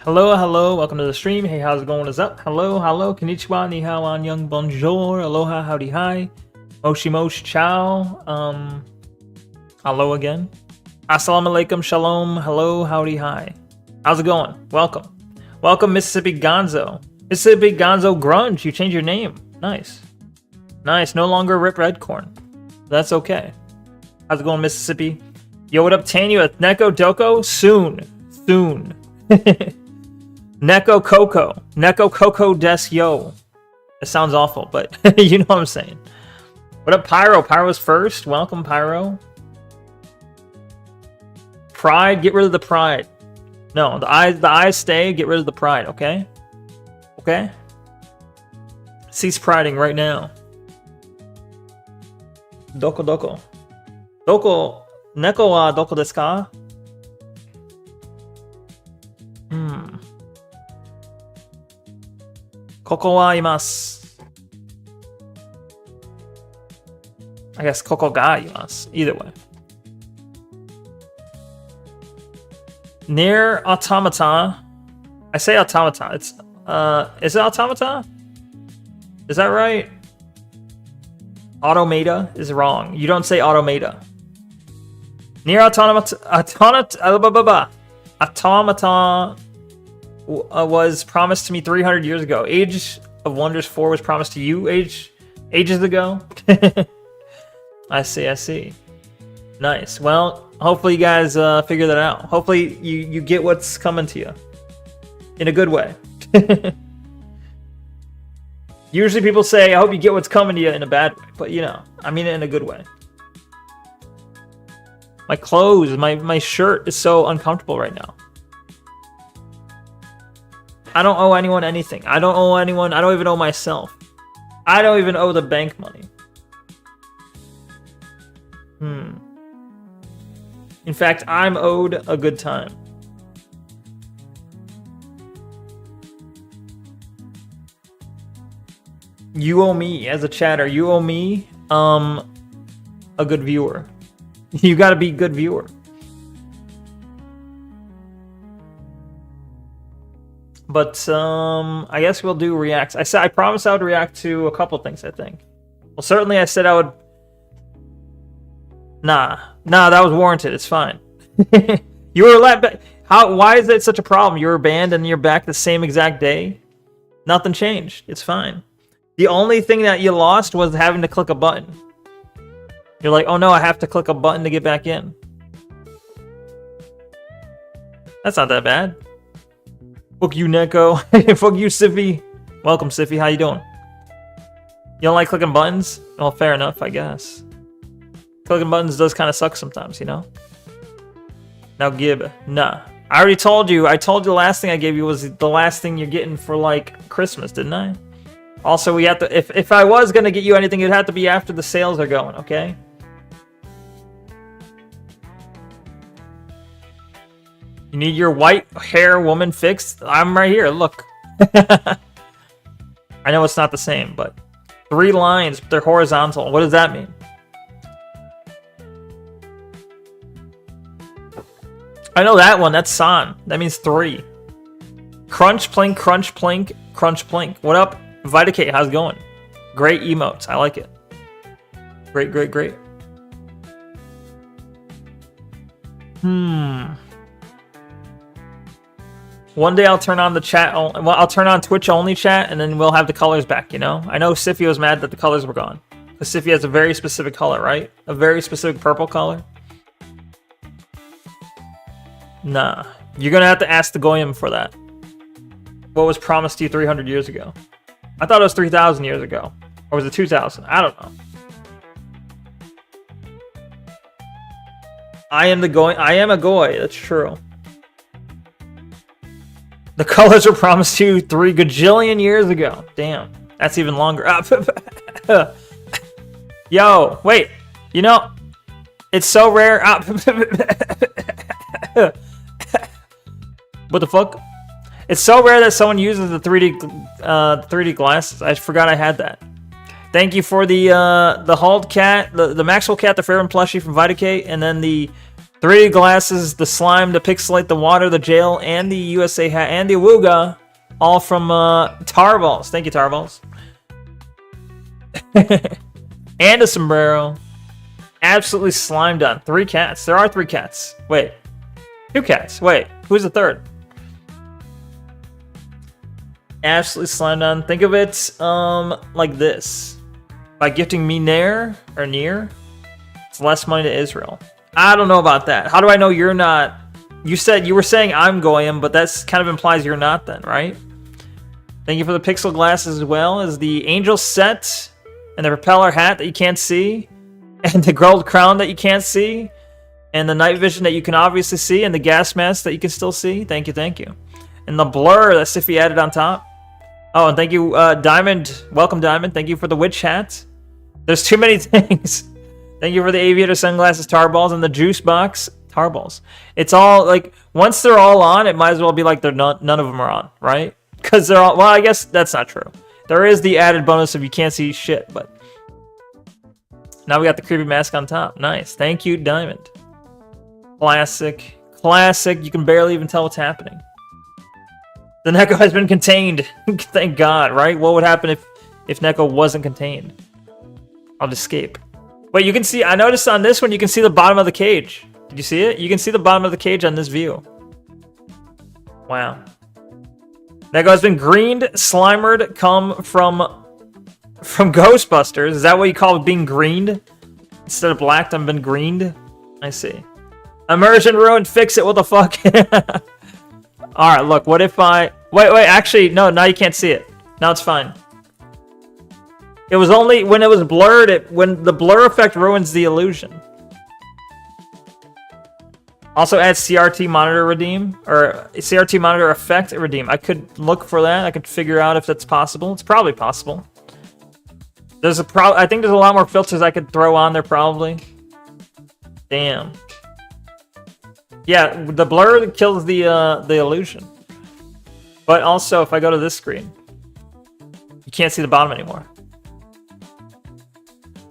Hello, hello, welcome to the stream. Hey, how's it going? What's up? Hello, hello, konnichiwa, ni hao, annyeong, bonjour, aloha, howdy, hi, moshi mosh, ciao, hello again. Assalamu alaikum, shalom, hello, howdy, hi. How's it going? Welcome. Welcome, Mississippi Gonzo. Mississippi Gonzo Grunge, you changed your name. Nice. Nice, no longer Rip Redcorn. That's okay. How's it going, Mississippi? Yo, what up, Tanya? Neko Doko? Soon. Soon. Neko Coco. Neko Coco des yo. It sounds awful, but you know what I'm saying. What up, Pyro? Pyro's first. Welcome, Pyro. Pride, get rid of the pride. No, the eyes stay, get rid of the pride, okay? Okay? Cease priding right now. Doko doko. Doko, Neko wa doko desu ka? Koko wa imasu. I guess koko ga imasu. Either way. Near automata. I say automata. It's is it automata? Is that right? Automata is wrong. You don't say automata. Near automata was promised to me 300 years ago. Age of Wonders 4 was promised to you ages ago. I see. Nice. Well, hopefully you guys figure that out. Hopefully you get what's coming to you in a good way. Usually people say, I hope you get what's coming to you in a bad way. But, you know, I mean it in a good way. My clothes, my shirt is so uncomfortable right now. I don't owe anyone anything. I don't owe anyone. I don't even owe myself. I don't even owe the bank money. In fact, I'm owed a good time. You owe me, as a chatter, you owe me a good viewer. You gotta be a good viewer. But I guess we'll do reacts. I promised I would react to a couple things, I think. Well, certainly I said I would. Nah, that was warranted. It's fine. You were let back. Why is that such a problem? You were banned and you're back the same exact day? Nothing changed. It's fine. The only thing that you lost was having to click a button. You're like, oh no, I have to click a button to get back in. That's not that bad. Fuck you, Neko. Fuck you, Siffy. Welcome, Siffy. How you doing? You don't like clicking buttons? Well, fair enough, I guess. Clicking buttons does kind of suck sometimes, you know? Now, Gib. Nah. I already told you. I told you the last thing I gave you was the last thing you're getting for, like, Christmas, didn't I? Also, we have to... If I was going to get you anything, it'd have to be after the sales are going, okay? You need your white hair woman fixed? I'm right here, look. I know it's not the same, but 3 lines, they're horizontal. What does that mean? I know that one, that's San. That means 3. Crunch, plink, crunch, plink, crunch, plink. What up, Vitakate, how's it going? Great emotes, I like it. Great. One day I'll turn on the chat. Well, I'll turn on Twitch only chat, and then we'll have the colors back. You know, I know Siffy was mad that the colors were gone. Because Siffy has a very specific color, right? A very specific purple color. Nah, you're gonna have to ask the Goyim for that. What was promised to you 300 years ago? I thought it was 3,000 years ago, or was it 2,000? I don't know. I am the Goy. I am a Goy. That's true. The colors were promised to you 3 gajillion years ago. Damn, that's even longer. Yo, wait. You know, it's so rare. What the fuck? It's so rare that someone uses the 3D glasses. I forgot I had that. Thank you for the Hald cat, the Maxwell cat, the Fairwind plushie from Vitakate, and then the 3D glasses, the slime, the pixelate, the water, the jail, and the USA hat, and the awooga. All from Tarballs. Thank you, Tarballs. And a sombrero. Absolutely slimed on. 3 cats. There are 3 cats. Wait. 2 cats. Wait. Who's the third? Absolutely slimed on. Think of it like this. By gifting me near, it's less money to Israel. I don't know about that. How do I know you're not? You were saying I'm Goyim, but that's kind of implies you're not then, right? Thank you for the pixel glasses as well as the angel set and the propeller hat that you can't see and the gold crown that you can't see and the night vision that you can obviously see and the gas mask that you can still see. Thank you. And the blur that Siffy added on top. Oh, and thank you, Diamond. Welcome, Diamond. Thank you for the witch hat. There's too many things. Thank you for the aviator sunglasses, tarballs, and the juice box, tarballs. It's all, like, once they're all on, it might as well be like none of them are on, right? Because they're all, well, I guess that's not true. There is the added bonus of you can't see shit, but now we got the creepy mask on top. Nice. Thank you, Diamond. Classic. You can barely even tell what's happening. The Neko has been contained. Thank God, right? What would happen if Neko wasn't contained? I'll escape. Wait, you can see, I noticed on this one, you can see the bottom of the cage. Did you see it? You can see the bottom of the cage on this view. Wow. Neko has been greened, slimered, come from Ghostbusters. Is that what you call being greened? Instead of blacked, I've been greened? I see. Immersion ruined, fix it, what the fuck? Alright, look, what if I... Wait, actually, no, now you can't see it. Now it's fine. It was only when it was blurred, when the blur effect ruins the illusion. Also add CRT monitor redeem, or CRT monitor effect redeem. I could look for that. I could figure out if that's possible. It's probably possible. There's I think there's a lot more filters I could throw on there probably. Damn. Yeah, the blur kills the illusion. But also, if I go to this screen, you can't see the bottom anymore.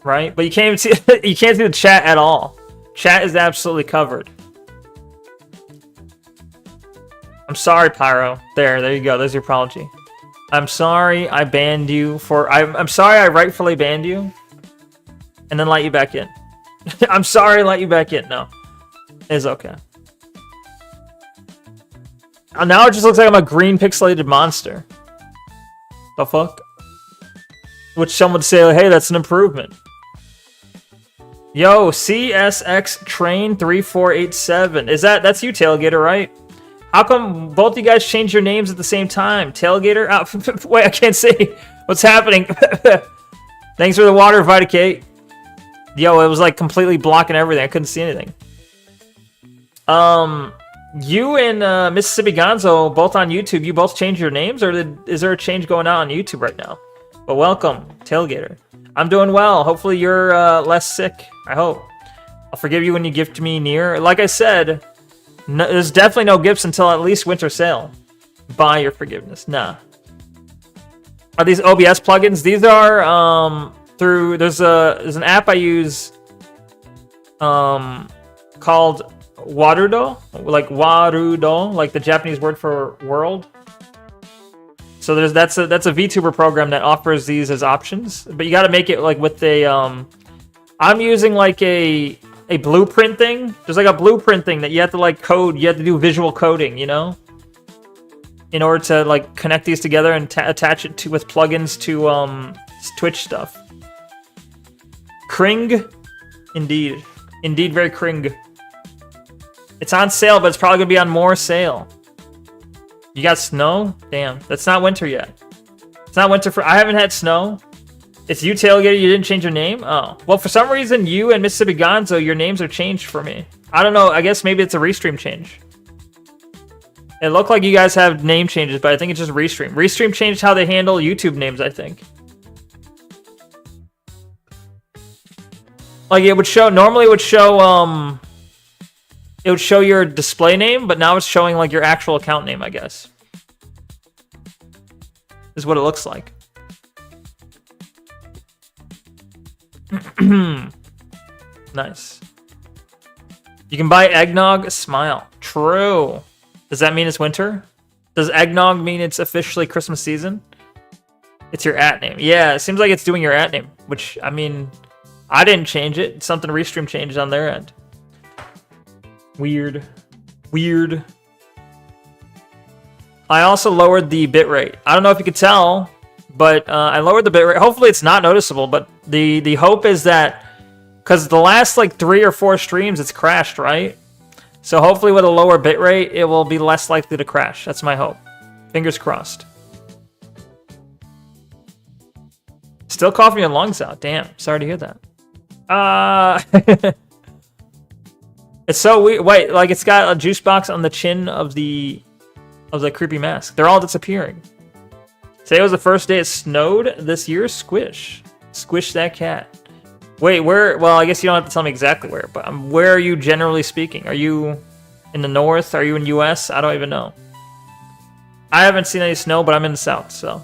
Right? But you can't even see you can't see the chat at all. Chat is absolutely covered. I'm sorry, Pyro. There you go. There's your apology. I'm sorry I banned you for... I'm sorry I rightfully banned you. And then let you back in. I'm sorry I let you back in. No. It's okay. Now it just looks like I'm a green pixelated monster. The fuck? Which some would say, hey, that's an improvement. Yo, CSX Train 3487. That's you, Tailgater, right? How come both you guys changed your names at the same time? Tailgater? Oh, wait, I can't see. What's happening? Thanks for the water, Vitakate. Yo, it was like completely blocking everything. I couldn't see anything. You and Mississippi Gonzo, both on YouTube, you both changed your names? Or is there a change going on YouTube right now? But welcome, Tailgater. I'm doing well. Hopefully you're less sick. I hope. I'll forgive you when you gift me near. Like I said... No, there's definitely no gifts until at least winter sale. Buy your forgiveness. Nah. Are these OBS plugins? These are through there's an app I use called Warudo, like the Japanese word for world. So that's a VTuber program that offers these as options, but you got to make it like with a I'm using like a blueprint thing. There's like a blueprint thing that you have to like code. You have to do visual coding, you know, in order to like connect these together and attach it to with plugins to Twitch stuff. Cring, indeed, very cring. It's on sale, but it's probably gonna be on more sale. You got snow? Damn, that's not winter yet. It's not winter for. I haven't had snow. It's you, Tailgater, you didn't change your name? Oh. Well, for some reason, you and Mississippi Gonzo, your names are changed for me. I don't know. I guess maybe it's a restream change. It looked like you guys have name changes, but I think it's just restream. Restream changed how they handle YouTube names, I think. Like, it would show... Normally, it would show your display name, but now it's showing, like, your actual account name, I guess. Is what it looks like. Nice. You can buy eggnog, smile. True. Does that mean it's winter? Does eggnog mean it's officially Christmas season? It's your @ name. Yeah, it seems like it's doing your @ name, which, I mean, I didn't change it. Something Restream changed on their end. Weird. Weird. I also lowered the bitrate. I don't know if you could tell, but I lowered the bitrate. Hopefully it's not noticeable, but the hope is that, because the last like 3 or 4 streams it's crashed, right? So hopefully with a lower bitrate, it will be less likely to crash. That's my hope. Fingers crossed. Still coughing your lungs out. Damn, sorry to hear that. It's so weird. Wait, like it's got a juice box on the chin of the creepy mask. They're all disappearing. Today was the first day it snowed this year. Squish. Squish that cat. Wait, where? Well, I guess you don't have to tell me exactly where, but where are you generally speaking? Are you in the north? Are you in US? I don't even know. I haven't seen any snow, but I'm in the south, so.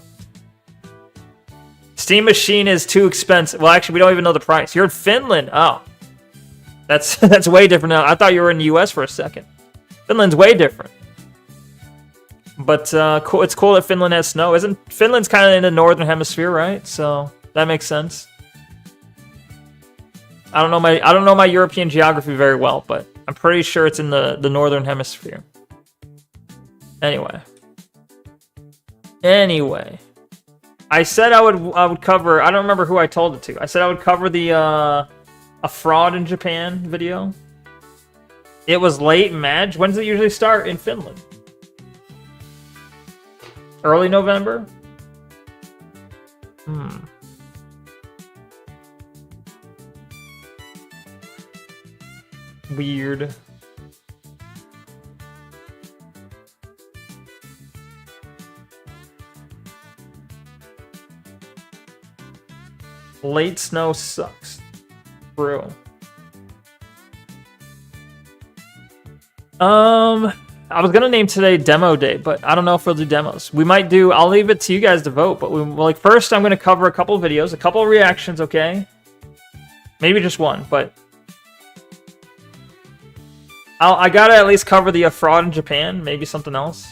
Steam Machine is too expensive. Well, actually, we don't even know the price. You're in Finland. Oh. That's way different now. I thought you were in the US for a second. Finland's way different. But cool. It's cool that Finland has snow. Isn't Finland's kind of in the northern hemisphere, right? So that makes sense. I don't know my European geography very well, but I'm pretty sure it's in the northern hemisphere. Anyway, I said I would cover. I don't remember who I told it to. I said I would cover the a fraud in Japan video. It was late March. When does it usually start in Finland? Early November? Weird. Late snow sucks. True. I was gonna name today demo day, but I don't know if we'll do demos. We might do. I'll leave it to you guys to vote. But like first, I'm gonna cover a couple videos, a couple of reactions. Okay, maybe just one, but I gotta at least cover the fraud in Japan. Maybe something else.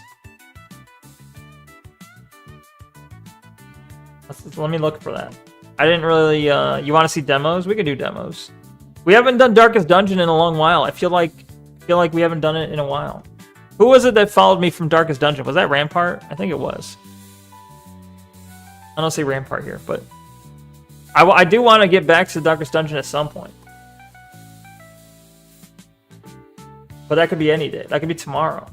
Let me look for that. I didn't really. You want to see demos? We could do demos. We haven't done Darkest Dungeon in a long while. I feel like we haven't done it in a while. Who was it that followed me from Darkest Dungeon? Was that Rampart? I think it was. I don't see Rampart here, but I do want to get back to Darkest Dungeon at some point. But that could be any day. That could be tomorrow.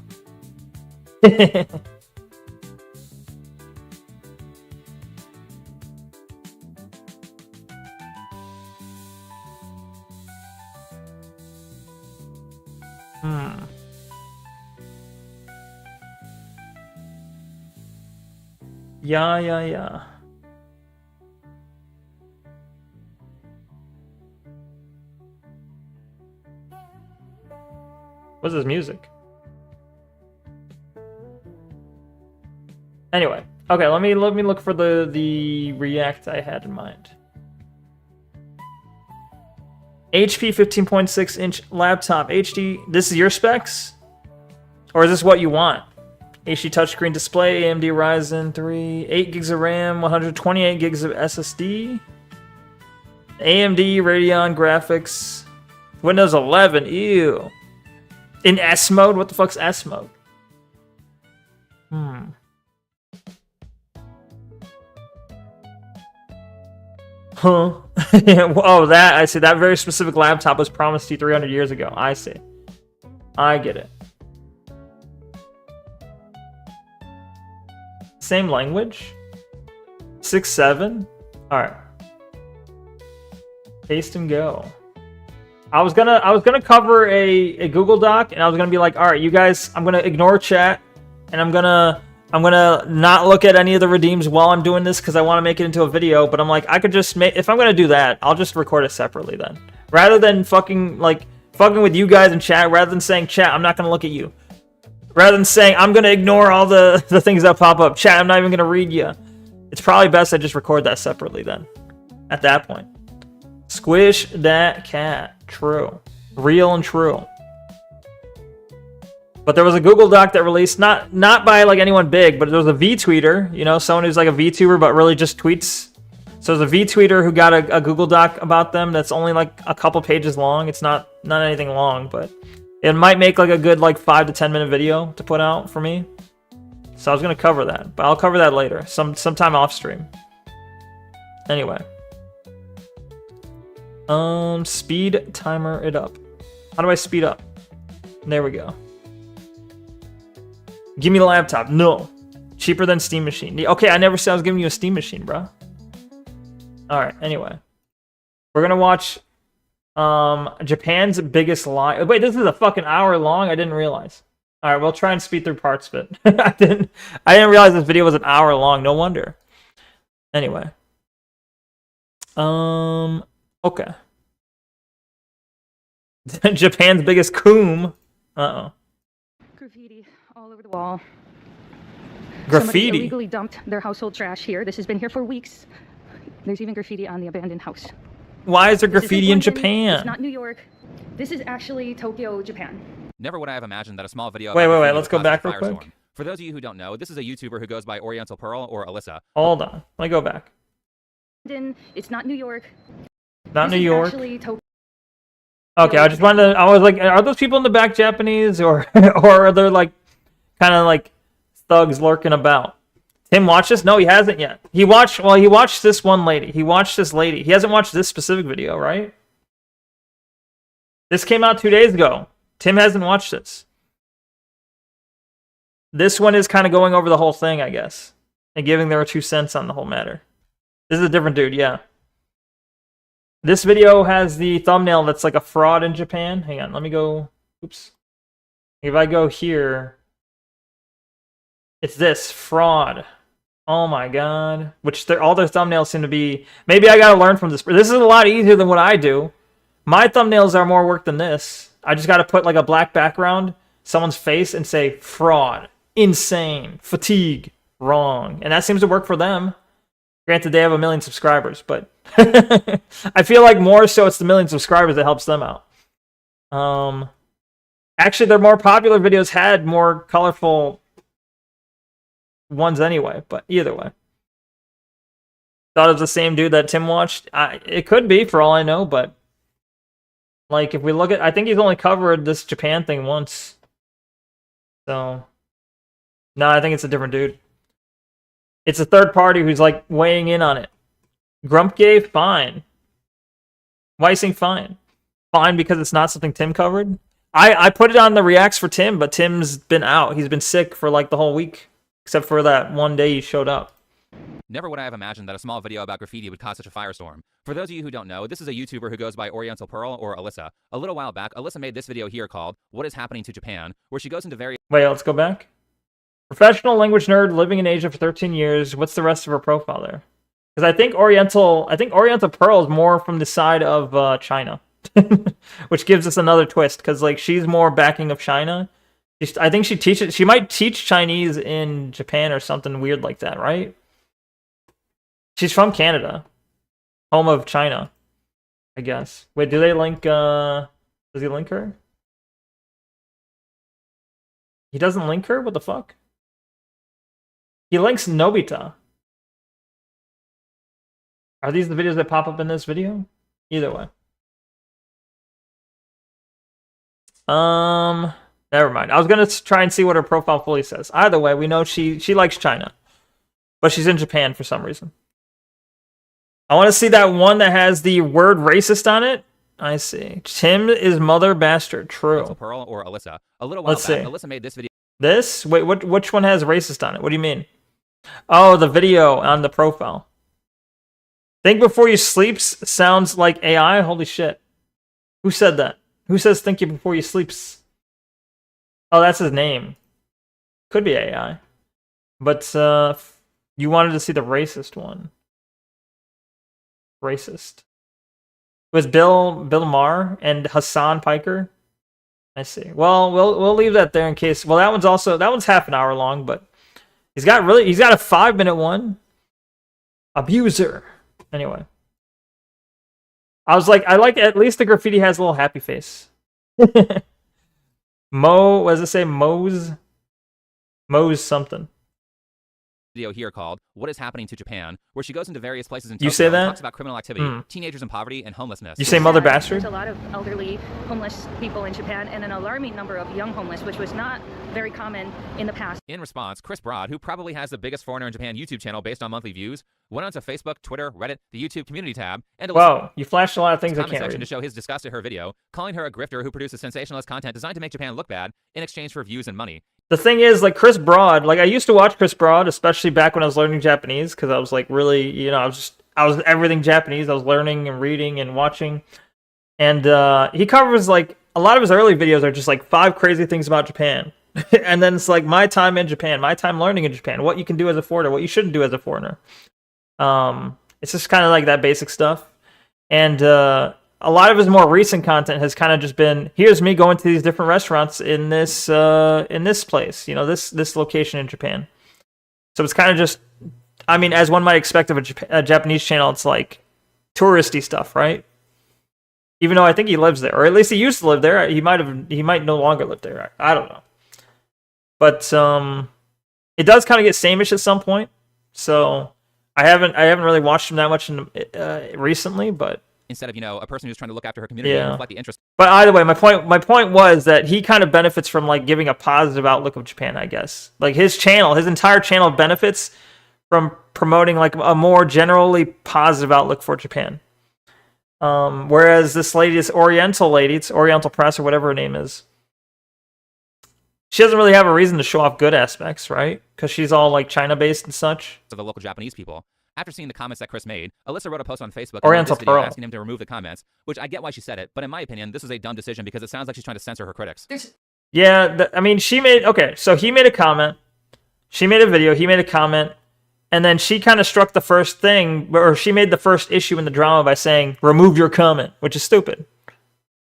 Yeah. What's this music? Anyway, okay, let me look for the react I had in mind. HP 15.6 inch laptop, HD. This is your specs? Or is this what you want? HD touchscreen display, AMD Ryzen 3, 8 gigs of RAM, 128 gigs of SSD, AMD Radeon graphics, Windows 11, ew. In S mode? What the fuck's S mode? Huh? Oh, that, I see. That very specific laptop was promised to you 300 years ago. I see. I get it. Same language? 6.7? Alright. Paste and go. I was gonna cover a Google Doc, and I was gonna be like, alright, you guys, I'm gonna ignore chat, and I'm gonna not look at any of the redeems while I'm doing this because I want to make it into a video. But I'm like, I could just make, if I'm gonna do that, I'll just record it separately then, rather than fucking with you guys in chat. Rather than saying chat, I'm not gonna look at you. Rather than saying I'm gonna ignore all the things that pop up. Chat, I'm not even gonna read you. It's probably best I just record that separately then. At that point, squish that cat. True, real and true. But there was a Google Doc that released, not by like anyone big, but there was a V-tweeter, you know, someone who's like a VTuber but really just tweets. So there's a V-tweeter who got a Google Doc about them that's only like a couple pages long. It's not anything long, but it might make like a good like 5 to 10 minute video to put out for me. So I was gonna cover that, but I'll cover that later, sometime off stream. Anyway, speed timer it up. How do I speed up? There we go. Give me the laptop. No. Cheaper than Steam Machine. Okay, I never said I was giving you a Steam Machine, bro. Alright, anyway. We're gonna watch Japan's Biggest Lie. Wait, this is a fucking hour long? I didn't realize. Alright, we'll try and speed through parts of it. I didn't realize this video was an hour long. No wonder. Anyway. Okay. Japan's Biggest Coom. Uh-oh. Graffiti all over the wall. Graffiti? Somebody illegally dumped their household trash here. This has been here for weeks. There's even graffiti on the abandoned house. Why is there graffiti in Japan? It's not New York. This is actually Tokyo, Japan. Never would I have imagined that a small video... Wait, let's go back real quick. For those of you who don't know, this is a YouTuber who goes by Oriental Pearl or Alyssa. Hold on. Let me go back. It's not New York. Not New York. Actually Tokyo. Okay, I just wanted to... I was like, are those people in the back Japanese? Or are there like... kind of like thugs lurking about? Tim watched this? No, he hasn't yet. He watched this one lady. He watched this lady. He hasn't watched this specific video, right? This came out 2 days ago. Tim hasn't watched this. This one is kind of going over the whole thing, I guess, and giving their 2 cents on the whole matter. This is a different dude, yeah. This video has the thumbnail that's like a fraud in Japan. Hang on, let me go. Oops. If I go here, it's this fraud. Oh my god. Which all their thumbnails seem to be. Maybe I gotta learn from this. This is a lot easier than what I do. My thumbnails are more work than this. I just gotta put like a black background, someone's face, and say fraud, insane, fatigue, wrong. And that seems to work for them. Granted, they have 1 million subscribers, but I feel like more so it's the 1 million subscribers that helps them out. Actually, their more popular videos had more colorful ones anyway, but either way. Thought it was the same dude that Tim watched. It could be, for all I know, but like if we look at, I think he's only covered this Japan thing once. So, no, I think it's a different dude. It's a third party who's like weighing in on it. Grumpgay, fine. Weissing, fine. Fine because it's not something Tim covered. I put it on the reacts for Tim, but Tim's been out. He's been sick for like the whole week. Except for that one day he showed up. Never would I have imagined that a small video about graffiti would cause such a firestorm. For those of you who don't know, this is a YouTuber who goes by Oriental Pearl or Alyssa. A little while back, Alyssa made this video here called What is Happening to Japan, where she goes into various... Wait, let's go back. Professional language nerd living in Asia for 13 years. What's the rest of her profile there? Because I think Oriental Pearl is more from the side of China. Which gives us another twist, because like she's more backing of China. I think she might teach Chinese in Japan or something weird like that, right? She's from Canada. Home of China, I guess. Wait, do they link, does he link her? He doesn't link her? What the fuck? He links Nobita. Are these the videos that pop up in this video? Either way. Never mind. I was gonna try and see what her profile fully says. Either way, we know she likes China, but she's in Japan for some reason. I want to see that one that has the word racist on it. I see. Tim is mother bastard. True. Pearl or Alyssa. A little while back, Alyssa made this video. This? Wait, which one has racist on it? What do you mean? Oh, the video on the profile. Think before you sleeps sounds like AI. Holy shit. Who said that? Who says think before you sleeps? Oh, that's his name. Could be AI. But you wanted to see the racist one. Racist. It was Bill Maher and Hassan Piker. I see. Well, we'll leave that there in case. Well, that one's half an hour long, but he's got a 5-minute one. Abuser. Anyway. I was like, I like at least the graffiti has a little happy face. What does it say? Moe's something. Video here called "What is Happening to Japan," where she goes into various places in You Tokyo say and that? talks about criminal activity, teenagers in poverty, and homelessness. You say mother Yeah, bastard? There's a lot of elderly homeless people in Japan and an alarming number of young homeless, which was not very common in the past. In response, Chris Broad, who probably has the biggest foreigner in Japan YouTube channel based on monthly views, went onto Facebook, Twitter, Reddit, the YouTube community tab, and Whoa, you flashed a lot of things I comment can't section read. to show his disgust at her video, calling her a grifter who produces sensationalist content designed to make Japan look bad in exchange for views and money. The thing is, like, Chris Broad, like, I used to watch Chris Broad, especially back when I was learning Japanese, because I was, like, really, you know, I was everything Japanese. I was learning and reading and watching. And he covers, like, a lot of his early videos are just, like, 5 crazy things about Japan. And then it's, like, my time in Japan, my time learning in Japan, what you can do as a foreigner, what you shouldn't do as a foreigner. It's just kind of like that basic stuff. And a lot of his more recent content has kind of just been, here's me going to these different restaurants in this place, you know, this location in Japan. So it's kind of just, I mean, as one might expect of a Japanese channel, it's like touristy stuff, right? Even though I think he lives there, or at least he used to live there. He might no longer live there. I don't know. But it does kind of get sameish at some point. So I haven't really watched him that much recently, but. Instead of, you know, a person who's trying to look after her community and reflect the interest. But either way, my point was that he kind of benefits from, like, giving a positive outlook of Japan, I guess. Like, his entire channel benefits from promoting, like, a more generally positive outlook for Japan. Whereas this lady, it's Oriental Press or whatever her name is. She doesn't really have a reason to show off good aspects, right? Because she's all, like, China-based and such. Of the local Japanese people. After seeing the comments that Chris made, Alyssa wrote a post on Facebook Oriental this video Pearl. asking him to remove the comments, which I get why she said it, but in my opinion, this is a dumb decision because it sounds like she's trying to censor her critics. Yeah, I mean, so he made a comment, she made a video, he made a comment, and then she kind of struck the first thing, or she made the first issue in the drama by saying, remove your comment, which is stupid.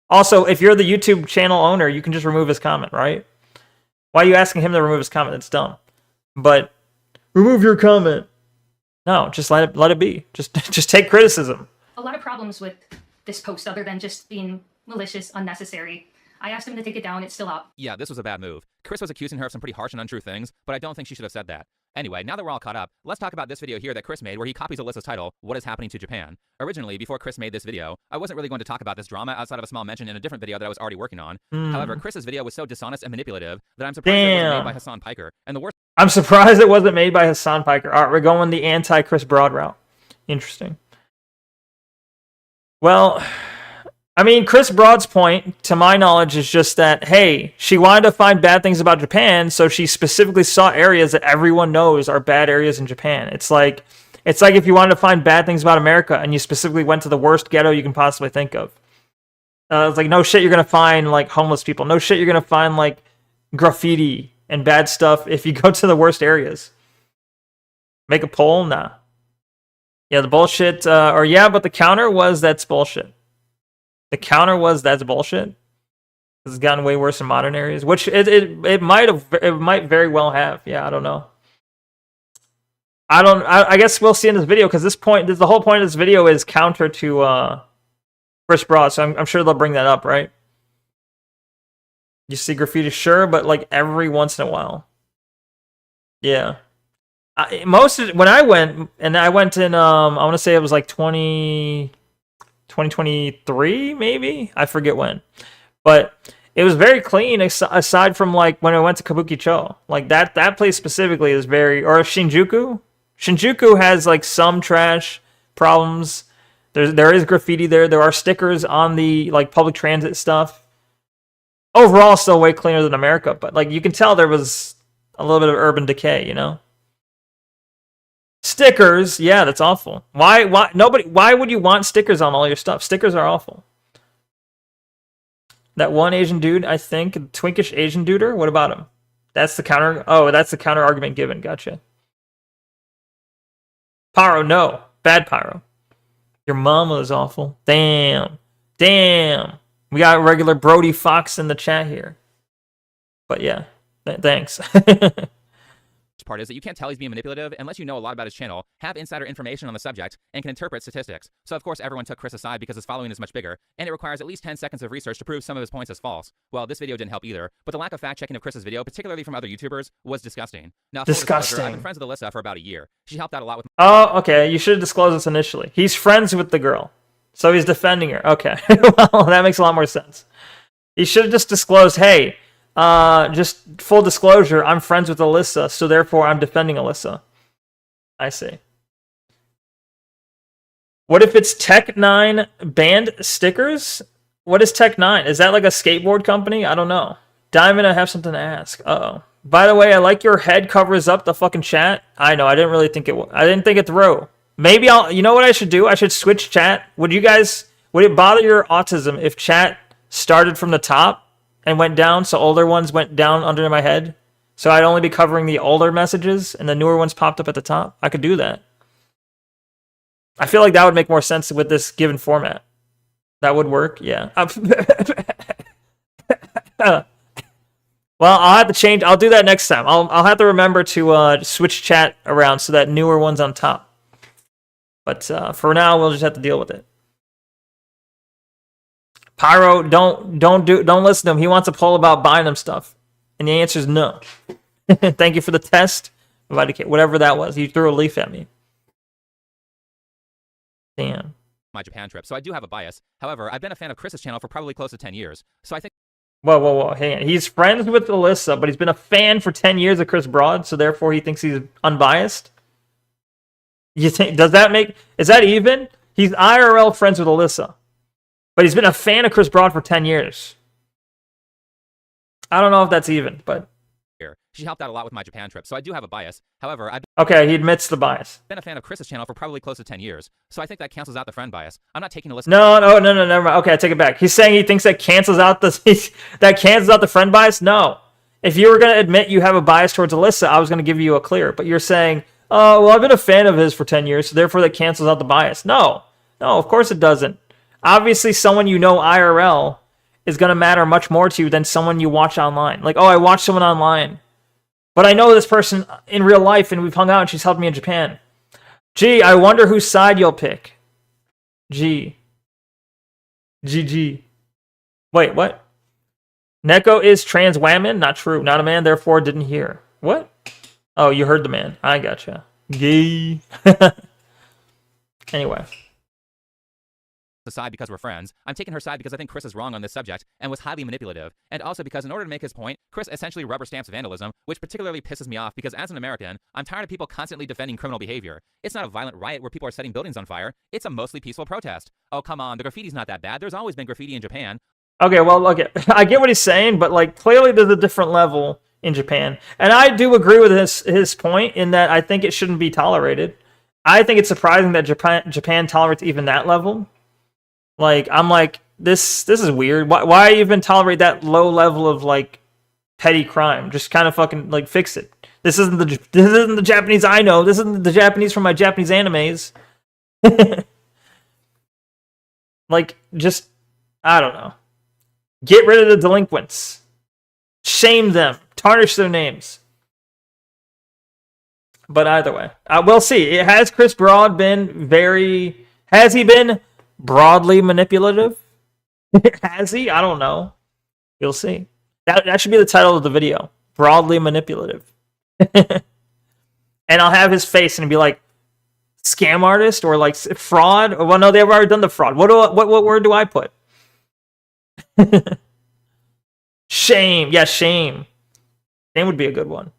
Also, if you're the YouTube channel owner, you can just remove his comment, right? Why are you asking him to remove his comment? It's dumb. But, remove your comment. No, just let it be. Just take criticism. A lot of problems with this post other than just being malicious, unnecessary. I asked him to take it down. It's still up. Yeah, this was a bad move. Chris was accusing her of some pretty harsh and untrue things, but I don't think she should have said that. Anyway, now that we're all caught up, let's talk about this video here that Chris made where he copies Alyssa's title, What is Happening to Japan? Originally, before Chris made this video, I wasn't really going to talk about this drama outside of a small mention in a different video that I was already working on. However, Chris's video was so dishonest and manipulative that I'm surprised it wasn't made by Hassan Piker. And the worst I'm surprised it wasn't made by Hassan Piker. All right, we're going the anti-Chris Broad route. Interesting. Well, I mean, Chris Broad's point, to my knowledge, is just that, hey, she wanted to find bad things about Japan, so she specifically sought areas that everyone knows are bad areas in Japan. It's like if you wanted to find bad things about America and you specifically went to the worst ghetto you can possibly think of. It's like, no shit, you're going to find, like, homeless people. No shit, you're going to find, like, graffiti and bad stuff if you go to the worst areas. Make a poll? Nah. Yeah, the bullshit, but the counter was that's bullshit. The counter was that's bullshit. It's gotten way worse in modern areas, which it might very well have. Yeah, I don't know. I guess we'll see in this video because the whole point of this video is counter to Chris Broad, so I'm sure they'll bring that up, right? You see graffiti, sure, but like every once in a while. Yeah. When I went in, I want to say it was like 2023, maybe? I forget when. But it was very clean aside from like when I went to Kabukicho. Like that place specifically is or Shinjuku. Shinjuku has like some trash problems. There is graffiti there. There are stickers on the like public transit stuff. Overall, still way cleaner than America, but like you can tell there was a little bit of urban decay, you know. Stickers, yeah, that's awful. Why would you want stickers on all your stuff? Stickers are awful. That one Asian dude, I think, twinkish Asian duder. What about him? That's the counter. Oh, that's the counter argument given. Gotcha. Pyro, no, bad Pyro. Your mama is awful. Damn. We got regular Brody Fox in the chat here. But yeah, thanks. part is that you can't tell he's being manipulative unless you know a lot about his channel, have insider information on the subject, and can interpret statistics. So of course everyone took Chris aside because his following is much bigger, and it requires at least 10 seconds of research to prove some of his points as false. Well, this video didn't help either, but the lack of fact-checking of Chris's video, particularly from other YouTubers, was disgusting. Now, full disclosure, I've been friends with Alyssa for about a year. She helped out a lot with— Oh, okay, you should have disclosed this initially. He's friends with the girl, so he's defending her. Okay, well, that makes a lot more sense. He should have just disclosed, hey, just full disclosure, I'm friends with Alyssa, so therefore I'm defending Alyssa. I see. What if it's Tech9 band stickers? What is Tech9? Is that like a skateboard company? I don't know. Diamond, I have something to ask. Uh-oh. By the way, I like your head covers up the fucking chat. I know, I didn't really think it was. I didn't think it through. Maybe I'll, you know what I should do? I should switch chat. Would it bother your autism if chat started from the top and went down, so older ones went down under my head? So I'd only be covering the older messages, and the newer ones popped up at the top? I could do that. I feel like that would make more sense with this given format. That would work, yeah. Well, I'll have to change. I'll do that next time. I'll have to remember to switch chat around so that newer one's on top. But for now, we'll just have to deal with it. Pyro, don't listen to him. He wants a poll about buying him stuff, and the answer is no. Thank you for the test. Whatever that was, you threw a leaf at me. Damn. My Japan trip, so I do have a bias. However, I've been a fan of Chris's channel for probably close to 10 years, so I think— Whoa, hang on. He's friends with Alyssa, but he's been a fan for 10 years of Chris Broad, so therefore he thinks he's unbiased? You think, is that even? He's IRL friends with Alyssa, but he's been a fan of Chris Broad for 10 years. I don't know if that's even, but... She helped out a lot with my Japan trip, so I do have a bias. However, I've Okay, he admits the bias. been a fan of Chris's channel for probably close to 10 years, so I think that cancels out the friend bias. I'm not taking Alyssa— No, never mind. Okay, I take it back. He's saying he thinks that cancels out the friend bias? No. If you were going to admit you have a bias towards Alyssa, I was going to give you a clear. But you're saying, oh, well, I've been a fan of his for 10 years, so therefore that cancels out the bias. No, of course it doesn't. Obviously, someone you know IRL is going to matter much more to you than someone you watch online. Like, oh, I watched someone online, but I know this person in real life, and we've hung out, and she's helped me in Japan. Gee, I wonder whose side you'll pick. GG. Wait, what? Neko is trans woman? Not true. Not a man, therefore didn't hear. What? Oh, you heard the man. I gotcha. Gay. Anyway. the side because we're friends. I'm taking her side because I think Chris is wrong on this subject and was highly manipulative. And also because in order to make his point, Chris essentially rubber stamps vandalism, which particularly pisses me off because as an American, I'm tired of people constantly defending criminal behavior. It's not a violent riot where people are setting buildings on fire. It's a mostly peaceful protest. Oh, come on, the graffiti's not that bad. There's always been graffiti in Japan. Okay, well, okay, I get what he's saying, but like clearly there's a different level in Japan. And I do agree with his point in that I think it shouldn't be tolerated. I think it's surprising that Japan tolerates even that level. Like, I'm like, this is weird. Why even tolerate that low level of like petty crime? Just kind of fucking like fix it. This isn't the Japanese I know. This isn't the Japanese from my Japanese animes. Like, just, I don't know. Get rid of the delinquents. Shame them. Tarnish their names. But either way, we'll see. Has Chris Broad been has he been broadly manipulative? Has he? I don't know. You'll see. That should be the title of the video. Broadly manipulative. And I'll have his face and be like, scam artist or like fraud. Well, no, they've already done the fraud. What word do I put? Shame. Yeah, shame. Shame would be a good one.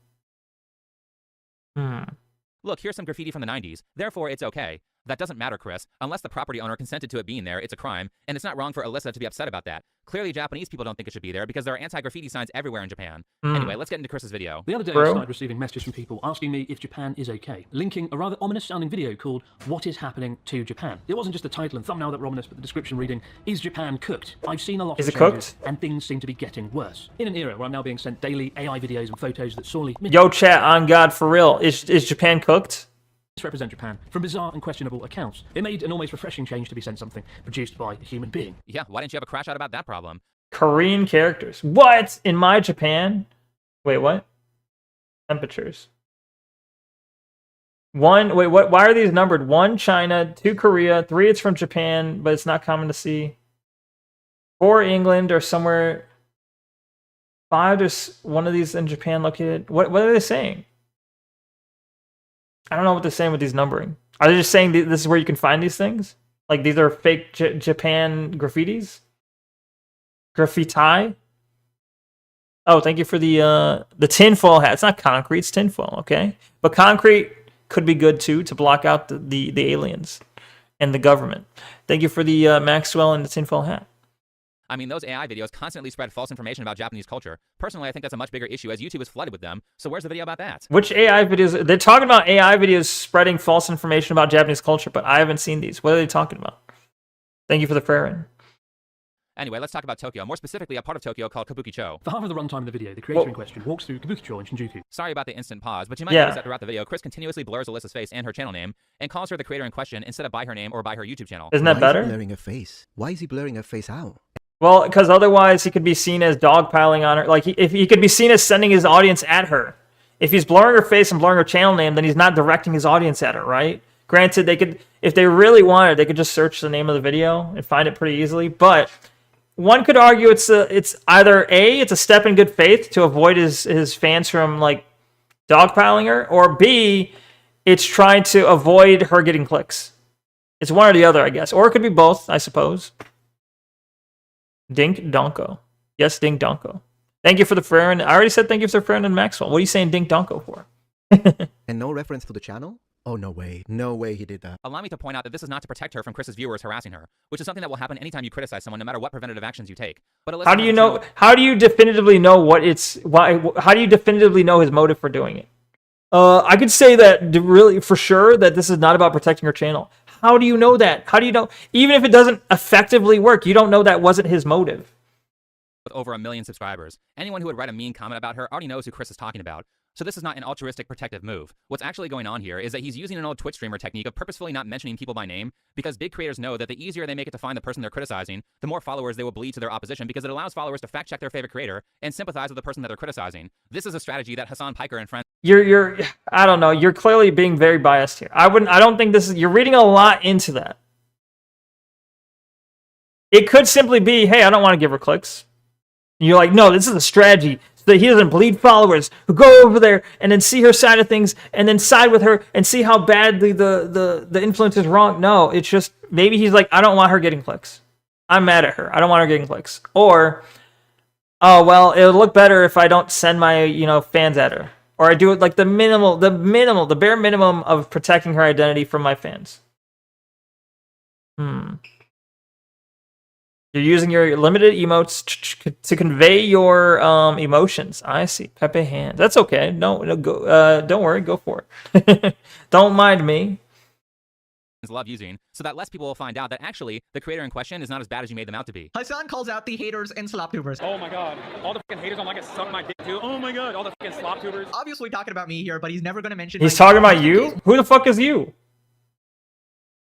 Look, here's some graffiti from the 90s. Therefore, it's okay. That doesn't matter, Chris. Unless the property owner consented to it being there, it's a crime, and it's not wrong for Alyssa to be upset about that. Clearly, Japanese people don't think it should be there because there are anti-graffiti signs everywhere in Japan. Anyway, let's get into Chris's video. The other day, I started receiving messages from people asking me if Japan is okay, linking a rather ominous-sounding video called What is Happening to Japan? It wasn't just the title and thumbnail that were ominous, but the description reading, Is Japan cooked? I've seen a lot of changes, and things seem to be getting worse. In an era where I'm now being sent daily AI videos and photos that sorely... Yo, chat, on God, for real. Is Japan cooked? Misrepresent Japan from bizarre and questionable accounts. It made an almost refreshing change to be sent something produced by a human being. Yeah, why didn't you have a crash out about that problem? Korean characters. What? In my Japan? Wait, what? Temperatures. 1, wait, what? Why are these numbered? 1 China, 2 Korea, 3 it's from Japan, but it's not common to see. 4 England or somewhere. 5 there's one of these in Japan located. What are they saying? I don't know what they're saying with these numbering. Are they just saying this is where you can find these things? Like these are fake Japan graffitis? Graffiti? Oh, thank you for the tinfoil hat. It's not concrete, it's tinfoil, okay? But concrete could be good too to block out the aliens and the government. Thank you for the Maxwell and the tinfoil hat. I mean, those AI videos constantly spread false information about Japanese culture. Personally, I think that's a much bigger issue as YouTube is flooded with them. So where's the video about that? Which AI videos? They're talking about AI videos spreading false information about Japanese culture, but I haven't seen these. What are they talking about? Thank you for the Farron. Anyway, let's talk about Tokyo, more specifically a part of Tokyo called Kabukicho. For half of the runtime of the video, the creator in question walks through Kabukicho in Shinjuku. Sorry about the instant pause, but you might notice that throughout the video, Chris continuously blurs Alyssa's face and her channel name, and calls her the creator in question instead of by her name or by her YouTube channel. Isn't that better? Why is he blurring her face? Why is he blurring her face out? Well, because otherwise he could be seen as dogpiling on her. Like, if he could be seen as sending his audience at her. If he's blurring her face and blurring her channel name, then he's not directing his audience at her, right? Granted, they could, if they really wanted, they could just search the name of the video and find it pretty easily. But one could argue it's either A, it's a step in good faith to avoid his fans from, like, dogpiling her, or B, it's trying to avoid her getting clicks. It's one or the other, I guess. Or it could be both, I suppose. Dink Donko. Yes, Dink Donko. Thank you for the Farron. I already said thank you for the Farron and Maxwell. What are you saying Dink Donko for? And no reference to the channel? Oh, no way. No way he did that. Allow me to point out that this is not to protect her from Chris's viewers harassing her, which is something that will happen anytime you criticize someone, no matter what preventative actions you take. But Alyssa, how do you know? How do you definitively know what it's? Why? How do you definitively know his motive for doing it? I could say that really for sure that this is not about protecting her channel. How do you know that? How do you know? Even if it doesn't effectively work, you don't know that wasn't his motive. With over 1 million subscribers, anyone who would write a mean comment about her already knows who Chris is talking about. So this is not an altruistic protective move. What's actually going on here is that he's using an old Twitch streamer technique of purposefully not mentioning people by name, because big creators know that the easier they make it to find the person they're criticizing, the more followers they will bleed to their opposition, because it allows followers to fact check their favorite creator and sympathize with the person that they're criticizing. This is a strategy that Hassan Piker and friends. You're I don't know. You're clearly being very biased here. I don't think this is. You're reading a lot into that. It could simply be, hey, I don't want to give her clicks. And you're like, no, this is a strategy so that he doesn't bleed followers who go over there and then see her side of things and then side with her and see how badly the influence is wrong. No, it's just maybe he's like, I don't want her getting clicks. I'm mad at her. I don't want her getting clicks. Or, oh, well, it'll look better if I don't send my, fans at her. Or I do it like the bare minimum of protecting her identity from my fans. You're using your limited emotes to convey your emotions. I see. Pepe hand. That's okay. No, go. Don't worry. Go for it. Don't mind me. Love using, so that less people will find out that actually the creator in question is not as bad as you made them out to be. Hassan calls out the haters and sloptubers. Oh my god, all the fucking haters on my suck my dick too. Oh my god, all the fucking sloptubers. Obviously talking about me here, but he's never gonna mention. He's talking about you? Who the fuck is you?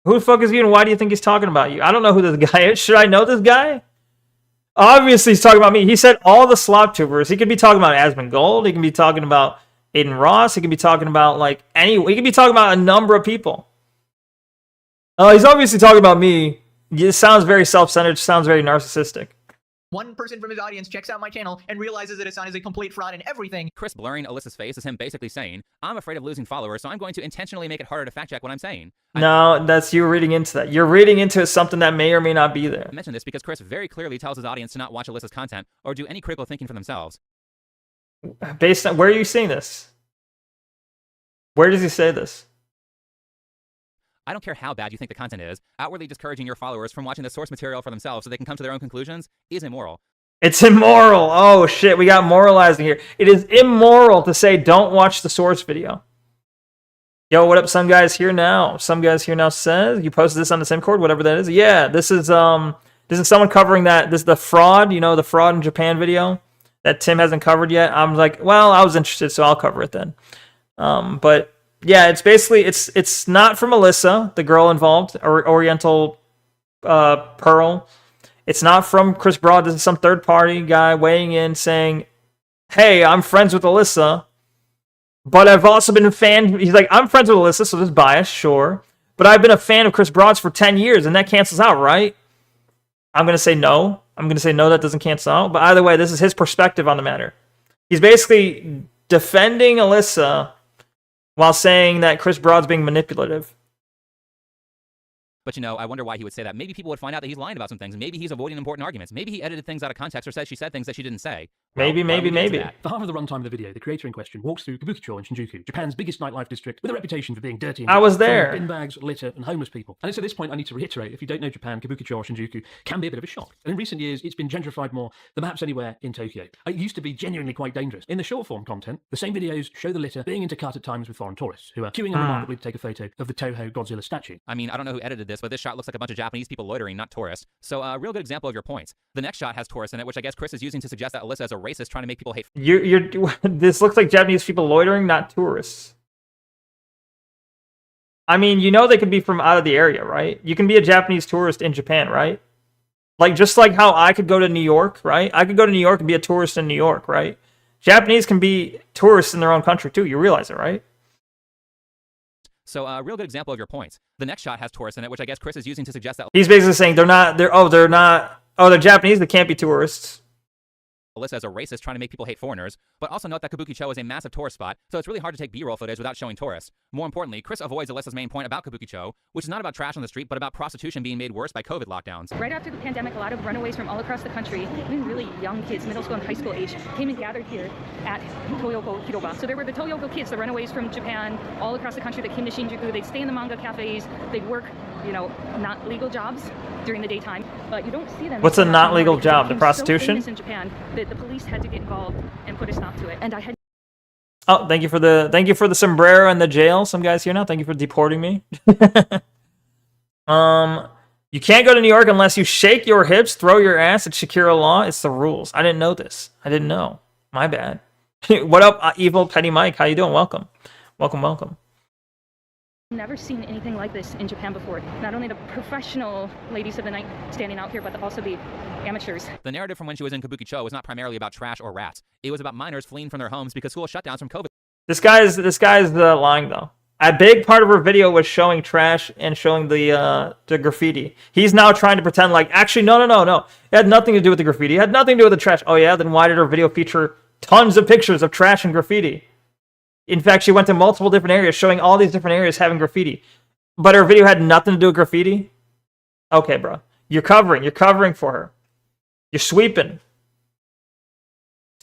Who the fuck is you, and why do you think he's talking about you? I don't know who this guy is. Should I know this guy? Obviously, he's talking about me. He said all the sloptubers. He could be talking about Asmongold. He can be talking about Aiden Ross. He could be talking about he could be talking about a number of people. He's obviously talking about me. It sounds very self-centered. Sounds very narcissistic. One person from his audience checks out my channel and realizes that Hassan is a complete fraud and everything. Chris blurring Alyssa's face is him basically saying, I'm afraid of losing followers, so I'm going to intentionally make it harder to fact check what I'm saying. No, that's you reading into that. You're reading into something that may or may not be there. I mention this because Chris very clearly tells his audience to not watch Alyssa's content or do any critical thinking for themselves. Based on, where are you seeing this? Where does he say this? I don't care how bad you think the content is, outwardly discouraging your followers from watching the source material for themselves so they can come to their own conclusions is immoral. It's immoral. Oh shit, we got moralizing here. It is immoral to say don't watch the source video. Yo, what up, Some Guys Here Now? Some Guys Here Now says, you posted this on the Simcord, whatever that is. Yeah, this is someone covering that. This is the fraud, the fraud in Japan video that Tim hasn't covered yet. I'm like, well, I was interested, so I'll cover it then. But yeah, it's basically it's not from Alyssa, the girl involved, or Oriental Pearl. It's not from Chris Broad. This is some third party guy weighing in saying, "Hey, I'm friends with Alyssa, But I've also been a fan. He's like, I'm friends with Alyssa, so there's bias, sure. But I've been a fan of Chris Broad's for 10 years, and that cancels out, right? I'm going to say no. I'm going to say no, that doesn't cancel out. But either way, this is his perspective on the matter. He's basically defending Alyssa while saying that Chris Broad's being manipulative. But, you know, I wonder why he would say that. Maybe people would find out that he's lying about some things. Maybe he's avoiding important arguments. Maybe he edited things out of context or said she said things that she didn't say. Maybe. For half of the runtime of the video, the creator in question walks through Kabukicho in Shinjuku, Japan's biggest nightlife district, with a reputation for being dirty and I was full of there. bin bags, litter, and homeless people. And it's at this point I need to reiterate, if you don't know Japan, Kabukicho or Shinjuku can be a bit of a shock. And in recent years, it's been gentrified more than perhaps anywhere in Tokyo. It used to be genuinely quite dangerous. In the short-form content, the same videos show the litter being intercut at times with foreign tourists, who are queuing unremarkably to take a photo of the Toho Godzilla statue. I mean, I don't know who edited this, but this shot looks like a bunch of Japanese people loitering, not tourists. So a real good example of your points. The next shot has tourists in it, which I guess Chris is using to suggest that Alyssa is a racist trying to make people hate. This looks like Japanese people loitering, not tourists. I mean, you know they could be from out of the area, right? You can be a Japanese tourist in Japan, right? Like, just like how I could go to New York, right? I could go to New York and be a tourist in New York, right? Japanese can be tourists in their own country, too. You realize it, right? So a real good example of your points. The next shot has tourists in it, which I guess Chris is using to suggest that He's basically saying they're Japanese, they can't be tourists. Alyssa is a racist trying to make people hate foreigners, but also note that Kabukicho is a massive tourist spot, so it's really hard to take B-roll footage without showing tourists. More importantly, Chris avoids Alyssa's main point about Kabukicho, which is not about trash on the street, but about prostitution being made worse by COVID lockdowns. Right after the pandemic, a lot of runaways from all across the country, even really young kids, middle school and high school age, came and gathered here at Toyoko Hiroba. So there were the Toyoko kids, the runaways from Japan, all across the country that came to Shinjuku. They'd stay in the manga cafes, they'd work, you know, not legal jobs during the daytime, but you don't see them. What's a not legal job? The prostitution? So in Japan that the police had to get involved and put a stop to it. And I had. Oh, thank you for the sombrero and the jail. Some guys here now. Thank you for deporting me. You can't go to New York unless you shake your hips, throw your ass. It's Shakira law. It's the rules. I didn't know this. I didn't know. My bad. What up, evil Petty Mike? How you doing? Welcome. Never seen anything like this in Japan before. Not only the professional ladies of the night standing out here, but also the amateurs. The narrative from when she was in Kabukicho was not primarily about trash or rats. It was about minors fleeing from their homes because school shutdowns from COVID. This guy's lying though. A big part of her video was showing trash and showing the graffiti. He's now trying to pretend like, actually, no. It had nothing to do with the graffiti. It had nothing to do with the trash. Oh yeah, then why did her video feature tons of pictures of trash and graffiti? In fact, she went to multiple different areas, showing all these different areas having graffiti. But her video had nothing to do with graffiti? Okay, bro. You're covering for her. You're sweeping.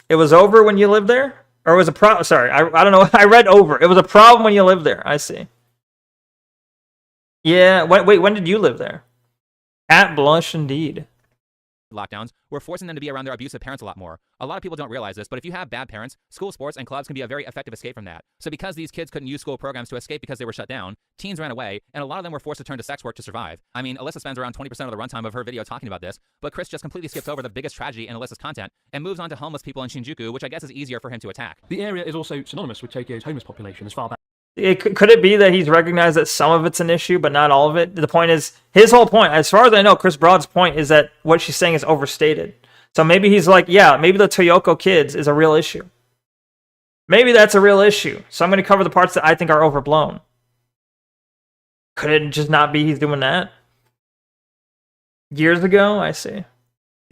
It was over when you lived there? Or it was a problem? Sorry, I don't know. I read over. It was a problem when you lived there. I see. Yeah, wait, when did you live there? At Blush, indeed. Lockdowns, we're forcing them to be around their abusive parents a lot more. A lot of people don't realize this, but if you have bad parents, school sports and clubs can be a very effective escape from that. So because these kids couldn't use school programs to escape because they were shut down, teens ran away, and a lot of them were forced to turn to sex work to survive. I mean, Alyssa spends around 20% of the runtime of her video talking about this, but Chris just completely skips over the biggest tragedy in Alyssa's content and moves on to homeless people in Shinjuku, which I guess is easier for him to attack. The area is also synonymous with Tokyo's homeless population as far back. Could it be that he's recognized that some of it's an issue, but not all of it? The point is, his whole point, as far as I know, Chris Broad's point is that what she's saying is overstated. So maybe he's like, yeah, maybe the Toyoko kids is a real issue. Maybe that's a real issue. So I'm going to cover the parts that I think are overblown. Could it just not be he's doing that? Years ago, I see.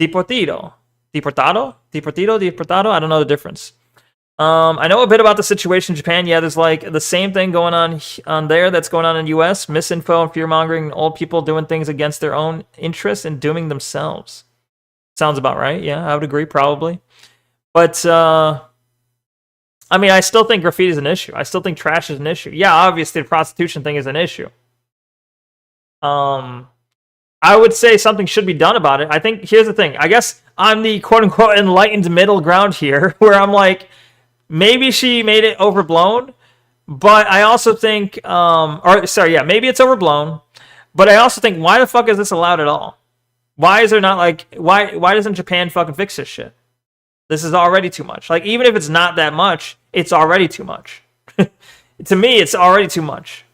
Deportado? I don't know the difference. I know a bit about the situation in Japan. Yeah, there's like the same thing going on there that's going on in the US. Misinfo and fear-mongering, old people doing things against their own interests and dooming themselves. Sounds about right. Yeah, I would agree, probably. But, I mean, I still think graffiti is an issue. I still think trash is an issue. Yeah, obviously the prostitution thing is an issue. I would say something should be done about it. I think, here's the thing. I guess I'm the quote-unquote enlightened middle ground here, where I'm like, maybe she made it overblown, but I also think, maybe it's overblown, but I also think, why the fuck is this allowed at all? Why is there not like, why doesn't Japan fucking fix this shit? This is already too much. Like, even if it's not that much, it's already too much. To me, it's already too much.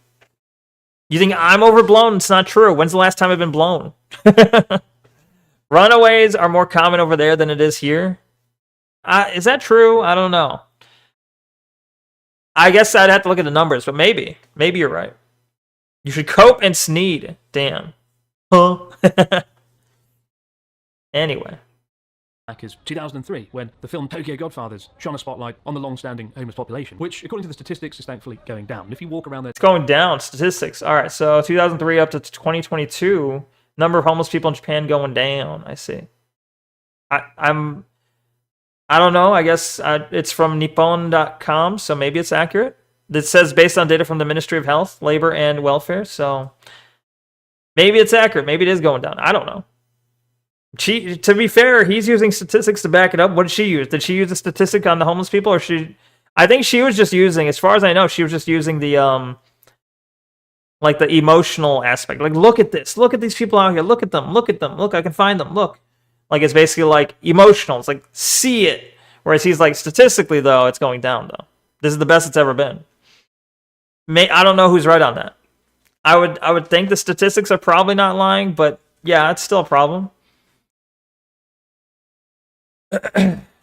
You think I'm overblown? It's not true. When's the last time I've been blown? Runaways are more common over there than it is here. Is that true? I don't know. I guess I'd have to look at the numbers, but maybe you're right. You should cope and sneed. Damn. Huh? Anyway. Back is 2003, when the film Tokyo Godfathers shone a spotlight on the long-standing homeless population, which, according to the statistics, is thankfully going down. And if you walk around there... It's going down, statistics. All right, so 2003 up to 2022, number of homeless people in Japan going down, I see. I don't know, I guess it's from nippon.com, so maybe it's accurate. It says based on data from the Ministry of Health, Labor, and Welfare, so maybe it's accurate. Maybe it is going down. I don't know. To be fair, he's using statistics to back it up. What did she use? Did she use a statistic on the homeless people, or I think she was just using, as far as I know, she was just using the like the emotional aspect. Like, look at this. Look at these people out here. Look at them. Look at them. Look, I can find them. Look. Like, it's basically like emotional. It's like, see it. Whereas he's like, statistically though, it's going down though. This is the best it's ever been. I don't know who's right on that. I would think the statistics are probably not lying, but yeah, it's still a problem.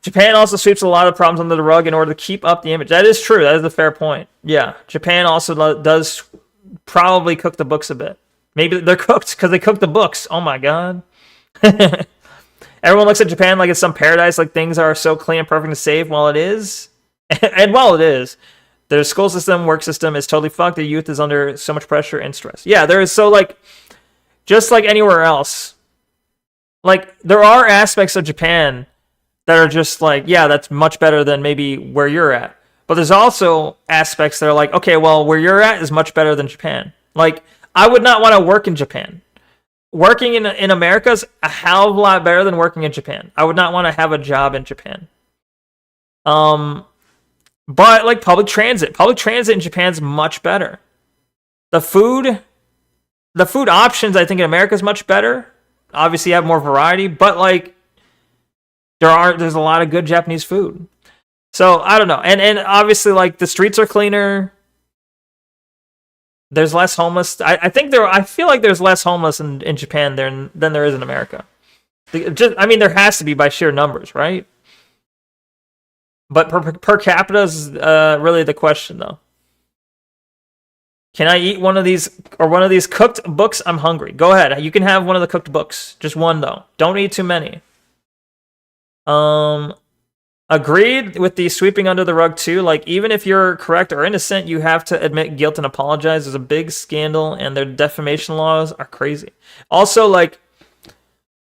Japan also sweeps a lot of problems under the rug in order to keep up the image. That is true. That is a fair point. Yeah, Japan also does probably cook the books a bit. Maybe they're cooked because they cook the books. Oh my god. Everyone looks at Japan like it's some paradise, like things are so clean and perfect and safe. While it is, and while it is, their school system, work system is totally fucked. The youth is under so much pressure and stress. Yeah, there is, so like, just like anywhere else, like there are aspects of Japan that are just like, yeah, that's much better than maybe where you're at. But there's also aspects that are like, okay, well, where you're at is much better than Japan. Like, I would not want to work in Japan. Working in America is a hell of a lot better than working in Japan. I would not want to have a job in Japan. But like public transit in Japan is much better. The food options, I think, in America is much better. Obviously, you have more variety, but like, there's a lot of good Japanese food. So I don't know. And obviously, like, the streets are cleaner. There's less homeless. I feel like there's less homeless in Japan than there is in America. There has to be by sheer numbers, right? But per capita is really the question, though. Can I eat one of these cooked books? I'm hungry. Go ahead. You can have one of the cooked books. Just one, though. Don't eat too many. Agreed with the sweeping under the rug too. Like, even if you're correct or innocent, you have to admit guilt and apologize. There's a big scandal, and their defamation laws are crazy. Also, like,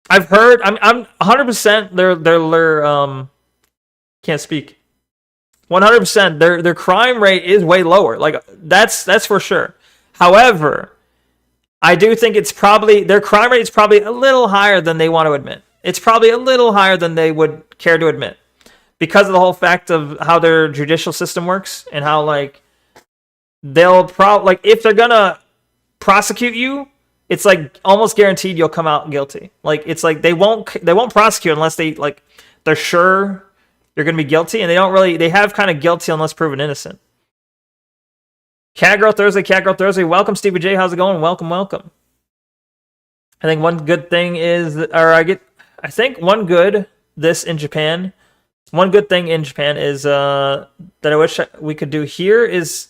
I've heard, I'm 100% their can't speak. 100% their crime rate is way lower. Like, that's for sure. However, I do think their crime rate is probably a little higher than they want to admit. It's probably a little higher than they would care to admit, because of the whole fact of how their judicial system works, and how, like, they'll like, if they're gonna prosecute you, it's like almost guaranteed you'll come out guilty. Like, it's like they won't prosecute unless they're sure you're gonna be guilty, and they have kind of guilty unless proven innocent. Cat Girl Thursday, welcome Stevie J, how's it going? Welcome. I think one good thing is, one good thing in Japan is that I wish we could do here is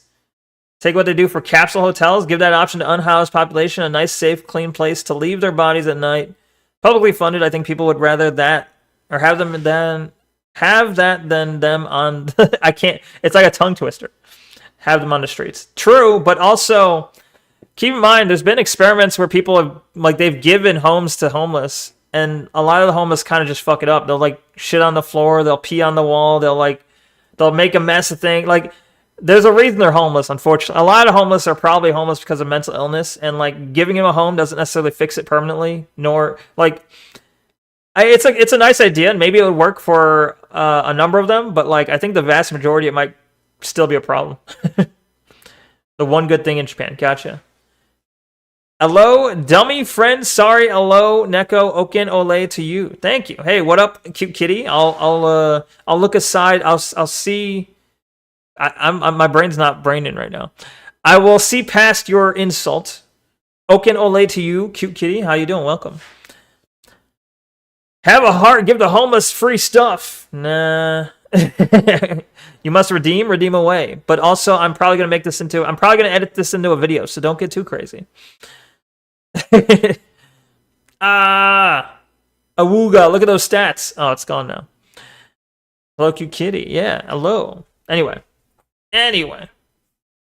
take what they do for capsule hotels, give that option to unhoused population a nice, safe, clean place to leave their bodies at night. Publicly funded, I think people would rather that, or have that than them on, I can't, it's like a tongue twister. Have them on the streets. True, but also keep in mind, there's been experiments where people have, like, they've given homes to homeless, and a lot of the homeless kind of just fuck it up. They'll, like, shit on the floor, they'll pee on the wall, they'll make a mess of things. Like, there's a reason they're homeless, unfortunately. A lot of homeless are probably homeless because of mental illness, and, like, giving them a home doesn't necessarily fix it permanently, nor, like, it's a nice idea, and maybe it would work for a number of them, but, like, I think the vast majority, it might still be a problem. The one good thing in Japan. Gotcha. Hello, dummy friend. Sorry. Hello, Neko. Oken ole to you. Thank you. Hey, what up, cute kitty? I'll look aside. I'll see. I'm my brain's not braining right now. I will see past your insult. Oken ole to you, cute kitty. How you doing? Welcome. Have a heart. Give the homeless free stuff. Nah. You must redeem away. But also, I'm probably going to edit this into a video, so don't get too crazy. Awooga, look at those stats. Oh, it's gone now. Hello, cute kitty. Yeah, hello. Anyway.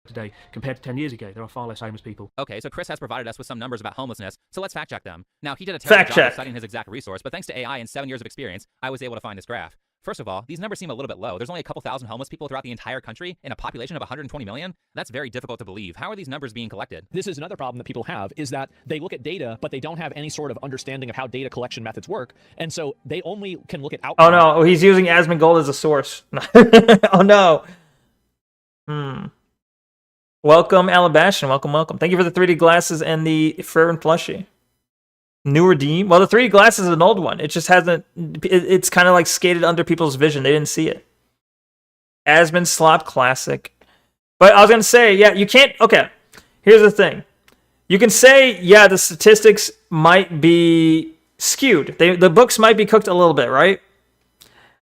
Today, compared to 10 years ago, there are far less homeless people. Okay, so Chris has provided us with some numbers about homelessness, so let's fact check them. Now, he did a terrible job of citing his exact resource, but thanks to AI and 7 years of experience, I was able to find this graph. First of all, these numbers seem a little bit low. There's only a couple thousand homeless people throughout the entire country in a population of 120 million. That's very difficult to believe. How are these numbers being collected? This is another problem that people have, is that they look at data, but they don't have any sort of understanding of how data collection methods work. And so they only can look at outcomes. Oh no, he's using Asmongold as a source. Oh no. Welcome, Alabastion. Welcome. Thank you for the 3D glasses and the Fervent plushie. New redeem? Well, the 3D glasses is an old one. It just hasn't... It's kind of like skated under people's vision. They didn't see it. Asmon Slop Classic. But I was going to say, yeah, you can't... Okay, here's the thing. You can say, yeah, the statistics might be skewed. The books might be cooked a little bit, right?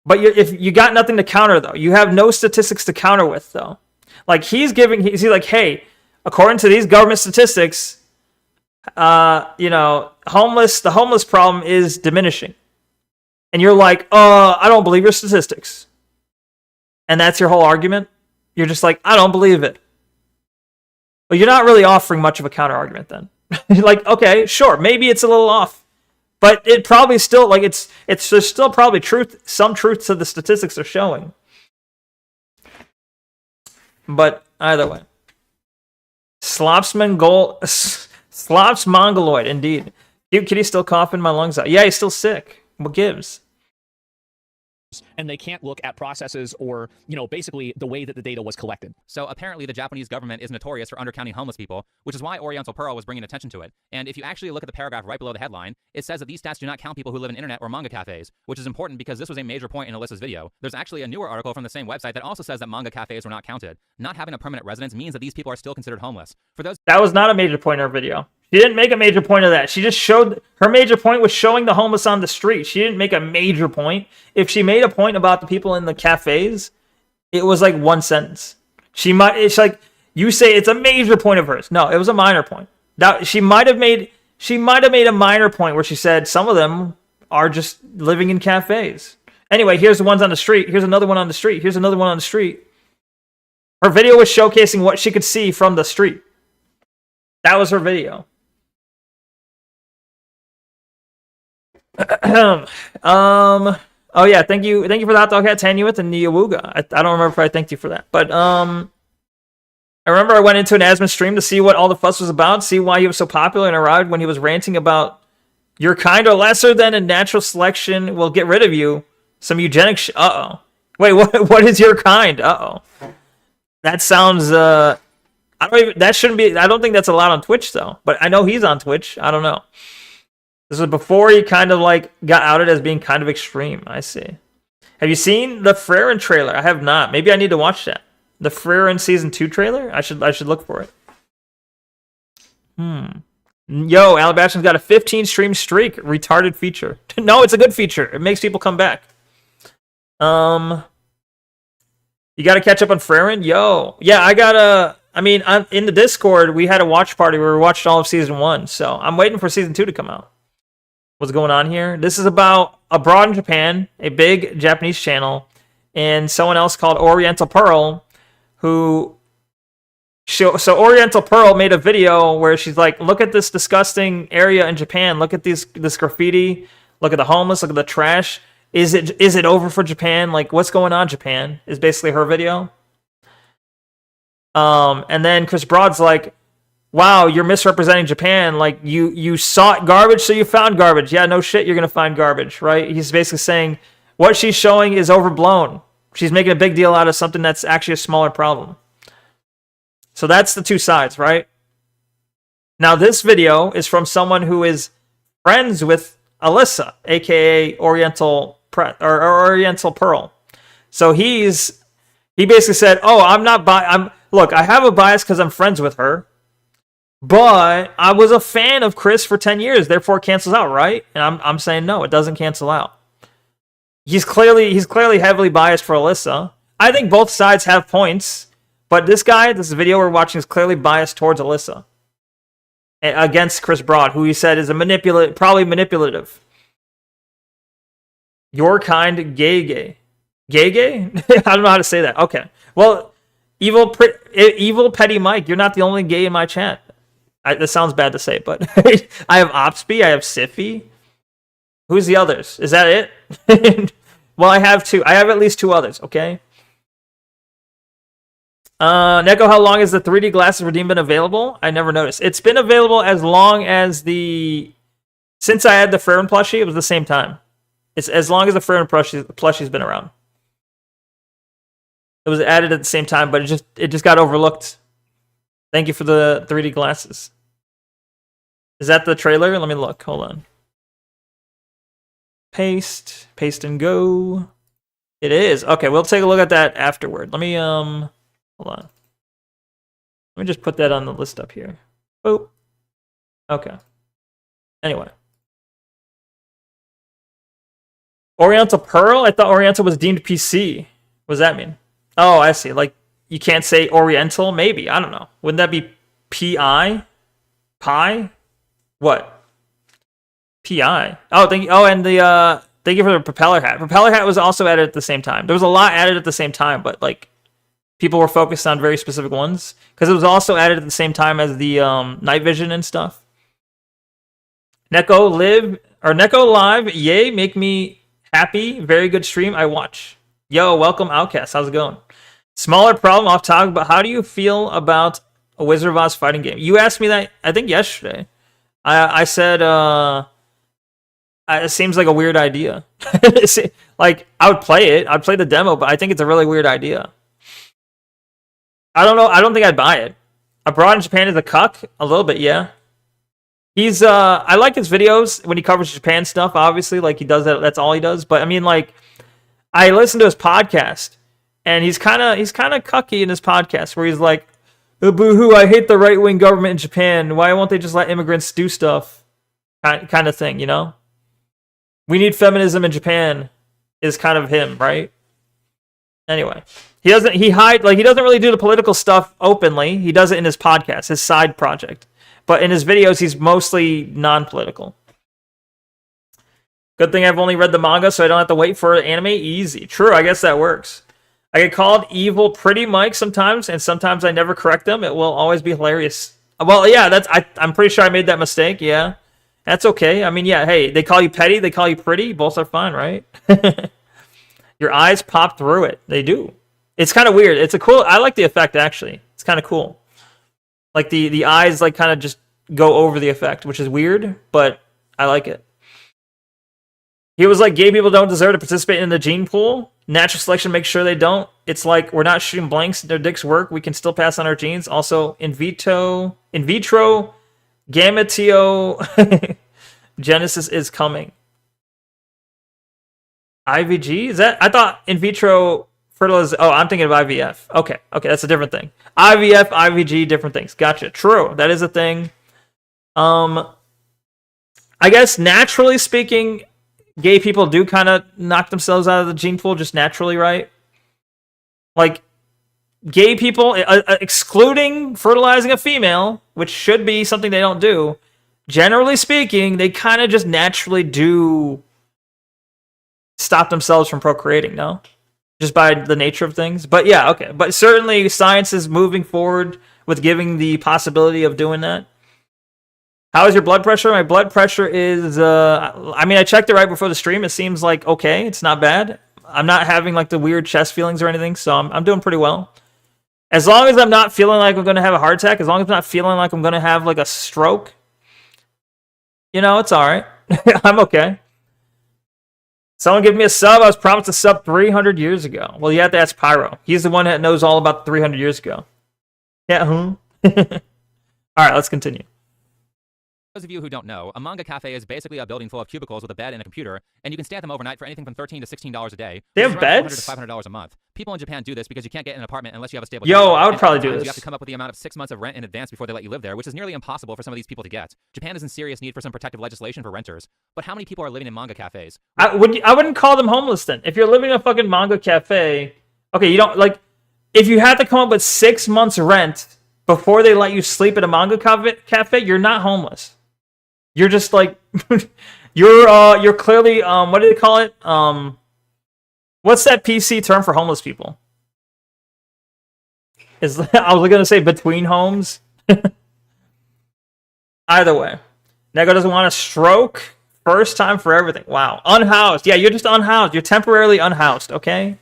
But if you got nothing to counter, though. You have no statistics to counter with, though. Like, he's like, hey, according to these government statistics... you know, the homeless problem is diminishing. And you're like, I don't believe your statistics. And that's your whole argument? You're just like, I don't believe it. Well, you're not really offering much of a counter argument then. You're like, okay, sure, maybe it's a little off. But it probably still, like, there's still probably some truth to the statistics they're showing. But either way. Slops Mongoloid, indeed. Cute kitty still coughing my lungs out. Yeah, he's still sick. What gives? And they can't look at processes or, you know, basically the way that the data was collected. So apparently the Japanese government is notorious for undercounting homeless people, which is why Oriental Pearl was bringing attention to it. And if you actually look at the paragraph right below the headline, it says that these stats do not count people who live in internet or manga cafes, which is important because this was a major point in Alyssa's video. There's actually a newer article from the same website that also says that manga cafes were not counted. Not having a permanent residence means that these people are still considered homeless. That was not a major point in her video. She didn't make a major point of that. She just showed... Her major point was showing the homeless on the street. She didn't make a major point. If she made a point about the people in the cafes, it was like one sentence. It's like, you say it's a major point of hers. No, it was a minor point. Now, she might have made a minor point where she said some of them are just living in cafes. Anyway, here's the ones on the street. Here's another one on the street. Here's another one on the street. Her video was showcasing what she could see from the street. That was her video. Oh yeah, thank you for the hot dog hat, Tanuit and the Awooga. I don't remember if I thanked you for that, but I remember I went into an Asmon stream to see what all the fuss was about, see why he was so popular, and arrived when he was ranting about your kind are lesser than a natural selection will get rid of you. Some eugenic uh-oh. Wait, what is your kind? Uh-oh. That sounds I don't think that's allowed on Twitch though, but I know he's on Twitch. I don't know. This was before he kind of like got outed as being kind of extreme. I see. Have you seen the Frerin trailer? I have not. Maybe I need to watch that. The Frerin season 2 trailer? I should look for it. Yo, Alabaster's got a 15 stream streak. Retarded feature. No, it's a good feature. It makes people come back. You got to catch up on Frerin? Yo. Yeah, in the Discord, we had a watch party where we watched all of season 1. So I'm waiting for season 2 to come out. What's going on here? This is about Abroad in Japan, a big Japanese channel, and someone else called Oriental Pearl, so Oriental Pearl made a video where she's like, look at this disgusting area in Japan, look at this graffiti, look at the homeless, look at the trash. Is it over for Japan? Like, what's going on, Japan? Is basically her video. And then Chris Broad's like, wow, you're misrepresenting Japan. Like, you sought garbage, so you found garbage. Yeah, no shit, you're going to find garbage, right? He's basically saying what she's showing is overblown. She's making a big deal out of something that's actually a smaller problem. So that's the two sides, right? Now, this video is from someone who is friends with Alyssa, a.k.a. Oriental Pearl. So he basically said, oh, look, I have a bias because I'm friends with her. But I was a fan of Chris for 10 years, therefore it cancels out, right? And I'm saying no, it doesn't cancel out. He's clearly heavily biased for Alyssa. I think both sides have points, but this video we're watching is clearly biased towards Alyssa against Chris Broad, who he said is probably manipulative. Your kind gay. I don't know how to say that. Okay. Well, evil petty Mike, you're not the only gay in my chat. This sounds bad to say, but I have Opsby, I have Siffy. Who's the others? Is that it? Well, I have two. I have at least two others, okay? Neko, how long has the 3D glasses redeem been available? I never noticed. It's been available as long as since I had the Fern plushie, it was the same time. It's as long as the Fern plushie's been around. It was added at the same time, but it just got overlooked. Thank you for the 3D glasses. Is that the trailer? Let me look. Hold on. Paste and go. It is. Okay, we'll take a look at that afterward. Let me hold on. Let me just put that on the list up here. Oh. Okay. Anyway. Oriental Pearl? I thought Oriental was deemed PC. What does that mean? Oh, I see. Like, you can't say Oriental? Maybe. I don't know. Wouldn't that be PI? Pi? What? PI. Oh, thank you. Oh, and thank you for the propeller hat. Propeller hat was also added at the same time. There was a lot added at the same time, but like people were focused on very specific ones because it was also added at the same time as the night vision and stuff. Neko live. Yay, make me happy. Very good stream. I watch. Yo, welcome Outcast. How's it going? Smaller problem off topic, but how do you feel about a Wizard of Oz fighting game? You asked me that I think yesterday. I said it seems like a weird idea. Like, I would play it. I'd play the demo, but I think it's a really weird idea. I don't know. I don't think I'd buy it. Abroad in Japan is a cuck? A little bit, yeah. He's, I like his videos when he covers Japan stuff, obviously. Like, he does that. That's all he does. But, I mean, like, I listen to his podcast, and he's kind of cucky in his podcast, where he's like, oh, boo-hoo, I hate the right-wing government in Japan. Why won't they just let immigrants do stuff? Kind of thing, you know? We need feminism in Japan is kind of him, right? Anyway, he doesn't really do the political stuff openly. He does it in his podcast, his side project. But in his videos, he's mostly non-political. Good thing I've only read the manga, so I don't have to wait for anime. Easy. True, I guess that works. I get called evil pretty Mike sometimes, and sometimes I never correct them. It will always be hilarious. Well, yeah, I'm pretty sure I made that mistake, yeah. That's okay. I mean, yeah, hey, they call you petty, they call you pretty. Both are fine, right? Your eyes pop through it. They do. It's kind of weird. It's I like the effect, actually. It's kind of cool. Like, the eyes, like, kind of just go over the effect, which is weird, but I like it. He was like, gay people don't deserve to participate in the gene pool. Natural selection makes sure they don't. It's like, we're not shooting blanks. Their dicks work. We can still pass on our genes. Also, in vitro, gameteo Genesis is coming. IVG? Is that? I thought in vitro fertilization. Oh, I'm thinking of IVF. Okay, that's a different thing. IVF, IVG, different things. Gotcha. True. That is a thing. I guess naturally speaking, gay people do kind of knock themselves out of the gene pool just naturally, right? Like, gay people, excluding fertilizing a female, which should be something they don't do, generally speaking, they kind of just naturally do stop themselves from procreating, no? Just by the nature of things. But yeah, okay. But certainly science is moving forward with giving the possibility of doing that. How is your blood pressure? My blood pressure is, I mean, I checked it right before the stream. It seems like okay. It's not bad. I'm not having like the weird chest feelings or anything, so I'm doing pretty well. As long as I'm not feeling like I'm going to have a heart attack, as long as I'm not feeling like I'm going to have like a stroke, you know, it's all right. I'm okay. Someone give me a sub. I was promised a sub 300 years ago. Well, you have to ask Pyro. He's the one that knows all about 300 years ago. Yeah, All right, let's continue. those of you who don't know, a manga cafe is basically a building full of cubicles with a bed and a computer, and you can stay at them overnight for anything from $13 to $16 a day. They have beds? $400 to $500 a month. People in Japan do this because you can't get an apartment unless you have a stable Yo, job. I would And probably do sometimes this. You have to come up with the amount of 6 months of rent in advance before they let you live there, which is nearly impossible for some of these people to get. Japan is in serious need for some protective legislation for renters. But how many people are living in manga cafes? I wouldn't call them homeless then. If you're living in a fucking manga cafe, okay, you don't like. If you had to come up with 6 months rent before they let you sleep at a manga cafe, you're not homeless. You're just like you're clearly what do they call it? What's that PC term for homeless people? I was gonna say between homes. Either way, Neko doesn't want a stroke. First time for everything. Wow, unhoused. Yeah, you're just unhoused. You're temporarily unhoused. Okay,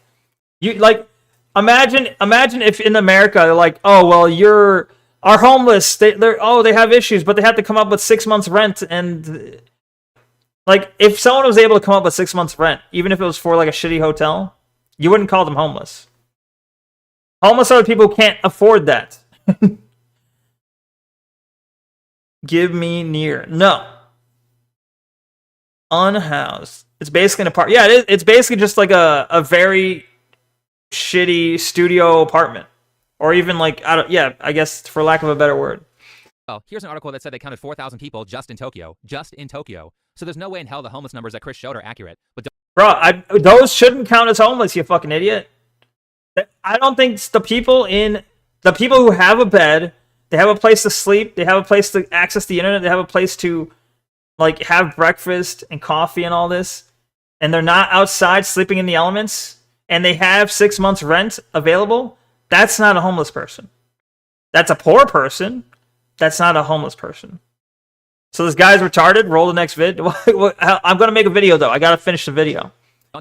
you like imagine if in America they're like, oh well, are homeless. They have issues, but they have to come up with 6 months rent. And like, if someone was able to come up with 6 months rent, even if it was for like a shitty hotel, you wouldn't call them homeless. Homeless are the people who can't afford that. Give me near. No. Unhoused. It's basically an apartment. Yeah, it's basically just like a very shitty studio apartment. Or even like, I guess for lack of a better word. Oh, here's an article that said they counted 4,000 people just in Tokyo. Just in Tokyo. So there's no way in hell the homeless numbers that Chris showed are accurate. But bro, those shouldn't count as homeless, you fucking idiot. I don't think the people who have a bed, they have a place to sleep, they have a place to access the internet, they have a place to like have breakfast and coffee and all this, and they're not outside sleeping in the elements, and they have 6 months rent available. That's not a homeless person. That's a poor person. That's not a homeless person. So this guy's retarded. Roll the next vid. I'm going to make a video, though. I got to finish the video.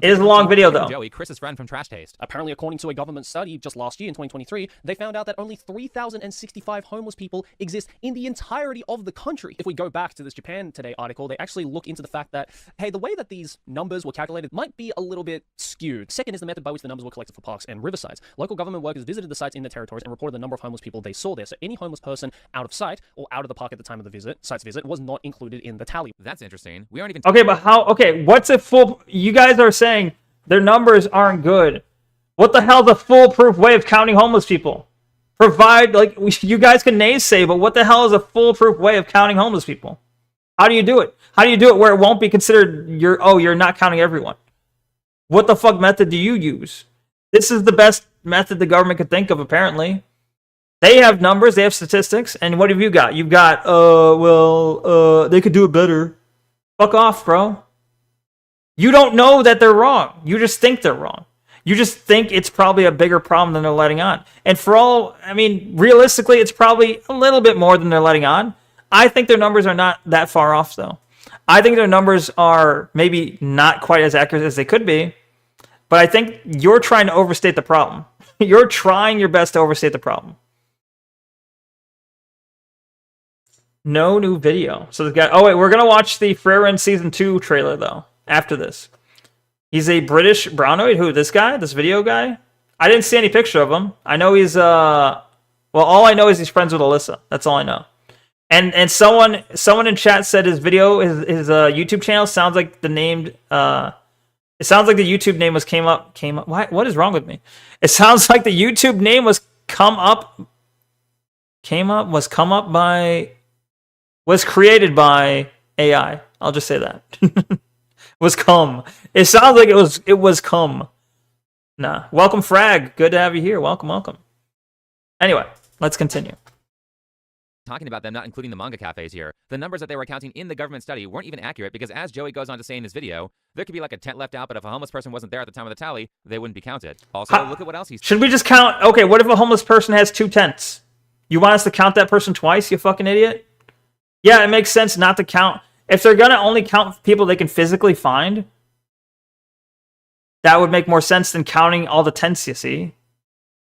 It is a long video, though. Joey, Chris's friend from Trash Taste. Apparently, according to a government study just last year in 2023, they found out that only 3,065 homeless people exist in the entirety of the country. If we go back to this Japan Today article, they actually look into the fact that, hey, the way that these numbers were calculated might be a little bit skewed. Second is the method by which the numbers were collected for parks and riversides. Local government workers visited the sites in their territories and reported the number of homeless people they saw there. So any homeless person out of sight or out of the park at the time of the site's visit was not included in the tally. That's interesting. We aren't even... Okay, but how... Okay, what's a full... You guys are saying... Their numbers aren't good. What the hell's a foolproof way of counting homeless people? Provide, like, you guys can naysay, but what the hell is a foolproof way of counting homeless people? How do you do it? How do you do it where it won't be considered you're not counting everyone? What the fuck method do you use? This is the best method the government could think of, apparently. They have numbers, they have statistics, and what have you got? You've got, they could do it better. Fuck off, bro. You don't know that they're wrong. You just think they're wrong. You just think it's probably a bigger problem than they're letting on. And for all, I mean, realistically, it's probably a little bit more than they're letting on. I think their numbers are not that far off, though. I think their numbers are maybe not quite as accurate as they could be. But I think you're trying to overstate the problem. You're trying your best to overstate the problem. No new video. So this guy... Oh, wait, we're going to watch the Frieren Season 2 trailer, though. After this. He's a British brownoid. Who, this guy? This video guy? I didn't see any picture of him. I know he's, well, all I know is he's friends with Alyssa. That's all I know. And someone in chat said his video, his YouTube channel sounds like the named, it sounds like the YouTube name came up. What is wrong with me? It sounds like the YouTube name was created by AI. I'll just say that. Was cum. It sounds like it was cum. Nah. Welcome, Frag. Good to have you here. Welcome. Anyway, let's continue. Talking about them not including the manga cafes here. The numbers that they were counting in the government study weren't even accurate because, as Joey goes on to say in his video, there could be like a tent left out, but if a homeless person wasn't there at the time of the tally, they wouldn't be counted. Also, look at what else he's... Should we just count... Okay, what if a homeless person has 2 tents? You want us to count that person twice, you fucking idiot? Yeah, it makes sense not to count... If they're gonna only count people they can physically find, that would make more sense than counting all the tents you see,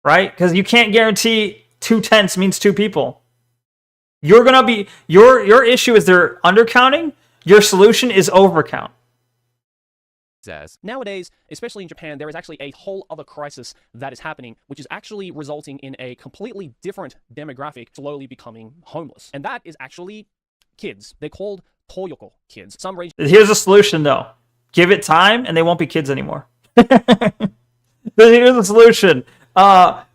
right? Because you can't guarantee 2 tents means 2 people. You're gonna be your issue is they're undercounting. Your solution is overcount. Says. Nowadays, especially in Japan, there is actually a whole other crisis that is happening, which is actually resulting in a completely different demographic slowly becoming homeless, and that is actually kids. They're called Toyoko kids. Some regions. Here's a solution, though. Give it time, and they won't be kids anymore. Here's a solution.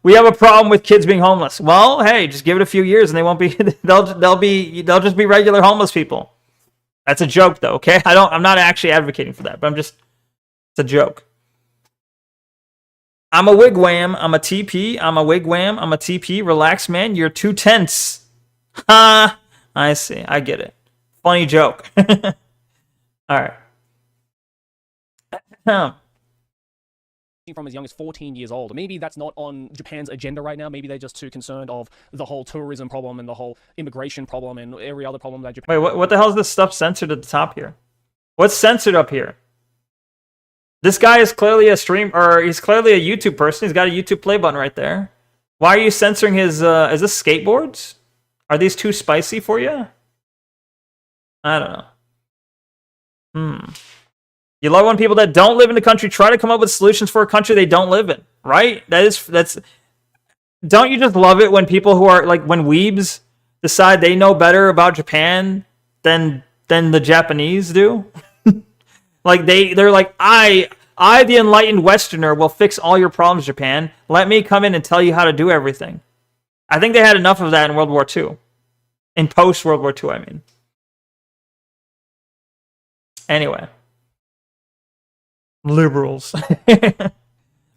We have a problem with kids being homeless. Well, hey, just give it a few years, and they won't be. They'll just be regular homeless people. That's a joke, though. Okay, I'm not actually advocating for that, but it's a joke. I'm a wigwam. I'm a TP. I'm a wigwam. I'm a TP. Relax, man. You're too tense. Ha! I see. I get it. Funny joke. All right. From as young as 14 years old. Maybe that's not on Japan's agenda right now. Maybe they're just too concerned of the whole tourism problem and the whole immigration problem and every other problem that Japan... Wait, what the hell is this stuff censored at the top here? What's censored up here? This guy is clearly a he's clearly a YouTube person. He's got a YouTube play button right there. Why are you censoring his, is this skateboards? Are these too spicy for you? I don't know. You love when people that don't live in the country try to come up with solutions for a country they don't live in, right? That's. Don't you just love it when people who are like when weebs decide they know better about Japan than the Japanese do? Like they're like I the enlightened Westerner will fix all your problems, Japan. Let me come in and tell you how to do everything. I think they had enough of that in World War II. In post World War II, I mean. Anyway. Liberals.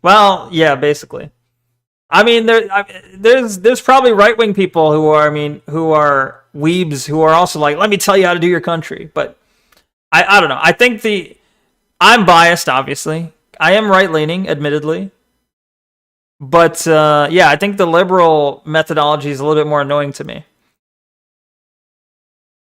Well, yeah, basically. I mean, there's probably right-wing people who are weebs who are also like, let me tell you how to do your country. But I don't know. I think I'm biased, obviously. I am right-leaning, admittedly. But yeah, I think the liberal methodology is a little bit more annoying to me.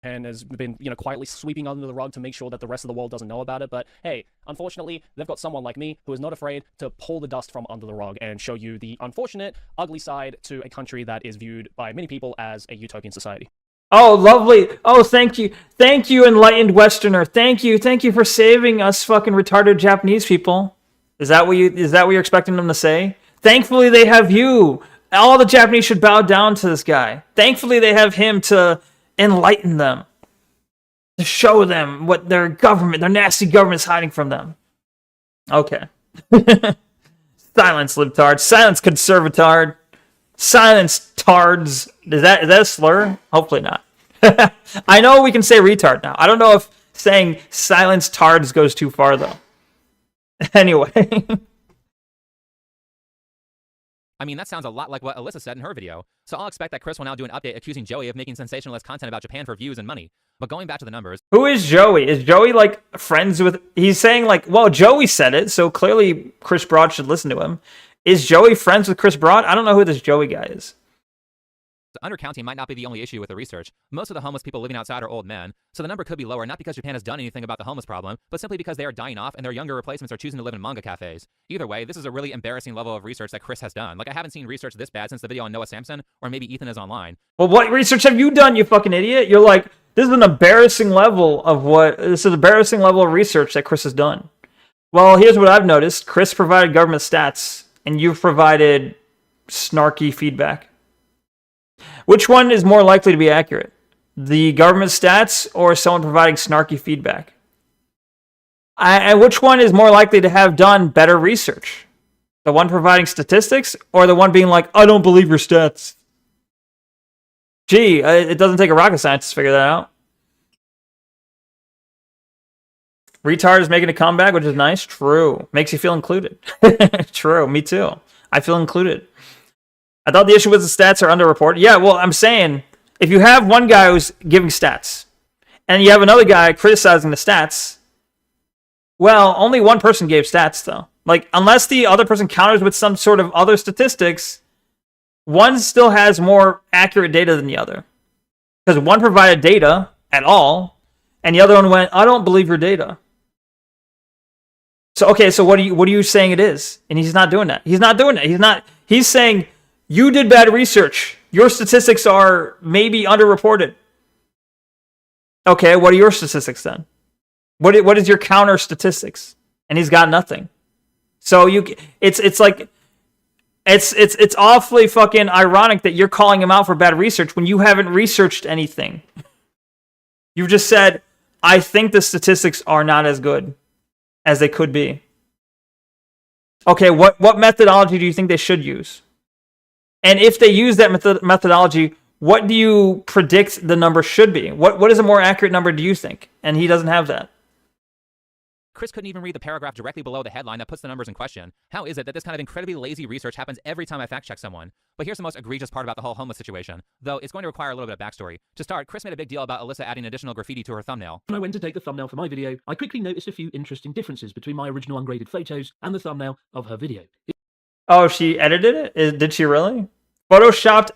And has been, quietly sweeping under the rug to make sure that the rest of the world doesn't know about it. But hey, unfortunately, they've got someone like me who is not afraid to pull the dust from under the rug and show you the unfortunate, ugly side to a country that is viewed by many people as a utopian society. Oh, lovely. Oh, thank you. Thank you, enlightened Westerner. Thank you for saving us fucking retarded Japanese people. Is that what you're expecting them to say? Thankfully, they have you. All the Japanese should bow down to this guy. Thankfully, they have him to enlighten them, to show them what their nasty government is hiding from them. Okay. Silence, libtard. Silence, conservatard. Silence, tards. Is that a slur? Hopefully not. I know we can say retard now. I don't know if saying silence tards goes too far, though. Anyway. I mean, that sounds a lot like what Alyssa said in her video. So I'll expect that Chris will now do an update accusing Joey of making sensationalist content about Japan for views and money. But going back to the numbers... Who is Joey? Is Joey, like, friends with... He's saying, like, well, Joey said it, so clearly Chris Broad should listen to him. Is Joey friends with Chris Broad? I don't know who this Joey guy is. The undercounting might not be the only issue with the research. Most of the homeless people living outside are old men, so the number could be lower not because Japan has done anything about the homeless problem, but simply because they are dying off and their younger replacements are choosing to live in manga cafes. Either way, this is a really embarrassing level of research that Chris has done. Like, I haven't seen research this bad since the video on Noah Samson, or maybe Ethan is online. Well, what research have you done, you fucking idiot? You're like, this is an embarrassing level of research that Chris has done. Well, here's what I've noticed. Chris provided government stats, and you've provided snarky feedback. Which one is more likely to be accurate? The government stats or someone providing snarky feedback? And which one is more likely to have done better research? The one providing statistics or the one being like, I don't believe your stats? Gee, it doesn't take a rocket scientist to figure that out. Retard is making a comeback, which is nice. True. Makes you feel included. True. Me too. I feel included. I thought the issue was the stats are underreported. Yeah, well, I'm saying, if you have one guy who's giving stats, and you have another guy criticizing the stats, well, only one person gave stats, though. Like, unless the other person counters with some sort of other statistics, one still has more accurate data than the other. Because one provided data at all, and the other one went, I don't believe your data. So, okay, so what are you saying it is? And he's not doing that. He's not doing it. He's saying, you did bad research. Your statistics are maybe underreported. Okay, what are your statistics then? What is your counter statistics? And he's got nothing. So it's like it's awfully fucking ironic that you're calling him out for bad research when you haven't researched anything. You've just said, I think the statistics are not as good as they could be. Okay, what methodology do you think they should use? And if they use that methodology, what do you predict the number should be? What is a more accurate number, do you think? And he doesn't have that. Chris couldn't even read the paragraph directly below the headline that puts the numbers in question. How is it that this kind of incredibly lazy research happens every time I fact-check someone? But here's the most egregious part about the whole homeless situation, though it's going to require a little bit of backstory. To start, Chris made a big deal about Alyssa adding additional graffiti to her thumbnail. When I went to take the thumbnail for my video, I quickly noticed a few interesting differences between my original ungraded photos and the thumbnail of her video. Oh, she edited it? Did she really? Photoshopped?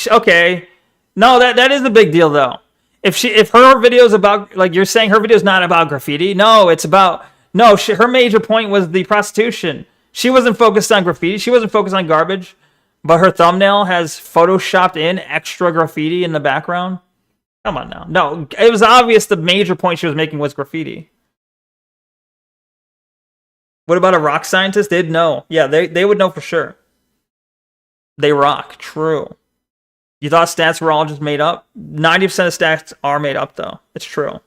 Okay. No, that is a big deal, though. If her video is about, like you're saying, her video is not about graffiti. No, it's about, no, her major point was the prostitution. She wasn't focused on graffiti. She wasn't focused on garbage. But her thumbnail has photoshopped in extra graffiti in the background. Come on now. No, it was obvious the major point she was making was graffiti. What about a rock scientist? They'd know. Yeah, they would know for sure. They rock. True. You thought stats were all just made up? 90% of stats are made up, though. It's true.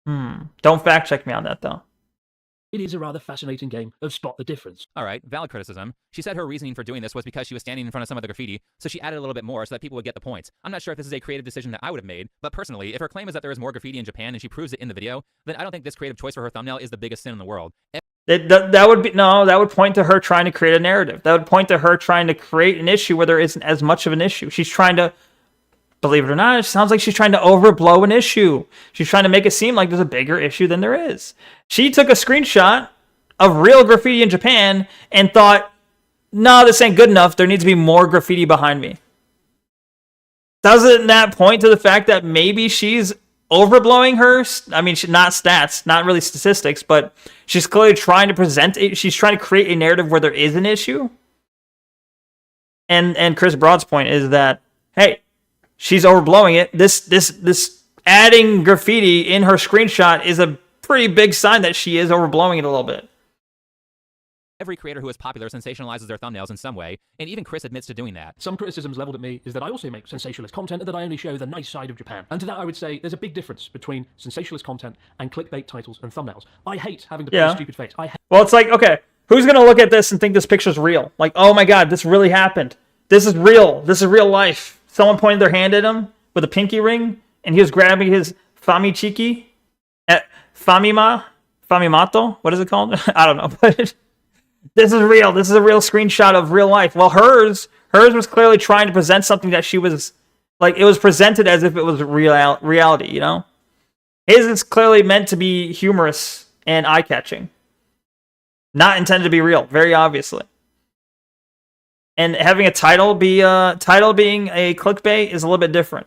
Don't fact check me on that, though. It is a rather fascinating game of spot the difference. All right, valid criticism. She said her reasoning for doing this was because she was standing in front of some of the graffiti, so she added a little bit more so that people would get the points. I'm not sure if this is a creative decision that I would have made, but personally, if her claim is that there is more graffiti in Japan and she proves it in the video, then I don't think this creative choice for her thumbnail is the biggest sin in the world. That would be, no, that would point to her trying to create a narrative. That would point to her trying to create an issue where there isn't as much of an issue. She's trying to, believe it or not, it sounds like she's trying to overblow an issue. She's trying to make it seem like there's a bigger issue than there is. She took a screenshot of real graffiti in Japan and thought, no, this ain't good enough. There needs to be more graffiti behind me. Doesn't that point to the fact that maybe she's overblowing her? I mean, not stats, not really statistics, but she's clearly trying to present it. She's trying to create a narrative where there is an issue. And Chris Broad's point is that, hey, she's overblowing it. This adding graffiti in her screenshot is a pretty big sign that she is overblowing it a little bit. Every creator who is popular sensationalizes their thumbnails in some way, and even Chris admits to doing that. Some criticisms leveled at me is that I also make sensationalist content and that I only show the nice side of Japan. And to that I would say there's a big difference between sensationalist content and clickbait titles and thumbnails. I hate having to play a stupid face. Well, it's like, okay, who's going to look at this and think this picture's real? Like, oh my god, this really happened. This is real. This is real life. Someone pointed their hand at him with a pinky ring, and he was grabbing his famichiki at Famimato? What is it called? I don't know, but this is real. This is a real screenshot of real life. Well, hers was clearly trying to present something that she was, like, it was presented as if it was reality, you know? His is clearly meant to be humorous and eye-catching. Not intended to be real, very obviously. And having a title being a clickbait is a little bit different.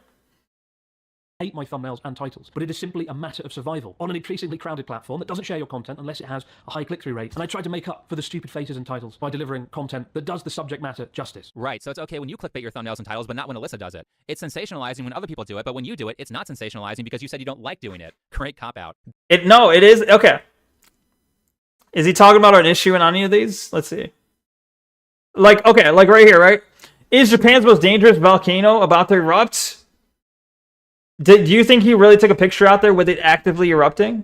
I hate my thumbnails and titles, but it is simply a matter of survival on an increasingly crowded platform that doesn't share your content unless it has a high click-through rate, and I try to make up for the stupid faces and titles by delivering content that does the subject matter justice. Right, so it's okay when you clickbait your thumbnails and titles, but not when Alyssa does it. It's sensationalizing when other people do it, but when you do it, it's not sensationalizing because you said you don't like doing it. Great cop-out. No, it is, okay. Is he talking about an issue in any of these? Let's see. Like, okay, like right here, right? Is Japan's most dangerous volcano about to erupt? Do you think he really took a picture out there with it actively erupting?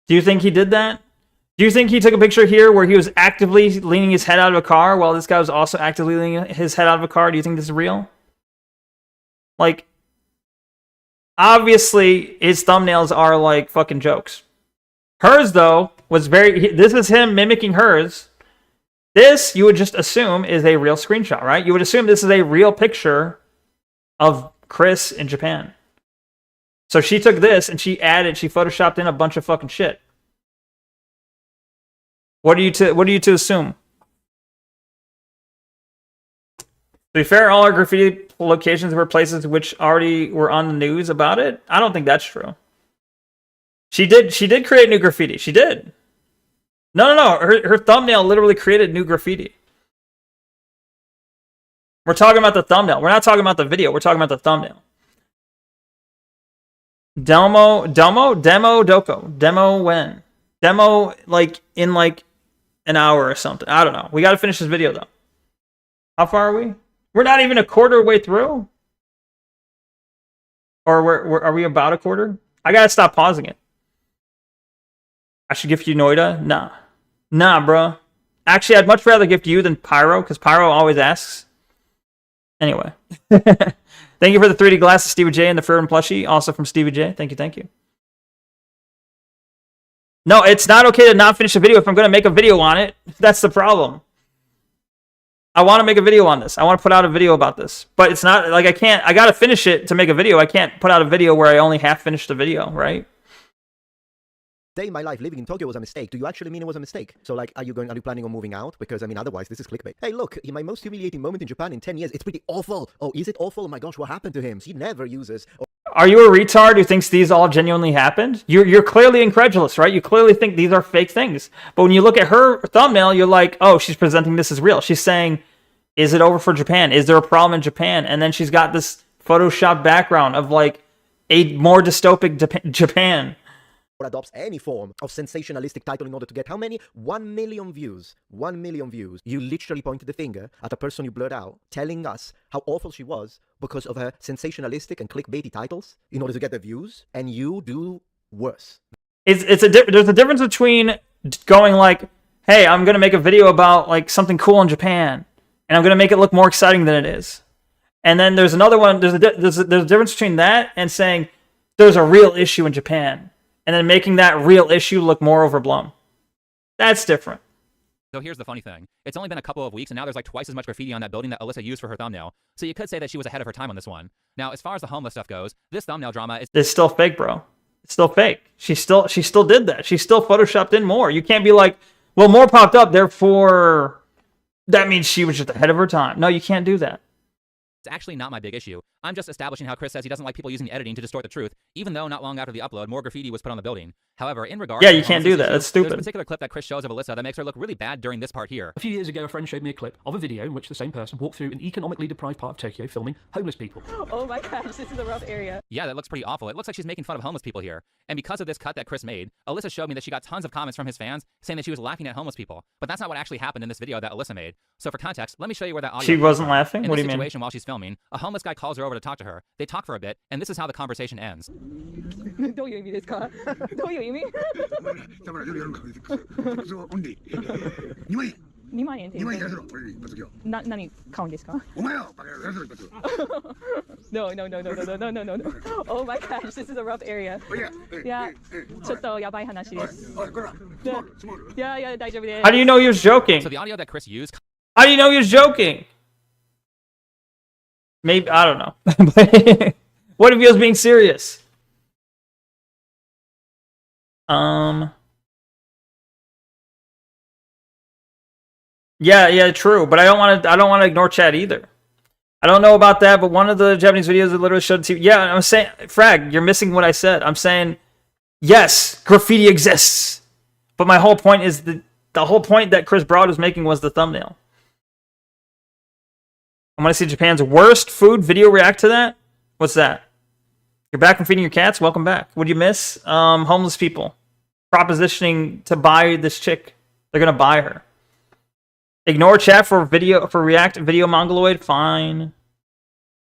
Do you think he did that? Do you think he took a picture here where he was actively leaning his head out of a car while this guy was also actively leaning his head out of a car? Do you think this is real? Like, obviously, his thumbnails are like fucking jokes. Hers, though, was very... This is him mimicking hers. This, you would just assume, is a real screenshot, right? You would assume this is a real picture of Chris in Japan. So she took this and she photoshopped in a bunch of fucking shit. What are you to assume? To be fair, all our graffiti locations were places which already were on the news about it. I don't think that's true. She did create new graffiti. She did. No. Her thumbnail literally created new graffiti. We're talking about the thumbnail. We're not talking about the video. We're talking about the thumbnail. Demo when? Demo like in like an hour or something. I don't know. We got to finish this video though. How far are we? We're not even a quarter way through. Or are we about a quarter? I gotta stop pausing it. I should gift you Noida? Nah. Nah, bro. Actually, I'd much rather gift you than Pyro, because Pyro always asks. Anyway. Thank you for the 3D glasses, Stevie J, and the Fur and Plushie, also from Stevie J. Thank you, thank you. No, it's not okay to not finish a video if I'm going to make a video on it. That's the problem. I want to make a video on this. I want to put out a video about this. But it's not, like, I got to finish it to make a video. I can't put out a video where I only half finished the video, right? Day in my life living in Tokyo was a mistake. Do you actually mean it was a mistake? So, like, are you planning on moving out? Because, I mean, otherwise, this is clickbait. Hey, look, in my most humiliating moment in Japan in 10 years, it's pretty awful. Oh, is it awful? Oh my gosh, what happened to him? He never uses... Are you a retard who thinks these all genuinely happened? You're clearly incredulous, right? You clearly think these are fake things. But when you look at her thumbnail, you're like, oh, she's presenting this as real. She's saying, is it over for Japan? Is there a problem in Japan? And then she's got this Photoshop background of, like, a more dystopic Japan. Or adopts any form of sensationalistic title in order to get how many? 1 million views. 1 million views. You literally pointed the finger at a person you blurred out, telling us how awful she was because of her sensationalistic and clickbaity titles in order to get the views, and you do worse. There's a difference between going like, hey, I'm going to make a video about like something cool in Japan, and I'm going to make it look more exciting than it is. And then there's another one, there's a difference between that and saying there's a real issue in Japan, and then making that real issue look more overblown. That's different. So here's the funny thing. It's only been a couple of weeks, and now there's like twice as much graffiti on that building that Alyssa used for her thumbnail. So you could say that she was ahead of her time on this one. Now, as far as the homeless stuff goes, this thumbnail drama is... It's still fake, bro. It's still fake. She still did that. She still photoshopped in more. You can't be like, well, more popped up, therefore that means she was just ahead of her time. No, you can't do that. It's actually not my big issue. I'm just establishing how Chris says he doesn't like people using editing to distort the truth, even though not long after the upload, more graffiti was put on the building. However, in regards to you can't do that. That's stupid. There's a particular clip that Chris shows of Alyssa that makes her look really bad during this part here. A few years ago, a friend showed me a clip of a video in which the same person walked through an economically deprived part of Tokyo filming homeless people. Oh my gosh, this is a rough area. Yeah, that looks pretty awful. It looks like she's making fun of homeless people here. And because of this cut that Chris made, Alyssa showed me that she got tons of comments from his fans saying that she was laughing at homeless people. But that's not what actually happened in this video that Alyssa made. So for context, let me show you where that audio... She wasn't laughing? What do you mean? In this situation while she's filming, a homeless guy calls her over to talk to her. They talk for a bit, and this is how the conversation ends. どういう意味ですか? どういう意味? 2万円って何買うんですか? No. Oh my gosh, this is a rough area. Yeah, ちょっとやばい話です。Yeah, 大丈夫です。 How do you know he was joking? So the audio that Chris used... How do you know he was joking? Maybe, I don't know. What if he was being serious? Yeah, true. But I don't want to ignore chat either. I don't know about that, but one of the Japanese videos that literally showed TV. Yeah, I'm saying, Frag, you're missing what I said. I'm saying, yes, graffiti exists. But my whole point is the whole point that Chris Broad was making was the thumbnail. I want to see Japan's worst food video. React to that. What's that? You're back from feeding your cats? Welcome back. What'd you miss? Homeless people. Propositioning to buy this chick. They're going to buy her. Ignore chat for React video Mongoloid. Fine.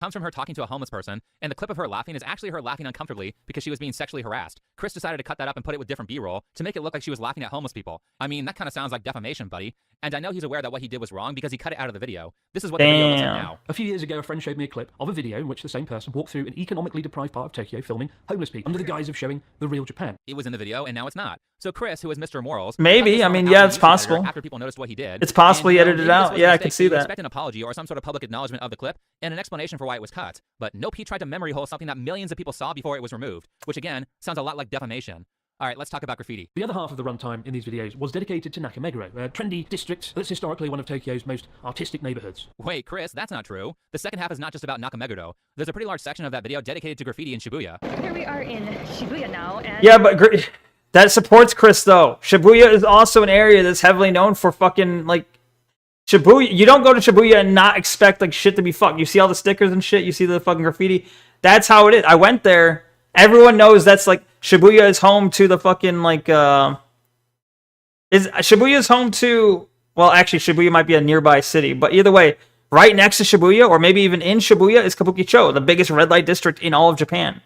Comes from her talking to a homeless person, and the clip of her laughing is actually her laughing uncomfortably because she was being sexually harassed. Chris decided to cut that up and put it with different B-roll to make it look like she was laughing at homeless people. I mean, that kind of sounds like defamation, buddy. And I know he's aware that what he did was wrong because he cut it out of the video. This is what the video looks like now. A few years ago, a friend showed me a clip of a video in which the same person walked through an economically deprived part of Tokyo filming homeless people under the guise of showing the real Japan. It was in the video, and now it's not. So Chris, who is Mr. Morals... Maybe. I mean, yeah, it's possible. After people noticed what he did. It's possible he edited it out. Yeah, I can see that. Expect an apology or some sort of public acknowledgement of the clip and an explanation for why it was cut. But nope, he tried to memory hole something that millions of people saw before it was removed, which again, sounds a lot like defamation. All right, let's talk about graffiti. The other half of the runtime in these videos was dedicated to Nakameguro, a trendy district that's historically one of Tokyo's most artistic neighborhoods. Wait, Chris, that's not true. The second half is not just about Nakameguro. There's a pretty large section of that video dedicated to graffiti in Shibuya. Here we are in Shibuya now, and... Yeah, but that supports Chris, though. Shibuya is also an area that's heavily known for fucking, like... Shibuya, you don't go to Shibuya and not expect, like, shit to be fucked. You see all the stickers and shit, you see the fucking graffiti. That's how it is. I went there. Everyone knows that's, like, Shibuya is home to the fucking, like, Shibuya is home to... Well, actually, Shibuya might be a nearby city, but either way, right next to Shibuya, or maybe even in Shibuya, is Kabukicho, the biggest red light district in all of Japan.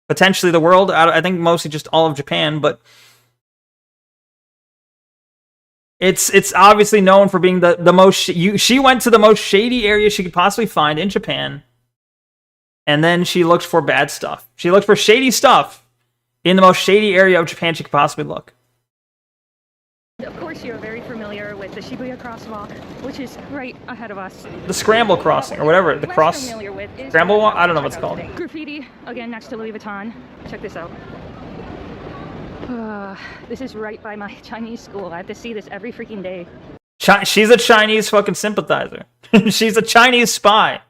Potentially the world. I think mostly just all of Japan, but it's obviously known for being the most... She went to the most shady area she could possibly find in Japan, and then she looked for bad stuff. She looked for shady stuff in the most shady area of Japan she could possibly look. Of course, you're very familiar with the Shibuya crosswalk, which is right ahead of us. The Scramble Crossing, or whatever. The cross... Scramble Walk? I don't know what it's called. Graffiti, again, next to Louis Vuitton. Check this out. This is right by my Chinese school. I have to see this every freaking day. She's a Chinese fucking sympathizer. She's a Chinese spy.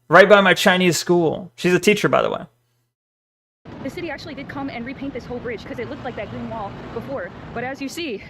Right by my Chinese school. She's a teacher, by the way. The city actually did come and repaint this whole bridge because it looked like that green wall before. But as you see,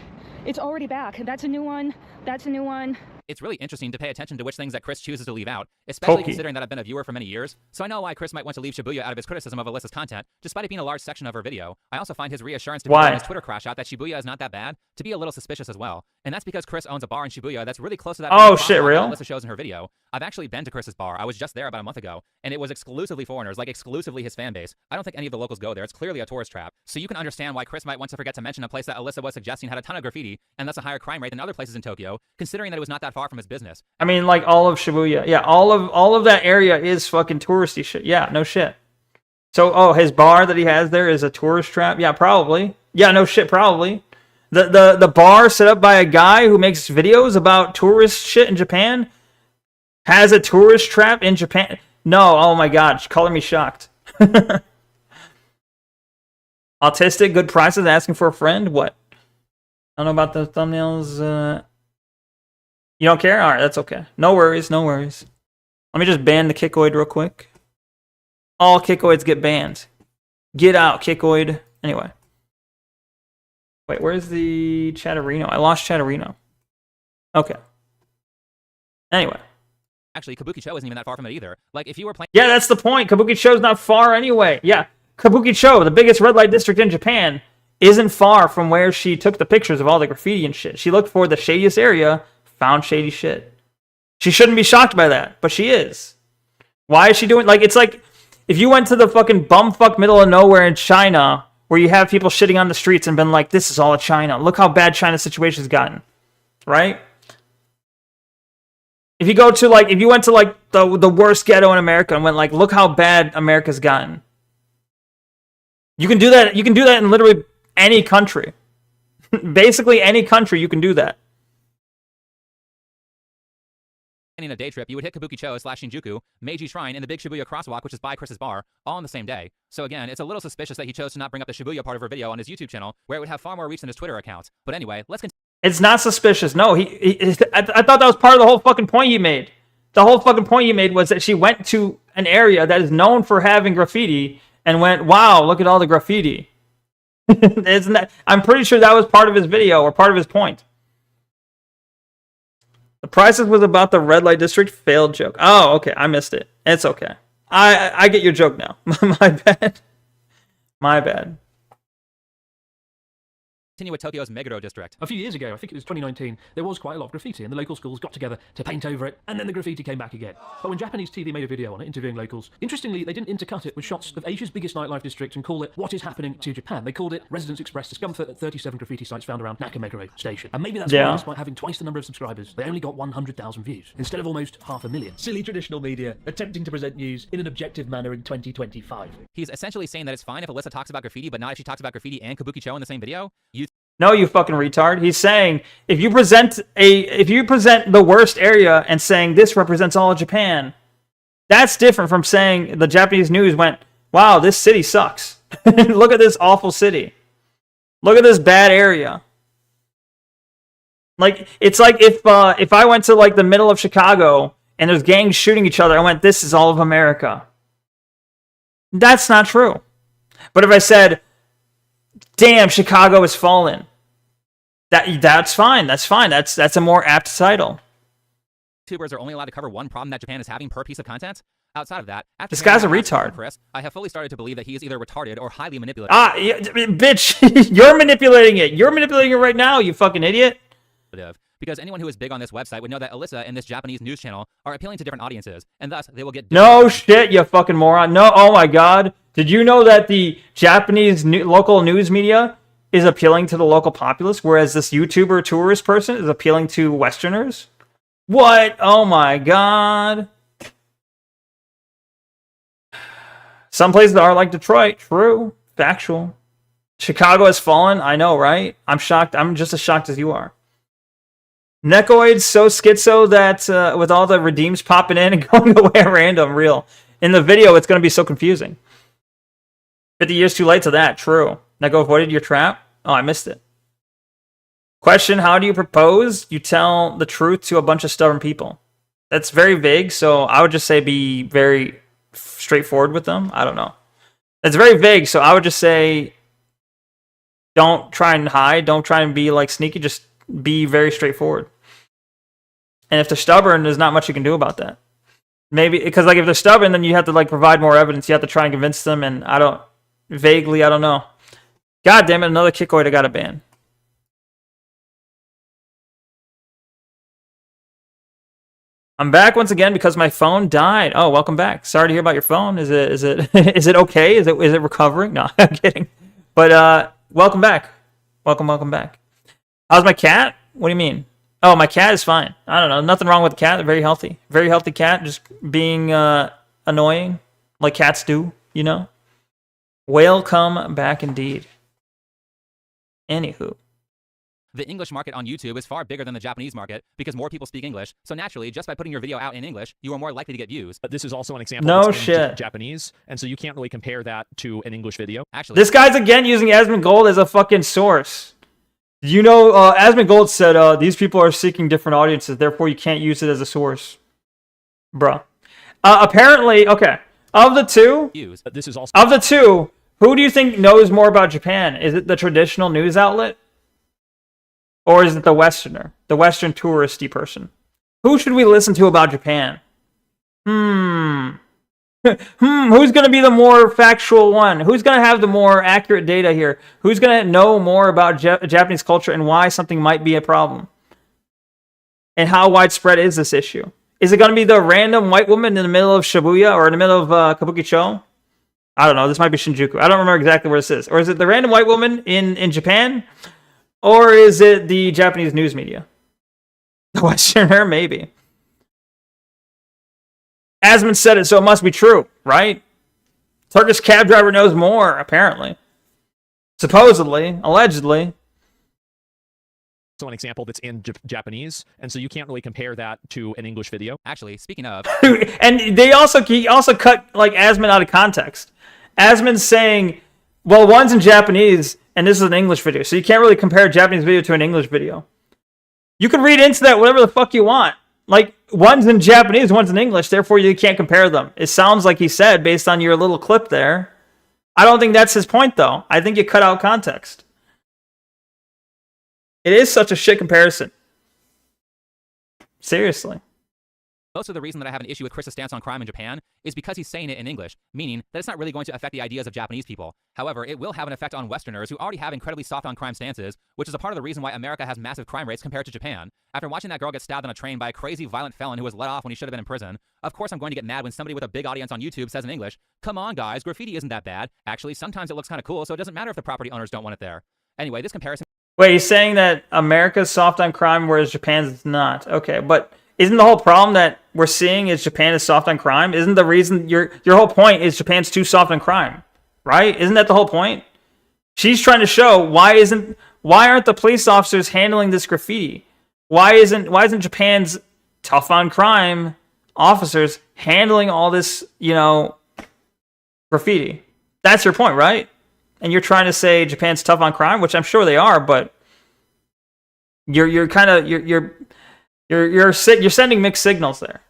it's already back. That's a new one. That's a new one. It's really interesting to pay attention to which things that Chris chooses to leave out, especially considering that I've been a viewer for many years, so I know why Chris might want to leave Shibuya out of his criticism of Alyssa's content, despite it being a large section of her video. I also find his reassurance to be on his Twitter crash out that Shibuya is not that bad to be a little suspicious as well. And that's because Chris owns a bar in Shibuya that's really close to that real? Alyssa shows in her video. I've actually been to Chris's bar. I was just there about a month ago, and it was exclusively foreigners, like exclusively his fan base. I don't think any of the locals go there. It's clearly a tourist trap. So you can understand why Chris might want to forget to mention a place that Alyssa was suggesting had a ton of graffiti, and thus a higher crime rate than other places in Tokyo, considering that it was not that far from his business. I mean, like all of Shibuya. Yeah, all of that area is fucking touristy shit. Yeah, no shit. So, his bar that he has there is a tourist trap? Yeah, probably. Yeah, no shit, probably. The bar set up by a guy who makes videos about tourist shit in Japan has a tourist trap in Japan? No, oh my god, color me shocked. Autistic, good prices, asking for a friend? What? I don't know about the thumbnails. You don't care? Alright, that's okay. No worries, no worries. Let me just ban the Kikoid real quick. All Kikoids get banned. Get out, Kikoid. Anyway. Wait, where's the Chatterino? I lost Chatterino. Okay. Anyway. Actually, Kabukicho isn't even that far from it either. Like, if you were playing... Yeah, that's the point. Kabukicho's not far anyway. Yeah, Kabukicho, the biggest red light district in Japan, isn't far from where she took the pictures of all the graffiti and shit. She looked for the shadiest area, found shady shit. She shouldn't be shocked by that, but she is. Why is she doing... Like, it's like, if you went to the fucking bumfuck middle of nowhere in China, where you have people shitting on the streets and been like, this is all of China. Look how bad China's situation's gotten. Right? If you go to like, if you went to like the worst ghetto in America and went like, look how bad America's gotten. You can do that. You can do that in literally any country. Basically any country you can do that. In a day trip, you would hit Kabukicho / Shinjuku, Meiji Shrine, and the big Shibuya crosswalk, which is by Chris's bar, all on the same day. So again, it's a little suspicious that he chose to not bring up the Shibuya part of her video on his YouTube channel, where it would have far more reach than his Twitter account. But anyway, let's continue. It's not suspicious. No, I thought that was part of the whole fucking point he made. The whole fucking point he made was that she went to an area that is known for having graffiti and went, wow, look at all the graffiti. Isn't that? I'm pretty sure that was part of his video or part of his point. The prices was about the red light district failed joke. Oh, okay. I missed it. It's okay. I get your joke now. My bad. My bad. Continue with Tokyo's Meguro district. A few years ago, I think it was 2019, there was quite a lot of graffiti, and the local schools got together to paint over it, and then the graffiti came back again. But when Japanese TV made a video on it, interviewing locals, interestingly, they didn't intercut it with shots of Asia's biggest nightlife district and call it What is Happening to Japan. They called it Residents Expressed Discomfort at 37 graffiti sites found around Nakameguro Station. And maybe that's why, despite having twice the number of subscribers, they only got 100,000 views, instead of almost 500,000. Silly traditional media, attempting to present news in an objective manner in 2025. He's essentially saying that it's fine if Alyssa talks about graffiti, but not if she talks about graffiti and Kabukicho in the same video. No, you fucking retard. He's saying if you present the worst area and saying this represents all of Japan, that's different from saying the Japanese news went, wow, this city sucks. Look at this awful city. Look at this bad area. Like, it's like if I went to like the middle of Chicago and there's gangs shooting each other, I went, this is all of America. That's not true. But if I said, damn, Chicago has fallen, that's fine. That's fine. That's a more apt title. YouTubers are only allowed to cover one problem that Japan is having per piece of content. Outside of that, after this guy's a retard. Chris, I have fully started to believe that he is either retarded or highly manipulative. Ah, yeah, bitch, you're manipulating it. You're manipulating it right now, you fucking idiot. because anyone who is big on this website would know that Alyssa and this Japanese news channel are appealing to different audiences, and thus they will get... No shit, you fucking moron. No, oh my god. Did you know that the Japanese local news media is appealing to the local populace, whereas this YouTuber tourist person is appealing to Westerners? What? Oh my god. Some places are like Detroit. True. Factual. Chicago has fallen. I know, right? I'm shocked. I'm just as shocked as you are. Nekoid's so schizo that with all the redeems popping in and going away at random, real. In the video, it's going to be so confusing. 50 years too late to that. True. Neko avoided your trap? Oh, I missed it. Question, how do you propose? You tell the truth to a bunch of stubborn people. That's very vague, so I would just say be very straightforward with them. I don't know. It's very vague, so I would just say don't try and hide. Don't try and be like sneaky. Just be very straightforward. And if they're stubborn, there's not much you can do about that. Maybe, because like if they're stubborn, then you have to like provide more evidence. You have to try and convince them, and I don't know. God damn it, another Kikoid I got a ban. I'm back once again because my phone died. Oh, welcome back. Sorry to hear about your phone. Is it is it okay? Is it recovering? No, I'm kidding. But welcome back. Welcome back. How's my cat? What do you mean? Oh, my cat is fine. I don't know. Nothing wrong with the cat. Very healthy. Very healthy cat. Just being annoying like cats do, you know? Welcome back indeed. Anywho. The English market on YouTube is far bigger than the Japanese market because more people speak English. So naturally, just by putting your video out in English, you are more likely to get views. But this is also an example no that's shit. in Japanese, and so you can't really compare that to an English video. Actually, this guy's again using Asmongold as a fucking source. You know, Asmongold said these people are seeking different audiences, therefore you can't use it as a source. Bruh. Apparently, okay. Of the two, but this is also of the two, who do you think knows more about Japan? Is it the traditional news outlet? Or is it the Westerner? The Western touristy person? Who should we listen to about Japan? Who's going to be the more factual one? Who's going to have the more accurate data here? Who's going to know more about Japanese culture and why something might be a problem? And how widespread is this issue? Is it going to be the random white woman in the middle of Shibuya or in the middle of Kabukicho? I don't know. This might be Shinjuku. I don't remember exactly where this is. Or is it the random white woman in Japan? Or is it the Japanese news media? The Westerner? Maybe. Asmund said it, so it must be true, right? Turkish cab driver knows more, apparently. Supposedly. Allegedly. also an example that's in Japanese, and so you can't really compare that to an English video. Actually, speaking of... and he also cut, like, Asmund out of context. Asmund's saying, well, one's in Japanese... and this is an English video, so you can't really compare a Japanese video to an English video. You can read into that whatever the fuck you want. Like, one's in Japanese, one's in English, therefore you can't compare them. It sounds like he said, based on your little clip there. I don't think that's his point, though. I think you cut out context. It is such a shit comparison. Seriously. Most of the reason that I have an issue with Chris's stance on crime in Japan is because he's saying it in English, meaning that it's not really going to affect the ideas of Japanese people. However, it will have an effect on Westerners who already have incredibly soft on crime stances, which is a part of the reason why America has massive crime rates compared to Japan. After watching that girl get stabbed on a train by a crazy violent felon who was let off when he should have been in prison, of course I'm going to get mad when somebody with a big audience on YouTube says in English, "Come on guys, graffiti isn't that bad. Actually, sometimes it looks kind of cool, so it doesn't matter if the property owners don't want it there." Anyway, this comparison... Wait, he's saying that America's soft on crime, whereas Japan's not. Okay, but... isn't the whole problem that we're seeing is Japan is soft on crime? Isn't the reason your whole point is Japan's too soft on crime, right? Isn't that the whole point? She's trying to show why aren't the police officers handling this graffiti? Why isn't Japan's tough on crime officers handling all this, graffiti? That's your point, right? And you're trying to say Japan's tough on crime, which I'm sure they are, but you're sending mixed signals there.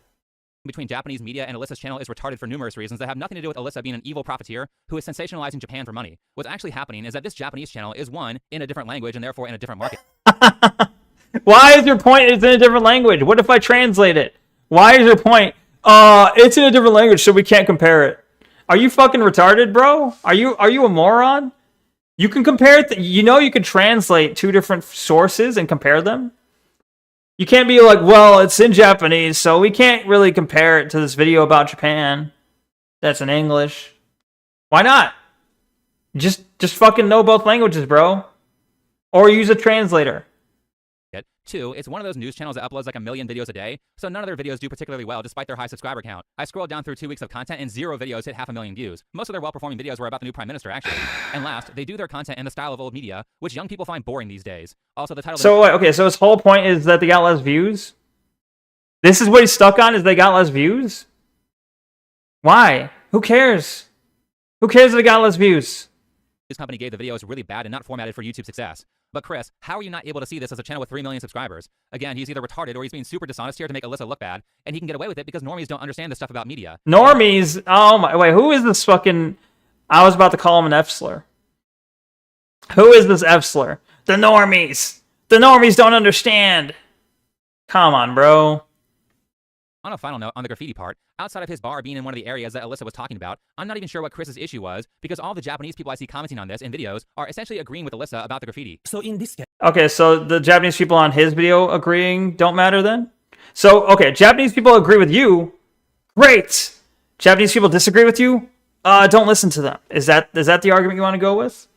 Between Japanese media and Alyssa's channel is retarded for numerous reasons that have nothing to do with Alyssa being an evil profiteer who is sensationalizing Japan for money. What's actually happening is that this Japanese channel is, one, in a different language and therefore in a different market. Why is your point it's in a different language? What if I translate it? Why is your point, it's in a different language so we can't compare it? Are you fucking retarded, bro? Are you a moron? You can compare it, you can translate two different sources and compare them? You can't be like, well, it's in Japanese, so we can't really compare it to this video about Japan that's in English. Why not? Just fucking know both languages, bro. Or use a translator. 2, it's one of those news channels that uploads like 1 million videos a day, so none of their videos do particularly well despite their high subscriber count. I scrolled down through 2 weeks of content and 0 videos hit 500,000 views. Most of their well-performing videos were about the new prime minister, actually. And last, they do their content in the style of old media, which young people find boring these days. Also, the title... So, okay, so his whole point is that they got less views? This is what he's stuck on, is they got less views? Why? Who cares? Who cares if they got less views? This company gave the videos really bad and not formatted for YouTube success. But Chris, how are you not able to see this as a channel with 3 million subscribers? Again, he's either retarded or he's being super dishonest here to make Alyssa look bad, and he can get away with it because normies don't understand this stuff about media. Normies? Oh my, wait, who is this fucking... I was about to call him an F-slur. Who is this F-slur? The normies! The normies don't understand! Come on, bro. On a final note, on the graffiti part, outside of his bar being in one of the areas that Alyssa was talking about, I'm not even sure what Chris's issue was, because all the Japanese people I see commenting on this in videos are essentially agreeing with Alyssa about the graffiti. So in this case... Okay, so the Japanese people on his video agreeing don't matter then? So, okay, Japanese people agree with you. Great! Japanese people disagree with you? Don't listen to them. Is that the argument you want to go with?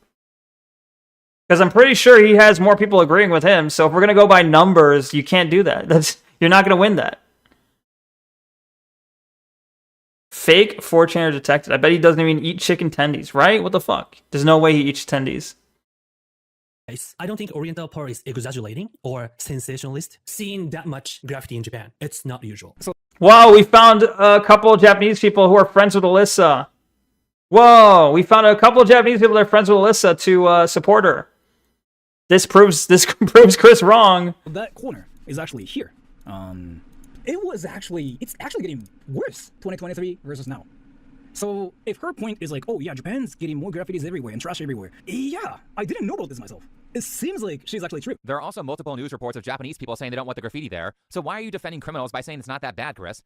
Because I'm pretty sure he has more people agreeing with him, so if we're going to go by numbers, you can't do that. You're not going to win that. Fake 4chaner detected. I bet he doesn't even eat chicken tendies, right? What the fuck? There's no way he eats tendies. I don't think Oriental Power is exaggerating or sensationalist. Seeing that much graffiti in Japan, it's not usual. So, wow, we found a couple of Japanese people who are friends with Alyssa. Whoa, we found a couple of Japanese people that are friends with Alyssa to support her. This proves Chris wrong. That corner is actually here. It's actually getting worse 2023 versus now. So if her point is like, oh yeah, Japan's getting more graffitis everywhere and trash everywhere. Yeah, I didn't know about this myself. It seems like she's actually true. There are also multiple news reports of Japanese people saying they don't want the graffiti there. So why are you defending criminals by saying it's not that bad, Chris?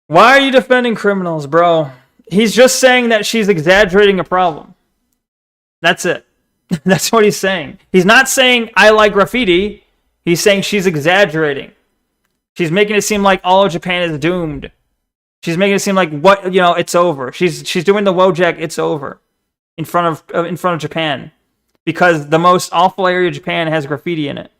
Why are you defending criminals, bro? He's just saying that she's exaggerating a problem. That's it. That's what he's saying. He's not saying I like graffiti. He's saying she's exaggerating. She's making it seem like all of Japan is doomed. She's making it seem like it's over. She's doing the Wojak, it's over, in front of Japan, because the most awful area of Japan has graffiti in it.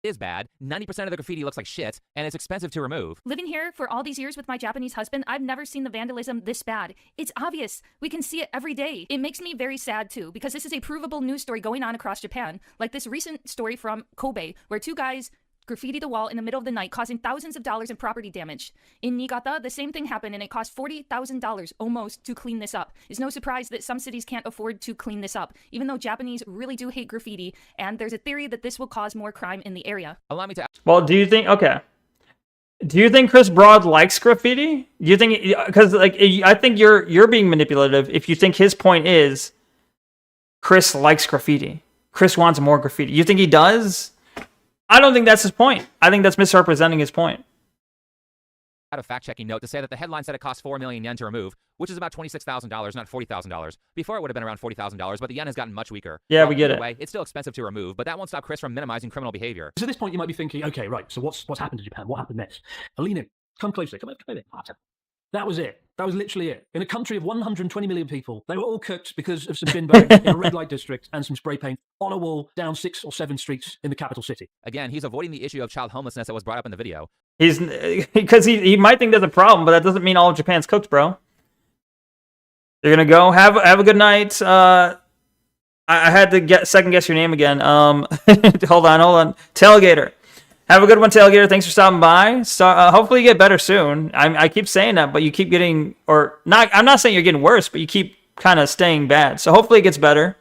Is bad. 90% of the graffiti looks like shit, and it's expensive to remove. Living here for all these years with my Japanese husband, I've never seen the vandalism this bad. It's obvious. We can see it every day. It makes me very sad too, because this is a provable news story going on across Japan, like this recent story from Kobe, where 2 guys graffitied the wall in the middle of the night, causing thousands of dollars in property damage. In Niigata, the same thing happened, and it cost $40,000 almost to clean this up. It's no surprise that some cities can't afford to clean this up, even though Japanese really do hate graffiti, and there's a theory that this will cause more crime in the area. Allow me to... Well, do you think Chris Broad likes graffiti? Do you think, because I think you're being manipulative if you think his point is Chris likes graffiti. Chris wants more graffiti. You think he does? I don't think that's his point. I think that's misrepresenting his point. I had a fact-checking note to say that the headline said it cost 4 million yen to remove, which is about $26,000, not $40,000. Before it would have been around $40,000, but the yen has gotten much weaker. Yeah, we get it. Anyway, it's still expensive to remove, but that won't stop Chris from minimizing criminal behavior. So at this point, you might be thinking, okay, right, so what's happened to Japan? What happened next? Alina, come closer. Come over. That was it. That was literally it. In a country of 120 million people, they were all cooked because of some bin bags in a red light district and some spray paint on a wall down 6 or 7 streets in the capital city. Again, he's avoiding the issue of child homelessness that was brought up in the video. Because he might think there's a problem, but that doesn't mean all of Japan's cooked, bro. You're gonna go have a good night. I had to second guess your name again. Hold on. Tailgater. Have a good one, Tailgater. Thanks for stopping by. Hopefully you get better soon. I keep saying that, but you keep getting, or not. I'm not saying you're getting worse, but you keep kind of staying bad. So hopefully it gets better.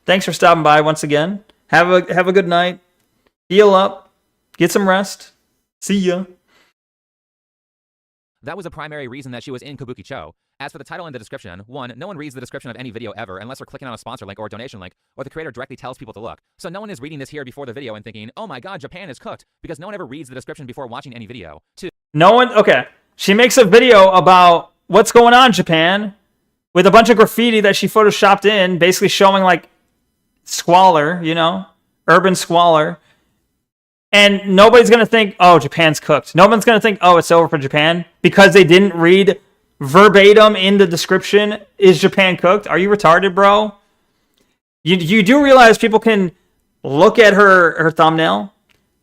Thanks for stopping by once again. Have a good night. Heal up. Get some rest. See ya. That was a primary reason that she was in Kabukicho. As for the title and the description, 1, no one reads the description of any video ever unless they're clicking on a sponsor link or a donation link, or the creator directly tells people to look. So no one is reading this here before the video and thinking, oh my god, Japan is cooked, because no one ever reads the description before watching any video. 2, okay. She makes a video about what's going on in Japan with a bunch of graffiti that she photoshopped in, basically showing like squalor, urban squalor. And nobody's going to think, oh, Japan's cooked. No one's going to think, oh, it's over for Japan because they didn't read verbatim in the description, is Japan cooked? Are you retarded, bro? You do realize people can look at her thumbnail,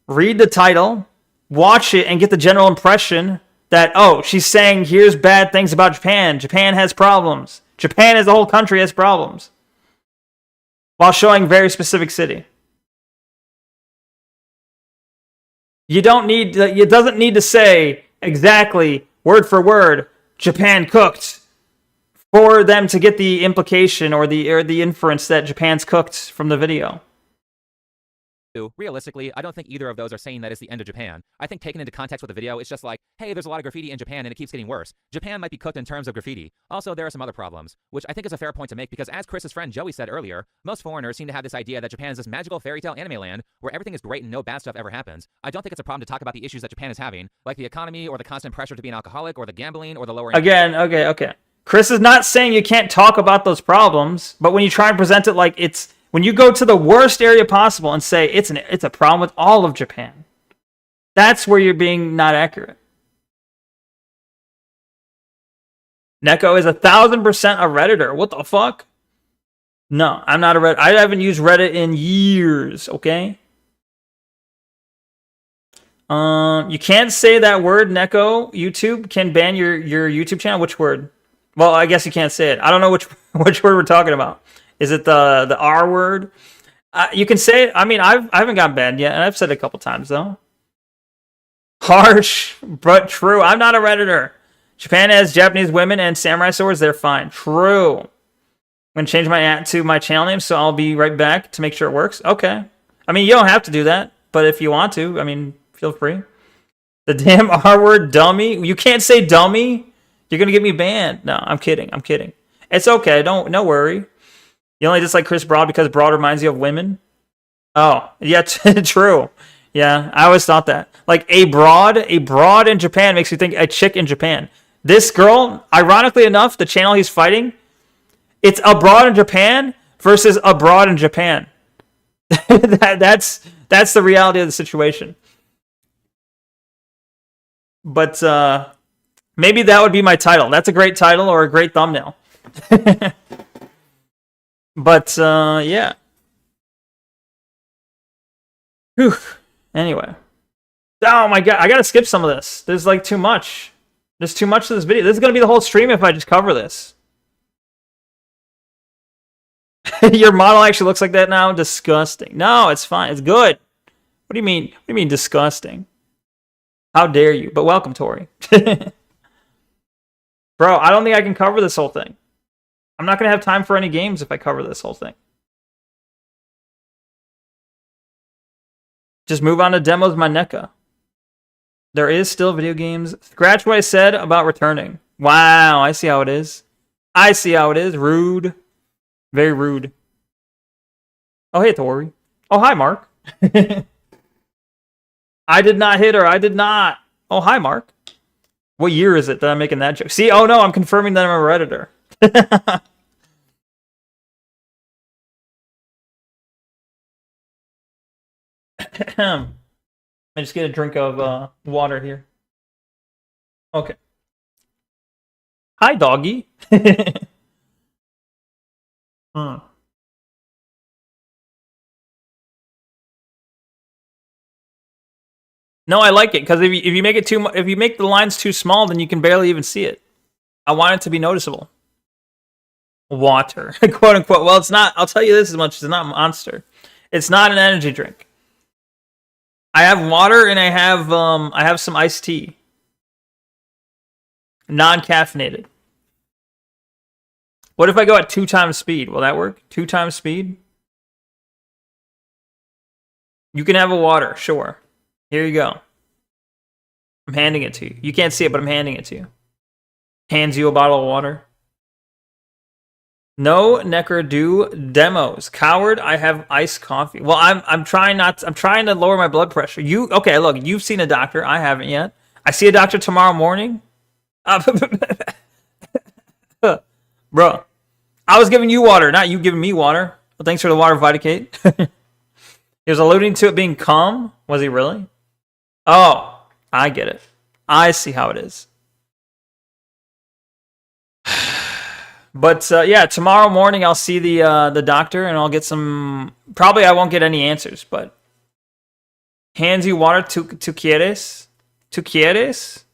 read the title, watch it, and get the general impression that, oh, she's saying here's bad things about Japan. Japan has problems. Japan as a whole country has problems. While showing very specific city. It doesn't need to say exactly, word for word, Japan cooked, for them to get the implication or the inference that Japan's cooked from the video. Realistically, I don't think either of those are saying that it's the end of Japan. I think taken into context with the video, it's just like, hey, there's a lot of graffiti in Japan and it keeps getting worse. Japan might be cooked in terms of graffiti. Also, there are some other problems, which I think is a fair point to make because as Chris's friend Joey said earlier, most foreigners seem to have this idea that Japan is this magical fairy tale anime land where everything is great and no bad stuff ever happens. I don't think it's a problem to talk about the issues that Japan is having, like the economy or the constant pressure to be an alcoholic or the gambling or the lower... Again, okay. Chris is not saying you can't talk about those problems, but when you try and present it like it's... When you go to the worst area possible and say it's a problem with all of Japan, that's where you're being not accurate. Neko is 1,000% a Redditor. What the fuck? No, I'm not a Reddit. I haven't used Reddit in years, okay? You can't say that word, Neko. YouTube can ban your YouTube channel. Which word? Well, I guess you can't say it. I don't know which word we're talking about. Is it the R word? You can say it. I mean, I haven't gotten banned yet, and I've said it a couple times, though. Harsh, but true. I'm not a Redditor. Japan has Japanese women and samurai swords. They're fine. True. I'm going to change my channel name, so I'll be right back to make sure it works. Okay. I mean, you don't have to do that, but if you want to, I mean, feel free. The damn R word, dummy. You can't say dummy. You're going to get me banned. No, I'm kidding. It's okay. No worry. You only dislike Chris Broad because Broad reminds you of women? Oh, yeah, true. Yeah, I always thought that. Like, a broad in Japan makes you think a chick in Japan. This girl, ironically enough, the channel he's fighting, it's a broad in Japan versus a broad in Japan. That's the reality of the situation. But maybe that would be my title. That's a great title or a great thumbnail. But, yeah. Whew. Anyway. Oh my god, I gotta skip some of this. There's like too much. There's too much to this video. This is gonna be the whole stream if I just cover this. Your model actually looks like that now? Disgusting. No, it's fine. It's good. What do you mean? What do you mean disgusting? How dare you? But welcome, Tori. Bro, I don't think I can cover this whole thing. I'm not going to have time for any games if I cover this whole thing. Just move on to demos, my Neko. There is still video games. Scratch what I said about returning. Wow, I see how it is. Rude. Very rude. Oh, hey, Tori. Oh, hi, Mark. I did not hit her. I did not. Oh, hi, Mark. What year is it that I'm making that joke? See, oh no, I'm confirming that I'm a Redditor. I just get a drink of water here. Okay. Hi, doggy. No, I like it because if you make it if you make the lines too small, then you can barely even see it. I want it to be noticeable. Water, quote unquote. Well, it's not. I'll tell you this as much: it's not Monster. It's not an energy drink. I have water and I have some iced tea, non-caffeinated. What if I go at 2 times speed? Will that work? 2 times speed? You can have a water, sure. Here you go. I'm handing it to you. You can't see it, but I'm handing it to you. Hands you a bottle of water. No Necker do demos. Coward, I have iced coffee. Well, I'm trying to lower my blood pressure. Okay, look, you've seen a doctor. I haven't yet. I see a doctor tomorrow morning. Bro, I was giving you water, not you giving me water. Well, thanks for the water, Viticate. He was alluding to it being calm. Was he really? Oh, I get it. I see how it is. But yeah, tomorrow morning I'll see the doctor and I'll get some. Probably I won't get any answers, but hands you water. Tu quieres? Tu quieres?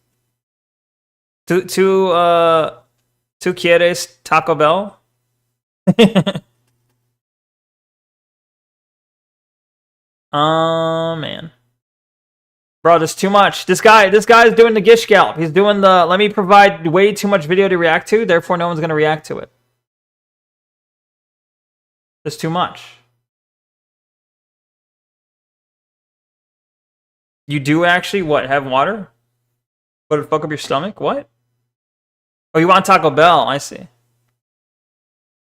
Tu quieres Taco Bell? Man. Bro, there's too much. This guy's doing the gish gallop. He's doing the let me provide way too much video to react to, therefore no one's gonna react to it. There's too much. You do actually what? Have water? Would it fuck up your stomach? What? Oh, you want Taco Bell? I see.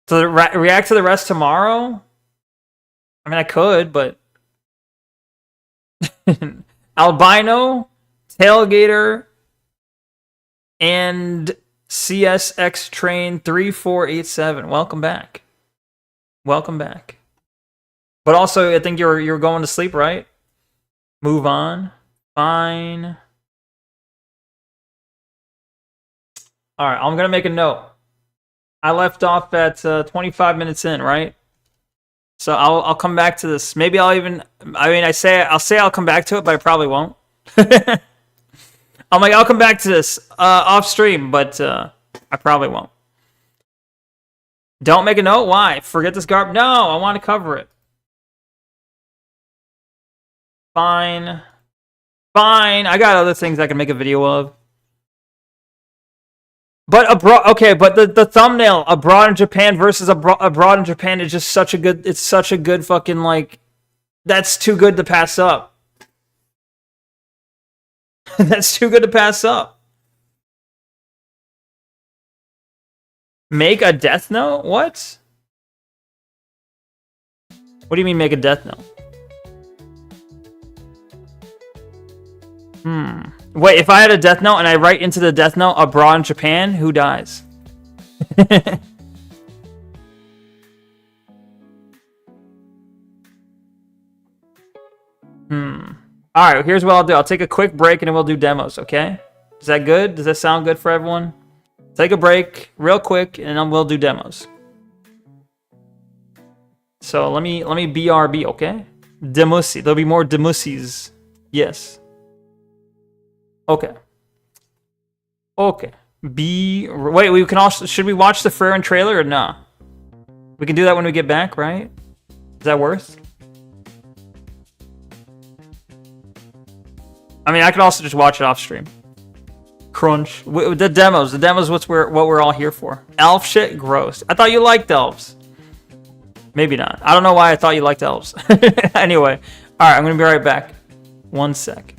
So react to the rest tomorrow? I mean, I could, but Albino, Tailgater, and CSX Train 3487. Welcome back. Welcome back. But also, I think you're going to sleep, right? Move on. Fine. All right, I'm gonna make a note. I left off at 25 minutes in, right? So I'll come back to this. Maybe I'll even. I mean, I'll say I'll come back to it, but I probably won't. I'm like, I'll come back to this off stream, but I probably won't. Don't make a note. Why? Forget this garb. No, I want to cover it. Fine. Fine. I got other things I can make a video of. But abroad, but the thumbnail, abroad in Japan versus abroad in Japan is just such a good. It's such a good fucking like. That's too good to pass up. That's too good to pass up. Make a death note? What? What do you mean make a death note? Wait, if I had a death note and I write into the death note abroad in Japan, who dies? Alright, here's what I'll do. I'll take a quick break and then we'll do demos, okay? Is that good? Does that sound good for everyone? Take a break real quick and then we'll do demos. So let me BRB, okay? Demusi. There'll be more demusis. Yes. Okay. Okay. Wait, we can also. Should we watch the Freren trailer or nah? We can do that when we get back, right? Is that worth? I mean, I could also just watch it off stream. Crunch. The demos. The demos. What we're all here for. Elf shit. Gross. I thought you liked elves. Maybe not. I don't know why I thought you liked elves. Anyway. All right. I'm gonna be right back. 1 sec.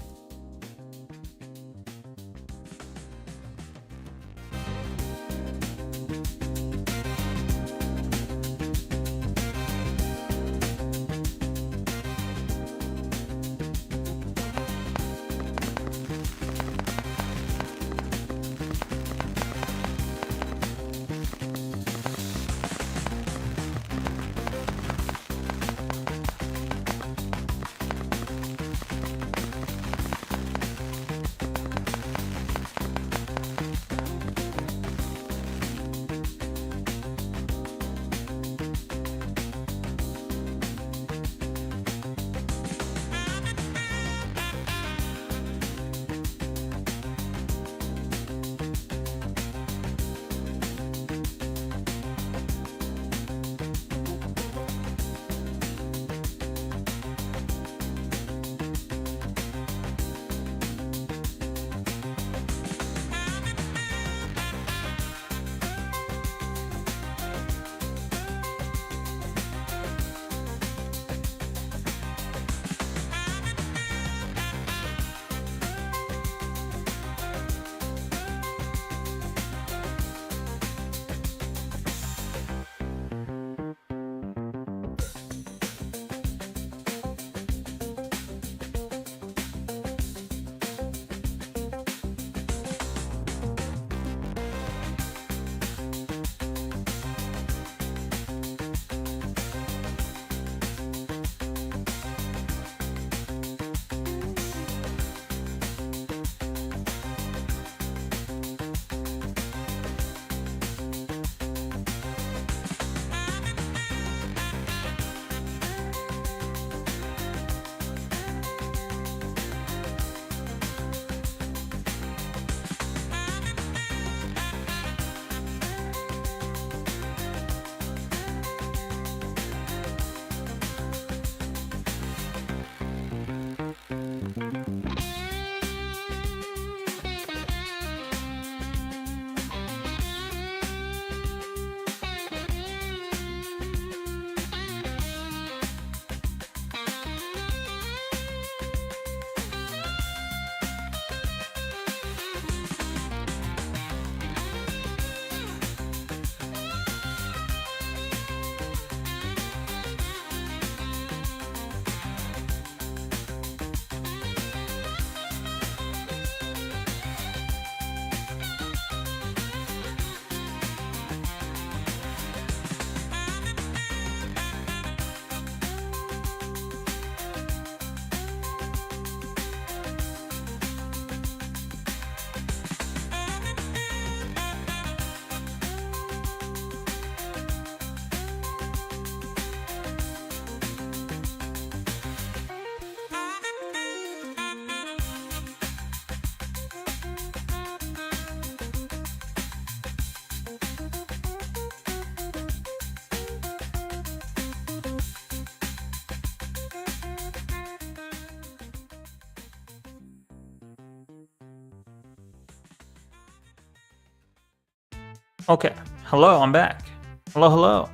Okay. Hello, I'm back. Hello, hello.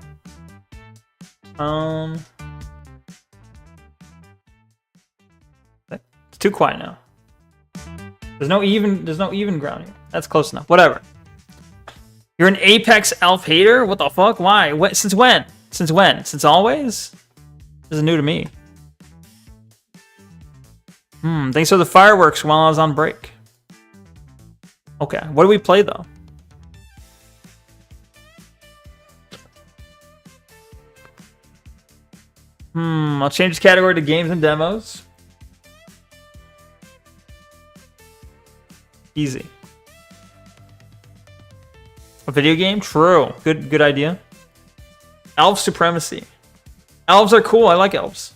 It's too quiet now. There's no even ground here. That's close enough. Whatever. You're an Apex elf hater? What the fuck? Why? What? Since when? Since when? Since always? This is new to me. Thanks for the fireworks while I was on break. Okay, what do we play though? I'll change the category to games and demos. Easy. A video game? True. Good idea. Elf supremacy. Elves are cool. I like elves.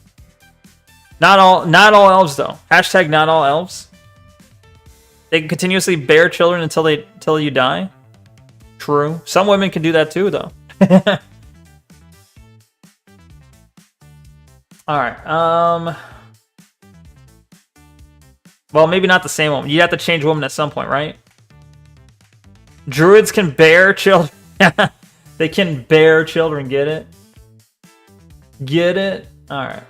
Not all elves though. Hashtag not all elves. They can continuously bear children until you die. True. Some women can do that too though. Alright. Well, maybe not the same woman. You have to change woman at some point, right? Druids can bear children. They can bear children. Get it? Get it? Alright.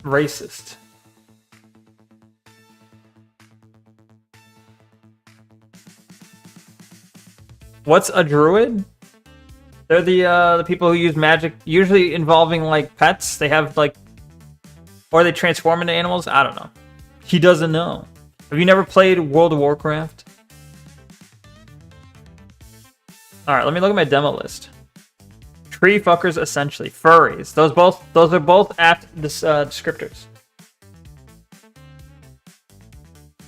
Racist. What's a druid? They're the people who use magic, usually involving like pets. They have like, or they transform into animals. I don't know. He doesn't know. Have you never played World of Warcraft? All right, let me look at my demo list. Tree fuckers, essentially furries. Those are both apt descriptors.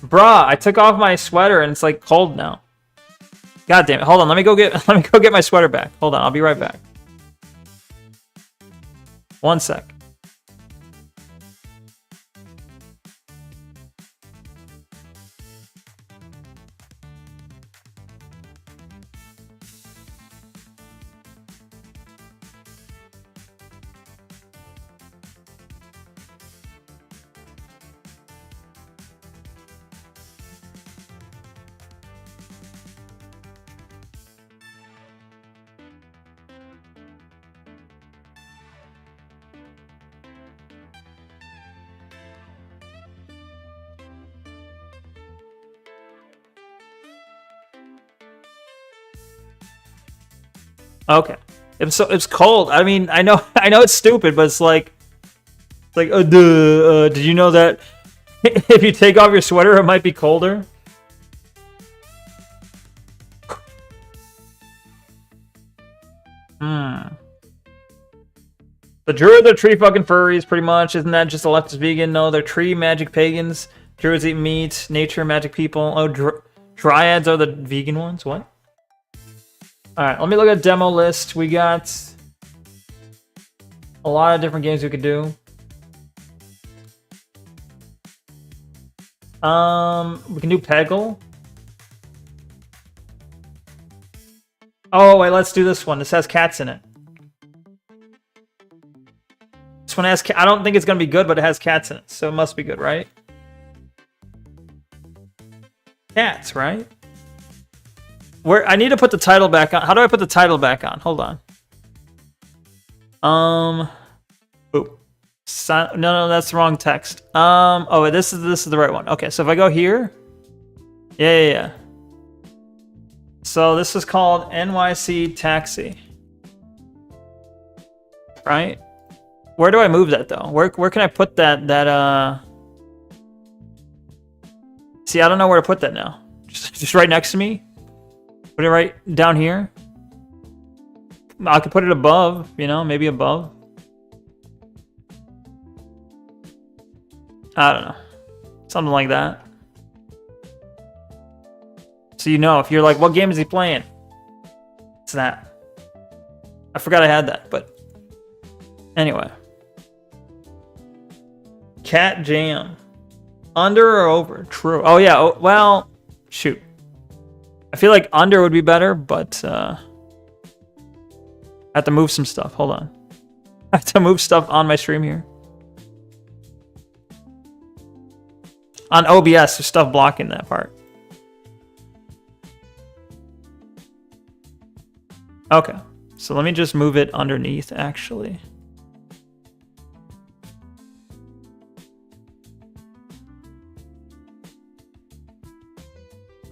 Bruh, I took off my sweater and it's like cold now. God damn it! Hold on, let me go get my sweater back. Hold on, I'll be right back. 1 sec. Okay, it's cold. I mean, I know it's stupid, but it's like did you know that if you take off your sweater, it might be colder? The druids are tree fucking furries, pretty much. Isn't that just a leftist vegan? No, they're tree magic pagans. Druids eat meat. Nature magic people. Oh, dryads are the vegan ones. What? Alright, let me look at demo list. We got a lot of different games we could do. We can do Peggle. Oh, wait, let's do this one. This has cats in it. This one has I don't think it's going to be good, but it has cats in it. So it must be good, right? Cats, right? Where I need to put the title back on. How do I put the title back on? Hold on. Oop. No, that's the wrong text. Oh, this is the right one. Okay, so if I go here, yeah. So this is called NYC Taxi, right? Where do I move that though? Where can I put that? See, I don't know where to put that now. Just right next to me. Put it right down here. I could put it above, you know, maybe above. I don't know. Something like that. So you know, if you're like, what game is he playing? It's that. I forgot I had that, but anyway. Cat Jam. Under or over? True. Oh yeah, well, shoot. I feel like under would be better, but I have to move some stuff. Hold on. I have to move stuff on my stream here. On OBS, there's stuff blocking that part. Okay, so let me just move it underneath, actually.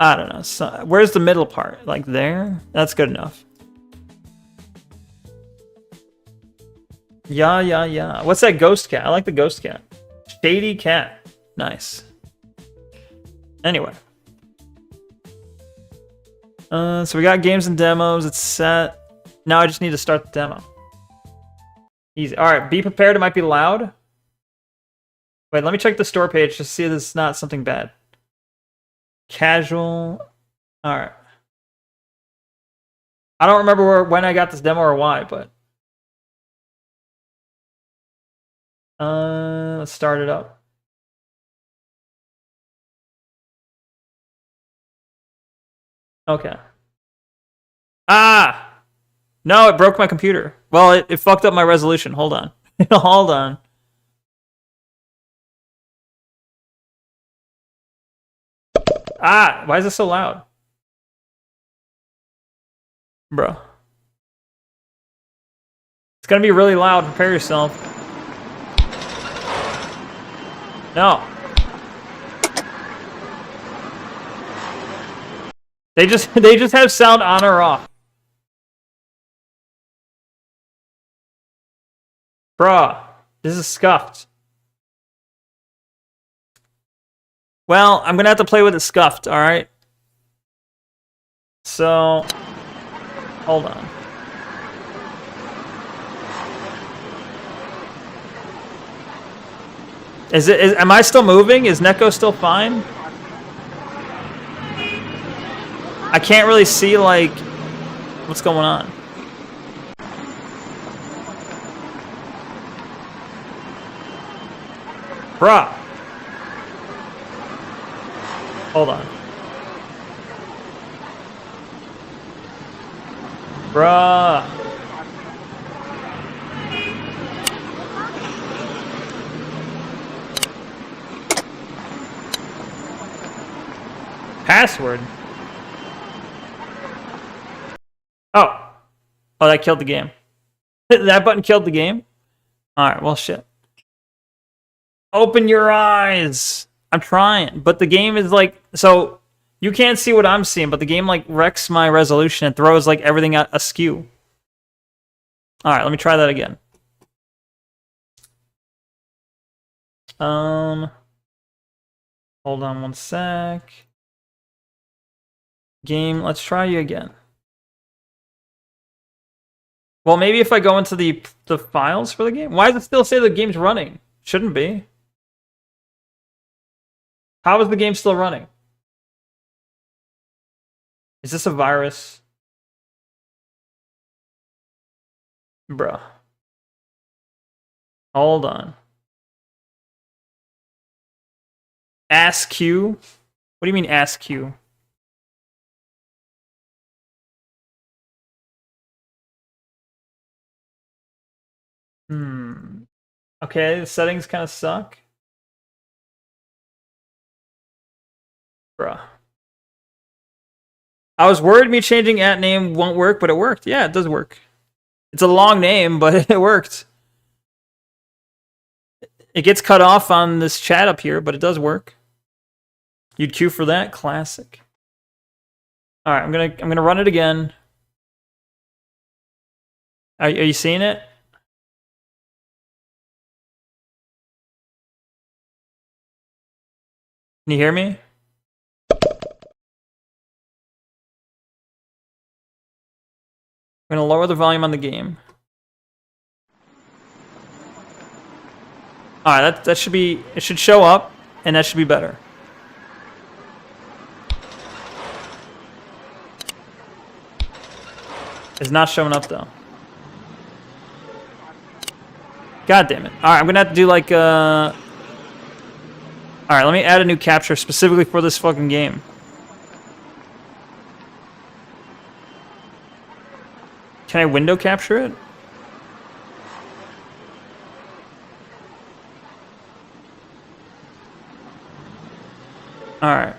I don't know. So, where's the middle part? Like there? That's good enough. Yeah. What's that ghost cat? I like the ghost cat. Shady cat. Nice. Anyway. So we got games and demos. It's set. Now I just need to start the demo. Easy. Alright, be prepared. It might be loud. Wait, let me check the store page to see if this is not something bad. Casual. Alright. I don't remember when I got this demo or why, but... let's start it up. Okay. Ah! No, it broke my computer. Well, it fucked up my resolution. Hold on. Hold on. Ah! Why is it so loud? Bro. It's gonna be really loud. Prepare yourself. No. They just have sound on or off. Bruh, this is scuffed. Well, I'm gonna have to play with it scuffed, alright? So, hold on. Am I still moving? Is Neko still fine? I can't really see, like, what's going on. Bruh. Hold on. Bruh. Password? Oh. Oh, that killed the game. That button killed the game? Alright, well, shit. Open your eyes! I'm trying, but the game is like... So, you can't see what I'm seeing, but the game, like, wrecks my resolution and throws, like, everything askew. Alright, let me try that again. Hold on one sec. Game, let's try you again. Well, maybe if I go into the files for the game? Why does it still say the game's running? Shouldn't be. How is the game still running? Is this a virus? Bruh. Hold on. ASCII? What do you mean ASCII? Okay, the settings kind of suck. Bruh. I was worried me changing @ name won't work, but it worked. Yeah, it does work. It's a long name, but it worked. It gets cut off on this chat up here, but it does work. You'd queue for that? Classic. Alright, I'm gonna run it again. Are you seeing it? Can you hear me? I'm gonna lower the volume on the game. Alright, that should be... It should show up, and that should be better. It's not showing up, though. God damn it. Alright, I'm gonna have to do like Alright, let me add a new capture specifically for this fucking game. Can I window capture it? Alright.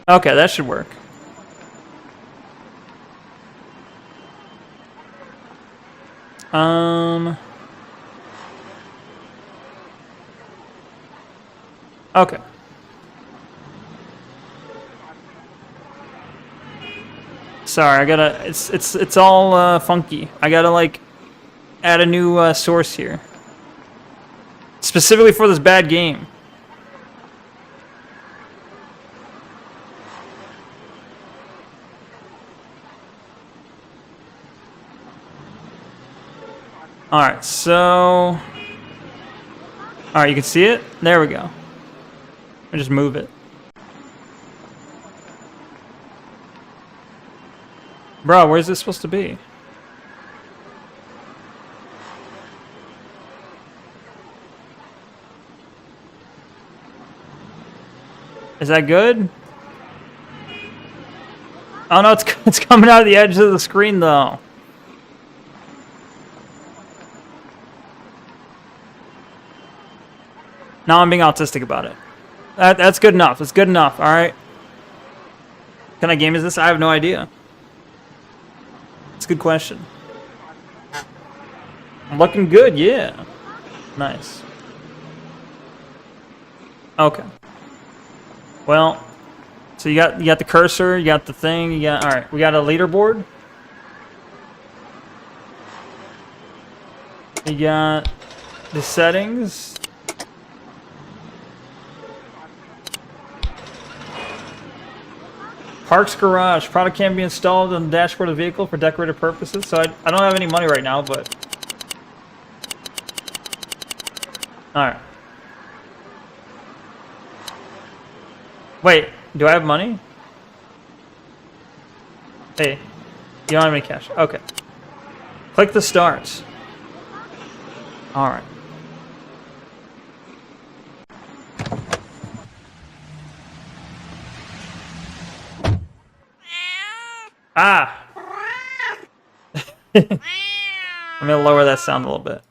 Okay, that should work. Okay. Sorry, I gotta. It's all funky. I gotta like add a new source here, specifically for this bad game. All right, so all right, you can see it. There we go. I just move it. Bro, where's this supposed to be? Is that good? Oh no, it's coming out of the edge of the screen though. Now I'm being autistic about it. That's good enough. It's good enough, alright? What kind of game is this? I have no idea. It's a good question. I'm looking good, yeah. Nice. Okay. Well, so you got the cursor, you got the thing, you got alright, we got a leaderboard. You got the settings. Parks Garage. Product can be installed on the dashboard of the vehicle for decorative purposes. So I don't have any money right now, but... Alright. Wait, do I have money? Hey, you don't have any cash. Okay. Click the stars. Alright. Ah! I'm gonna lower that sound a little bit.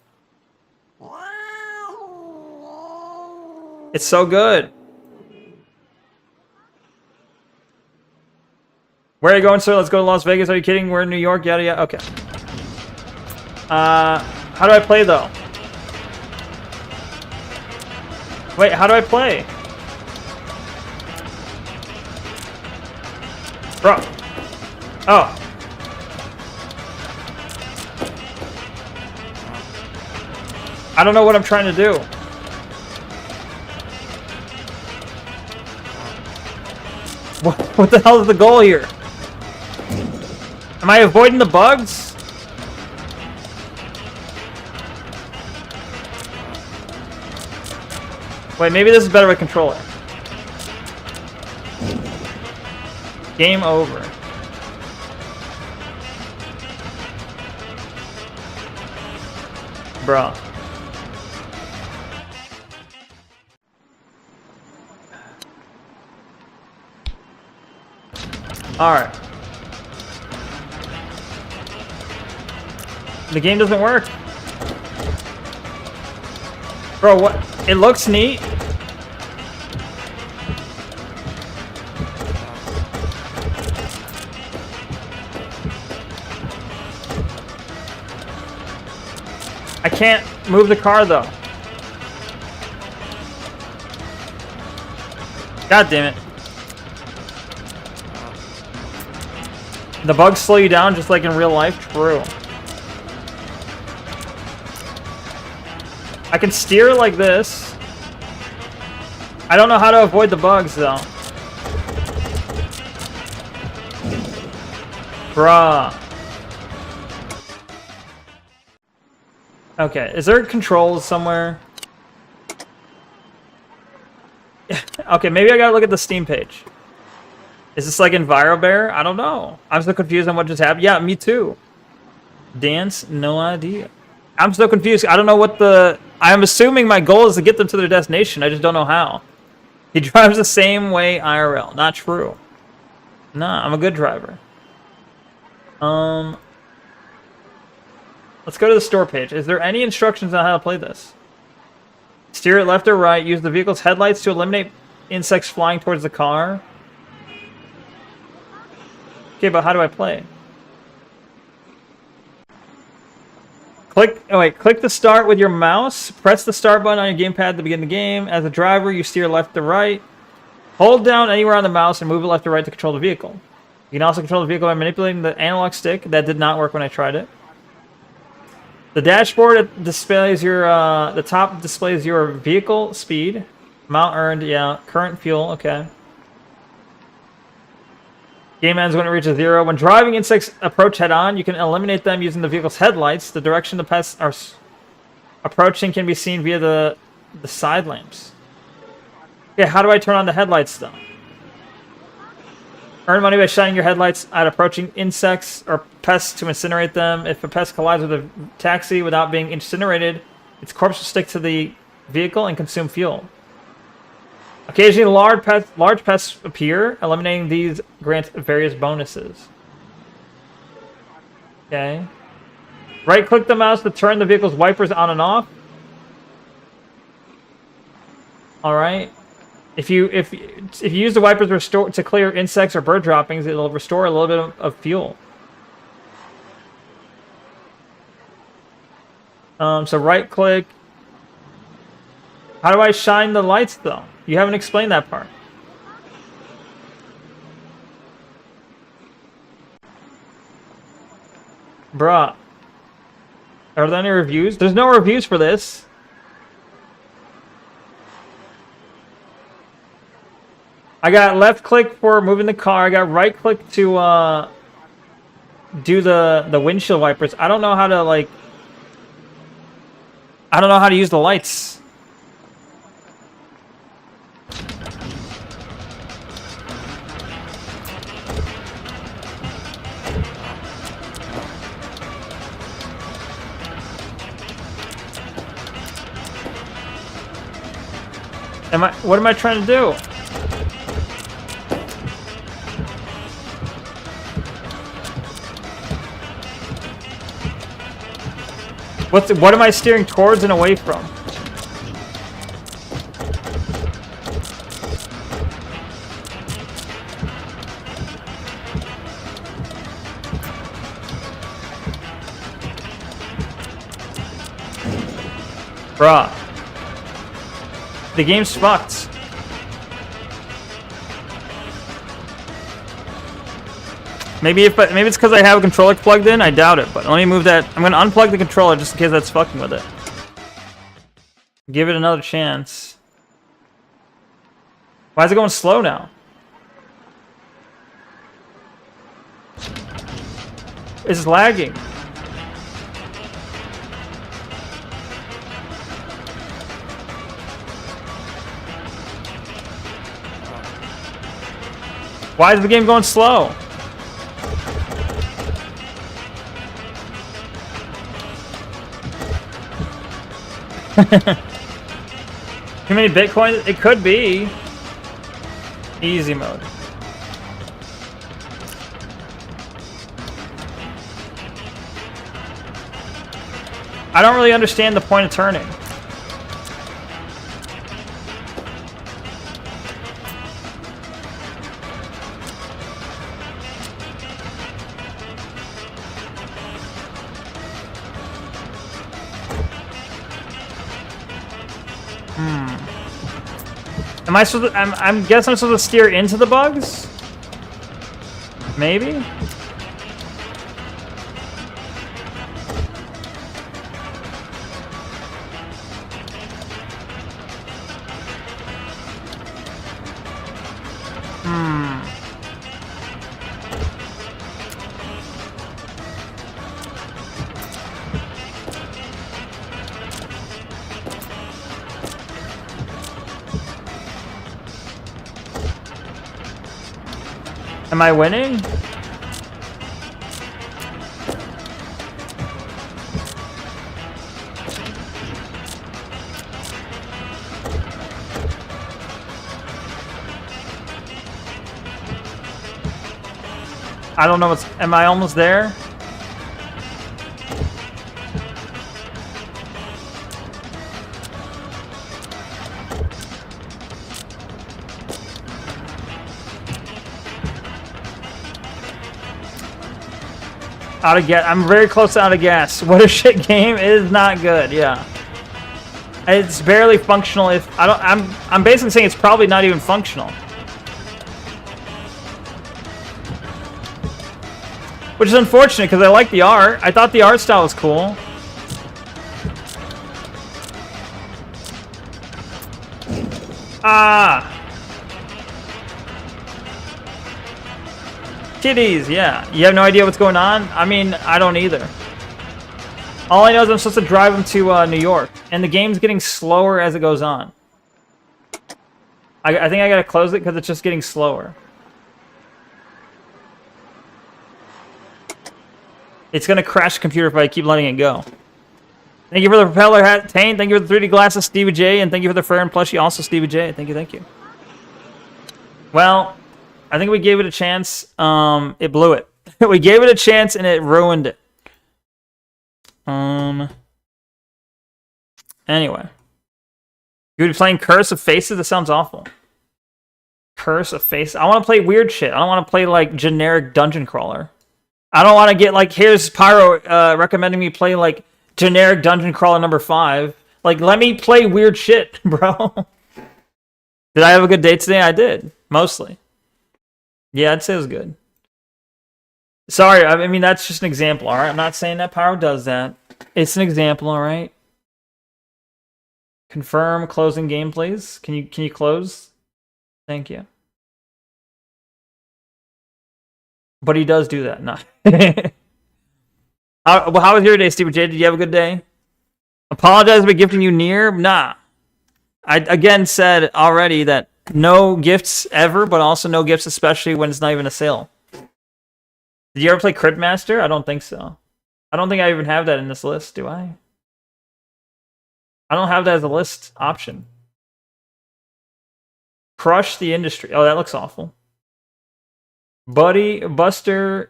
It's so good. Where are you going, sir? Let's go to Las Vegas. Are you kidding? We're in New York. Yada yada. Okay. How do I play though? Wait, how do I play? Bro. Oh. I don't know what I'm trying to do. What the hell is the goal here? Am I avoiding the bugs? Wait, maybe this is better with a controller. Game over. Bro. Alright. The game doesn't work. Bro, what? It looks neat. I can't move the car though. God damn it. The bugs slow you down just like in real life? True. I can steer like this. I don't know how to avoid the bugs though. Bruh. Okay, is there controls somewhere? Okay, maybe I gotta look at the Steam page. Is this like EnviroBear? I don't know. I'm so confused on what just happened. Yeah, me too. Dance? No idea. I'm so confused. I don't know what the... I'm assuming my goal is to get them to their destination. I just don't know how. He drives the same way IRL. Not true. Nah, I'm a good driver. Let's go to the store page. Is there any instructions on how to play this? Steer it left or right. Use the vehicle's headlights to eliminate insects flying towards the car. Okay, but how do I play? Click the start with your mouse. Press the start button on your gamepad to begin the game. As a driver, you steer left to right. Hold down anywhere on the mouse and move it left or right to control the vehicle. You can also control the vehicle by manipulating the analog stick. That did not work when I tried it. The dashboard displays your, the top displays your vehicle speed. Amount earned, yeah. Current fuel, okay. Game ends when it reaches 0. When driving insects approach head-on, you can eliminate them using the vehicle's headlights. The direction the pests are approaching can be seen via the side lamps. Okay, how do I turn on the headlights, though? Earn money by shining your headlights at approaching insects or pests to incinerate them. If a pest collides with a taxi without being incinerated, its corpse will stick to the vehicle and consume fuel. Occasionally, large pests appear. Eliminating these grants various bonuses. Okay. Right-click the mouse to turn the vehicle's wipers on and off. All right. If you use the wipers to clear insects or bird droppings, it'll restore a little bit of fuel. So right-click. How do I shine the lights, though? You haven't explained that part. Bruh. Are there any reviews? There's no reviews for this. I got left click for moving the car. I got right click to do the windshield wipers. I don't know how to I don't know how to use the lights. What am I trying to do? What am I steering towards and away from? Bruh. The game's fucked. Maybe it's because I have a controller plugged in. I doubt it, but let me move that. I'm gonna unplug the controller just in case that's fucking with it. Give it another chance. Why is it going slow now? It's lagging. Why is the game going slow? Too many Bitcoin? It could be. Easy mode. I don't really understand the point of turning. Am I supposed to, I'm guessing I'm supposed to steer into the bugs? Maybe? Am I winning? I don't know what's... Am I almost there? Out of gas. I'm very close to out of gas. What a shit game. It is not good. Yeah. It's barely functional. If I don't, I'm basically saying it's probably not even functional. Which is unfortunate because I like the art. I thought the art style was cool. Ah. Titties, yeah. You have no idea what's going on? I mean, I don't either. All I know is I'm supposed to drive them to New York, and the game's getting slower as it goes on. I think I gotta close it because it's just getting slower. It's gonna crash the computer if I keep letting it go. Thank you for the propeller hat, Tane. Thank you for the 3D glasses, Stevie J, and thank you for the fair and plushie, also Stevie J. Thank you, thank you. Well, I think we gave it a chance. It blew it. We gave it a chance and it ruined it. Anyway. You would be playing Curse of Faces? That sounds awful. Curse of Faces. I want to play weird shit. I don't want to play like generic dungeon crawler. I don't want to get like, here's Pyro recommending me play like generic dungeon crawler number 5. Like, let me play weird shit, bro. Did I have a good day today? I did. Mostly. Yeah, I'd say it was good. Sorry, I mean, that's just an example, alright? I'm not saying that Pyro does that. It's an example, alright? Confirm closing game, please. Can you close? Thank you. But he does do that. No. How was your day, Steve J? Did you have a good day? Apologize for gifting you near? Nah. I again said already that no gifts ever, but also no gifts especially when it's not even a sale. Did you ever play Crit Master? I don't think so. I don't think I even have that in this list, do I? I don't have that as a list option. Crush the Industry. Oh, that looks awful. Buster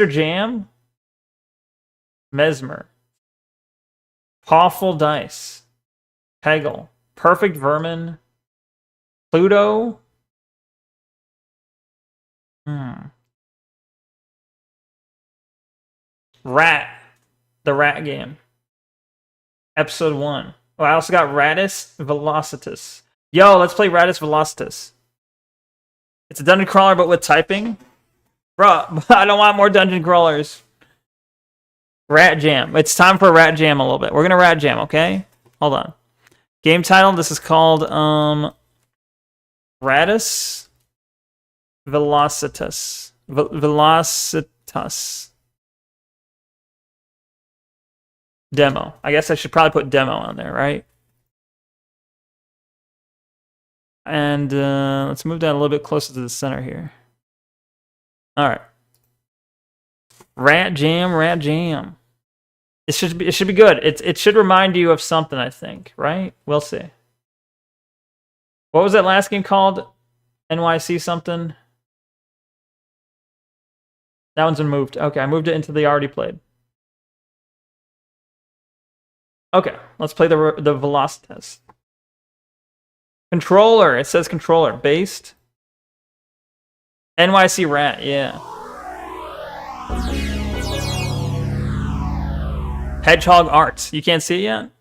Jam? Mesmer. Pawful Dice. Peggle. Perfect Vermin. Pluto. Rat. The Rat Game. Episode 1. Oh, I also got Ratus Velocitus. Yo, let's play Ratus Velocitus. It's a dungeon crawler, but with typing. Bruh, I don't want more dungeon crawlers. Rat Jam. It's time for a Rat Jam a little bit. We're gonna Rat Jam, okay? Hold on. Game title, this is called, Ratus Velocitus. Velocitus. Demo. I guess I should probably put demo on there, right? And let's move that a little bit closer to the center here. All right. Rat Jam, Rat Jam. It should be good. It should remind you of something, I think, right? We'll see. What was that last game called? NYC something? That one's been moved. Okay, I moved it into the already played. Okay, let's play the Velocitus. Controller. It says controller. Based. NYC Rat, yeah. Hedgehog Arts. You can't see it yet?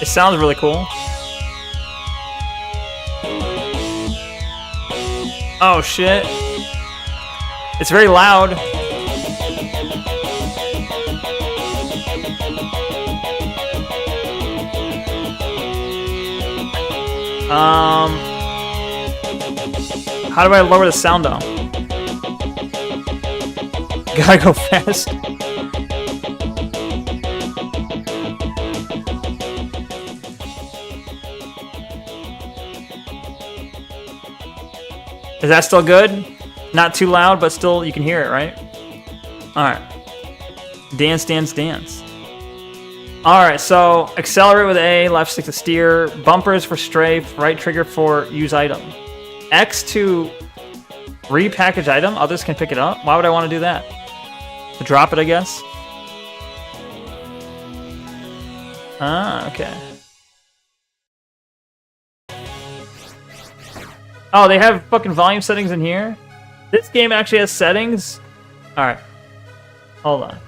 It sounds really cool. Oh shit. It's very loud. How do I lower the sound down? Gotta go fast. Is that still good? Not too loud, but still you can hear it, right? Alright. Dance, dance, dance. Alright, so accelerate with A, left stick to steer, bumpers for strafe, right trigger for use item. X to repackage item, others can pick it up. Why would I want to do that? To drop it, I guess? Ah, okay. Oh, they have fucking volume settings in here? This game actually has settings. All right, hold on.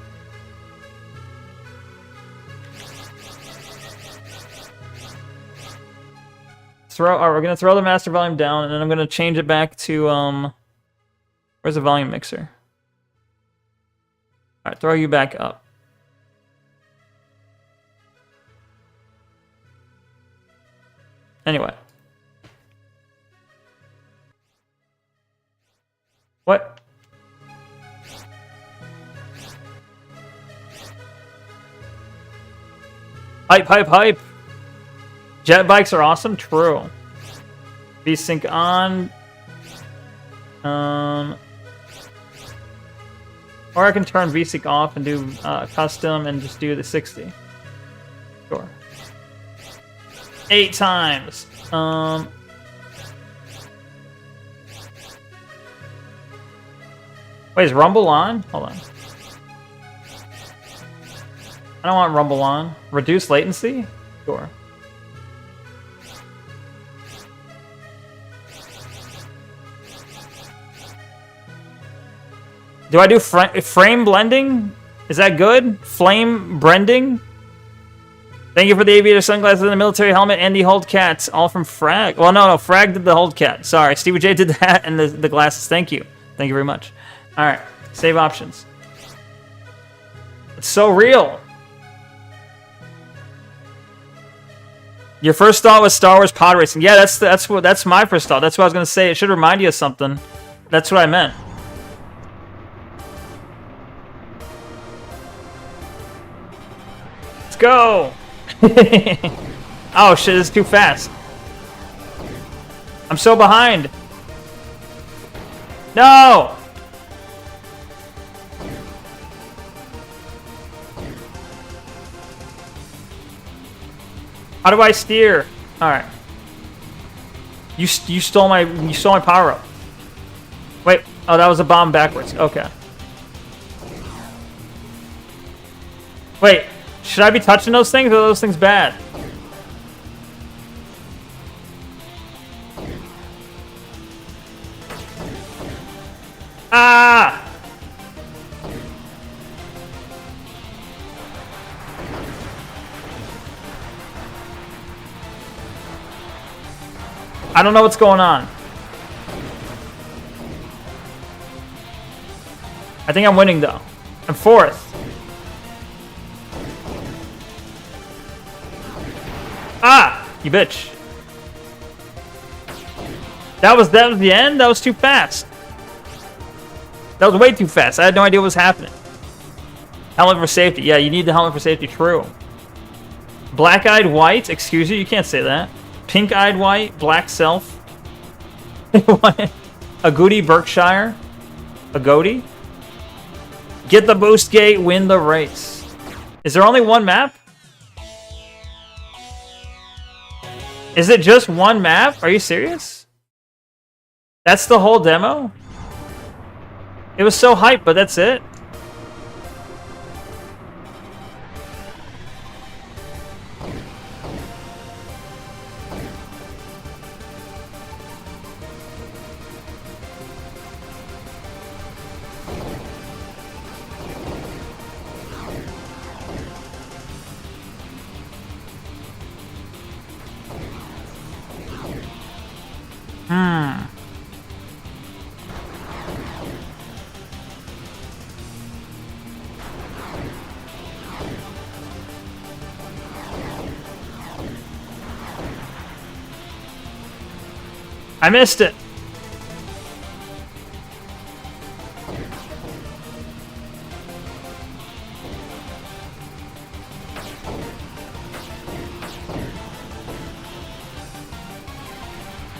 All right, we're gonna throw the master volume down, and then I'm gonna change it back to where's the volume mixer? All right, throw you back up. Anyway. What? Hype, hype, hype. Jet bikes are awesome. True. V-Sync on. Or I can turn V-Sync off and do custom and just do the 60. Sure. 8 times. Wait, is Rumble on? Hold on. I don't want Rumble on. Reduce latency? Sure. Do I do frame blending? Is that good? Flame blending? Thank you for the aviator sunglasses and the military helmet and the hold cats. All from Frag. Well, no, Frag did the hold cat. Sorry, Stevie J did that and the glasses. Thank you. Thank you very much. All right, save options. It's so real. Your first thought was Star Wars pod racing. Yeah, that's my first thought. That's what I was gonna say. It should remind you of something. That's what I meant. Let's go. Oh shit, this is too fast. I'm so behind. No! How do I steer? All right. You stole my power up. Wait. Oh, that was a bomb backwards. Okay. Wait. Should I be touching those things, or are those things bad? Ah! I don't know what's going on. I think I'm winning, though. I'm 4th. Ah! You bitch. That was the end? That was too fast. That was way too fast. I had no idea what was happening. Helmet for safety. Yeah, you need the helmet for safety. True. Black-eyed white. Excuse you. You can't say that. Pink-eyed white. Black self. A goody Berkshire. A goatee. Get the boost gate. Win the race. Is there only one map? Is it just one map? Are you serious? That's the whole demo? It was so hyped, but that's it? I missed it.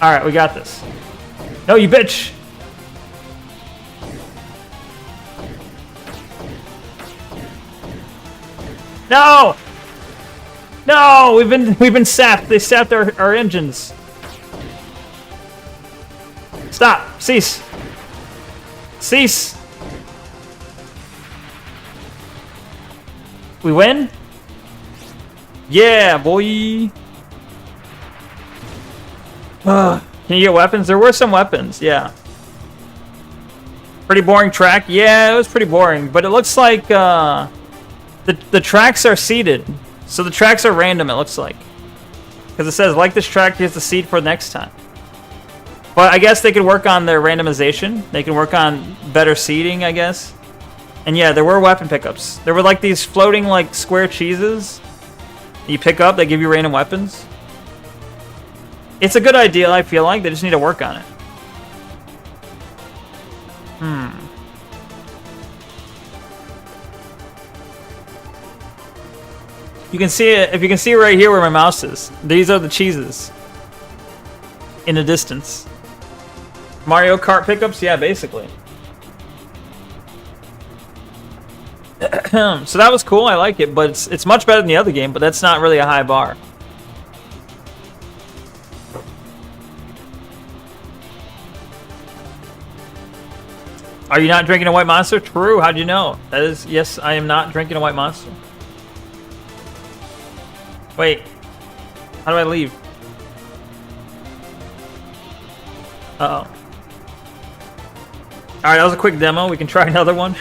All right, we got this. No, you bitch. No. No, we've been sapped. They sapped our engines. Stop! Cease! Cease! We win? Yeah, boy! Can you get weapons? There were some weapons, yeah. Pretty boring track. Yeah, it was pretty boring, but it looks like the tracks are seeded, so the tracks are random. It looks like, because it says like this track, here's the seed for next time. But I guess they could work on their randomization. They can work on better seeding, I guess. And yeah, there were weapon pickups. There were like these floating like square cheeses you pick up. They give you random weapons. It's a good idea. I feel like they just need to work on it. You can see it, if you can see right here where my mouse is. These are the cheeses. In the distance. Mario Kart pickups? Yeah, basically. So that was cool, I like it, but it's much better than the other game, but that's not really a high bar. Are you not drinking a White Monster? True, how'd you know? That is, yes, I am not drinking a White Monster. Wait, how do I leave? Uh-oh. Alright, that was a quick demo. We can try another one.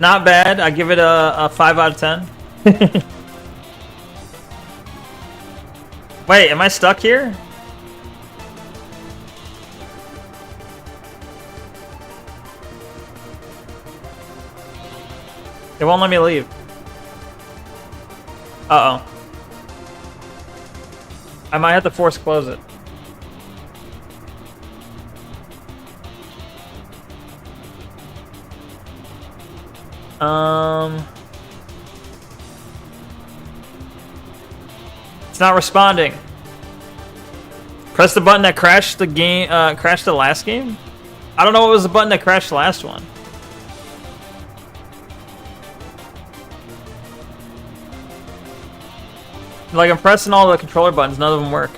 Not bad. I give it a 5 out of 10. Wait, am I stuck here? It won't let me leave. Uh-oh. I might have to force close it. It's not responding. Press the button that crashed the game, crashed the last game? I don't know what was the button that crashed the last one. Like, I'm pressing all the controller buttons, none of them work.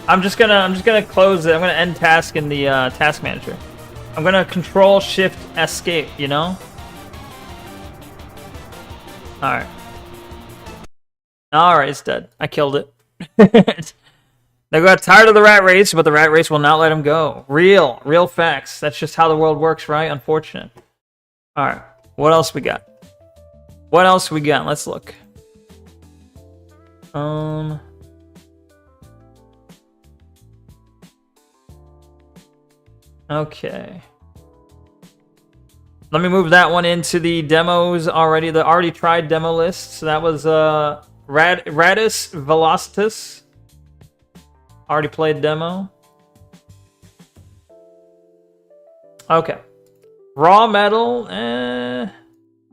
I'm just gonna close it. I'm gonna end task in the task manager. I'm gonna Control Shift Escape, you know? Alright. Alright, it's dead. I killed it. They got tired of the rat race, but the rat race will not let him go. Real facts. That's just how the world works, right? Unfortunate. Alright, what else we got? What else we got? Let's look. Okay. Let me move that one into the demos already. The already tried demo list. So that was Radis Velocitus. Already played demo. Okay. Raw Metal.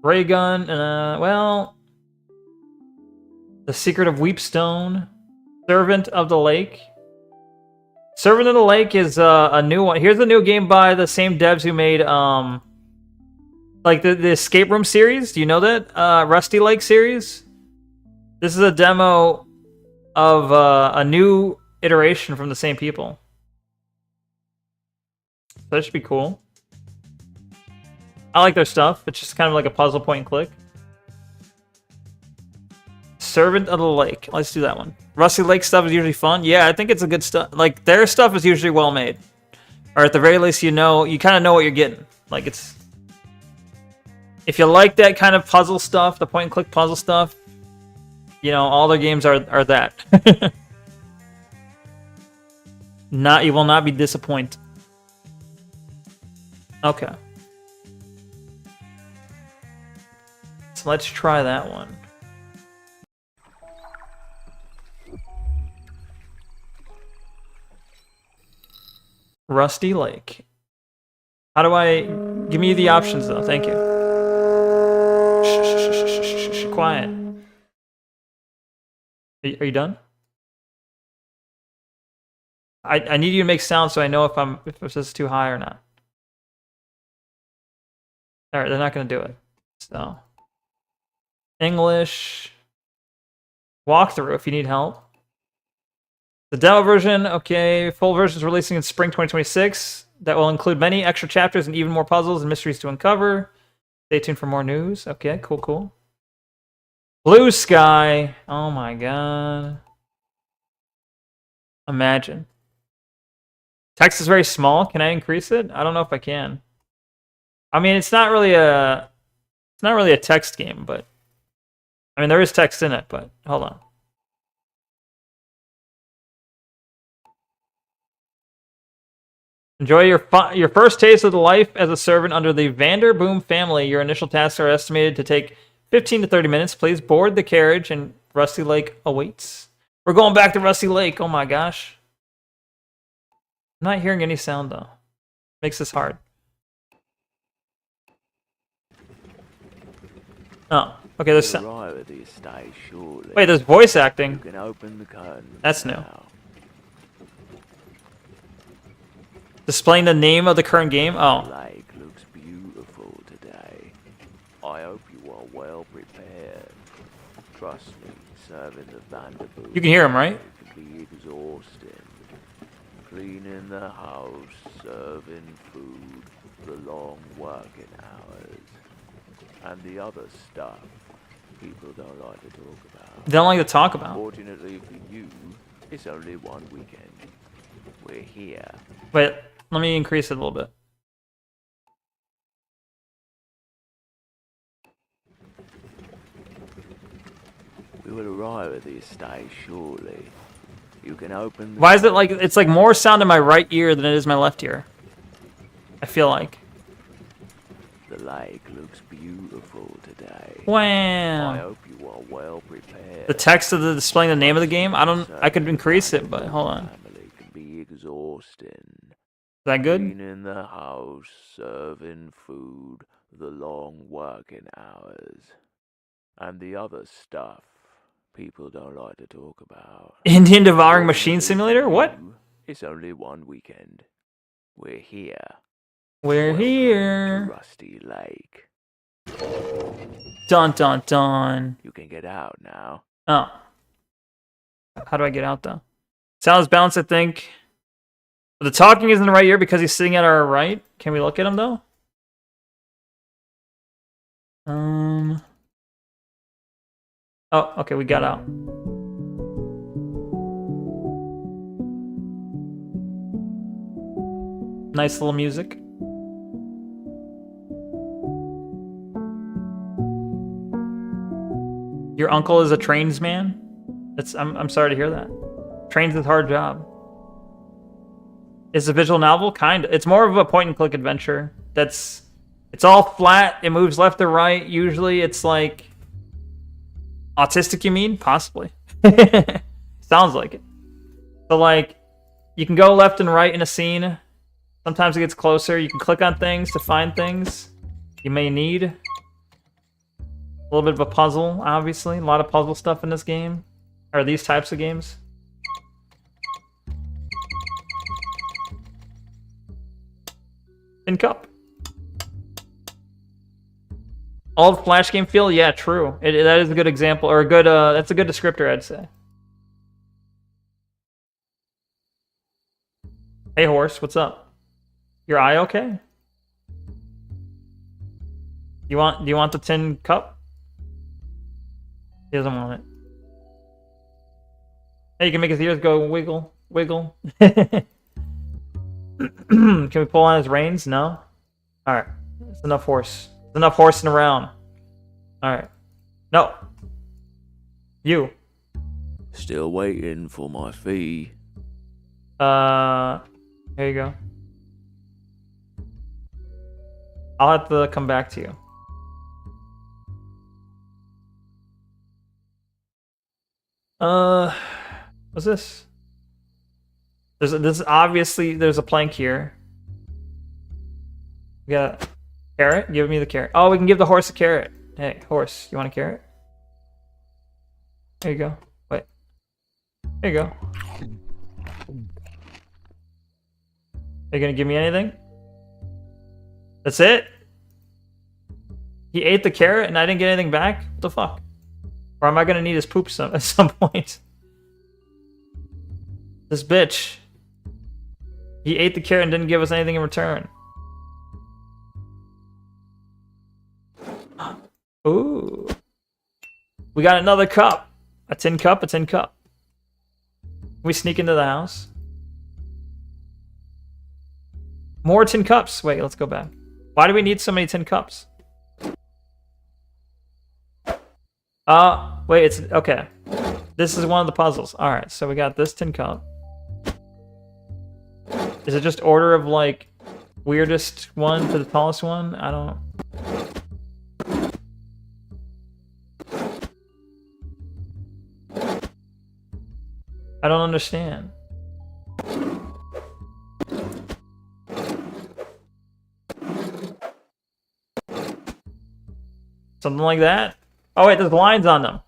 Ray Gun. Well. The Secret of Weepstone. Servant of the Lake. Servant of the Lake is a new one. Here's a new game by the same devs who made like the Escape Room series. Do you know that? Rusty Lake series. This is a demo of a new iteration from the same people. So that should be cool. I like their stuff. It's just kind of like a puzzle point and click. Servant of the Lake. Let's do that one. Rusty Lake stuff is usually fun. Yeah, I think it's a good stuff. Like, their stuff is usually well made. Or at the very least, you kind of know what you're getting. Like, it's... If you like that kind of puzzle stuff, the point and click puzzle stuff, you know, all their games are that. You will not be disappointed. Okay. So let's try that one. Rusty Lake. How do I... Give me the options, though. Thank you. Shh, quiet. Are you done? I need you to make sound so I know if this is too high or not. Alright, they're not going to do it. So... English... Walkthrough if you need help. The demo version, okay. Full version is releasing in spring 2026. That will include many extra chapters and even more puzzles and mysteries to uncover. Stay tuned for more news. Okay, cool. Blue Sky. Oh my god. Imagine. Text is very small. Can I increase it? I don't know if I can. I mean, it's not really a text game, but I mean there is text in it. But hold on. Enjoy your first taste of the life as a servant under the Vanderboom family. Your initial tasks are estimated to take 15 to 30 minutes. Please board the carriage and Rusty Lake awaits. We're going back to Rusty Lake. Oh my gosh. I'm not hearing any sound though. Makes this hard. Oh, okay, there's sound. Wait, there's voice acting. That's new. Displaying the name of the current game? Oh. The lake looks beautiful today. I hope you are well prepared. Trust me, serving the Vanderboom. You can hear him, right? Can be exhausting. Cleaning the house, serving food, the long working hours, and the other stuff people don't like to talk about. They don't like to talk about. Fortunately for you, it's only one weekend. We're here. Wait, let me increase it a little bit. We will arrive at the estate shortly. You can open. Why is it like it's like more sound in my right ear than it is my left ear? I feel like. The lake looks beautiful today. Wow. I hope you are well prepared. The text of the displaying the name of the game. I could increase it, but hold on. Family can be exhausting. Is that good? Cleaning the house, serving food, the long working hours, and the other stuff people don't like to talk about. Indian Devouring Machine Simulator? What? It's only one weekend. We're here. We're here. Rusty Lake. Dun dun dun. You can get out now. Oh. How do I get out though? Sounds balanced, I think. The talking is in the right ear because he's sitting at our right. Can we look at him though? Oh, okay, we got out. Nice little music. Your uncle is a trains man? I'm sorry to hear that. Trains is a hard job. Is a visual novel? Kind of. It's more of a point and click adventure. It's all flat. It moves left to right. Usually it's like autistic, you mean? Possibly. Sounds like it. So like you can go left and right in a scene. Sometimes it gets closer. You can click on things to find things you may need. A little bit of a puzzle, obviously. A lot of puzzle stuff in this game. Or these types of games. In cup. Old Flash game feel? Yeah, true. That is a good example, or a good. That's a good descriptor, I'd say. Hey, horse, what's up? Your eye okay? Do you want the tin cup? He doesn't want it. Hey, you can make his ears go wiggle, wiggle. Can we pull on his reins? No? Alright. It's enough horse. It's enough horsing around. Alright. No. You. Still waiting for my fee. Here you go. I'll have to come back to you. What's this? There's a plank here. We got a carrot. Give me the carrot. Oh, we can give the horse a carrot. Hey, horse, you want a carrot? There you go. Wait. There you go. Are you gonna give me anything? That's it? He ate the carrot and I didn't get anything back? What the fuck? Or am I gonna need his poop at some point? This bitch. He ate the carrot and didn't give us anything in return. Ooh. We got another cup. A tin cup, a tin cup. Can we sneak into the house? More tin cups. Wait, let's go back. Why do we need so many tin cups? Wait, it's okay. This is one of the puzzles. All right, so we got this tin cup. Is it just order of like weirdest one to the tallest one? I don't. I don't understand. Something like that? Oh wait, there's lines on them.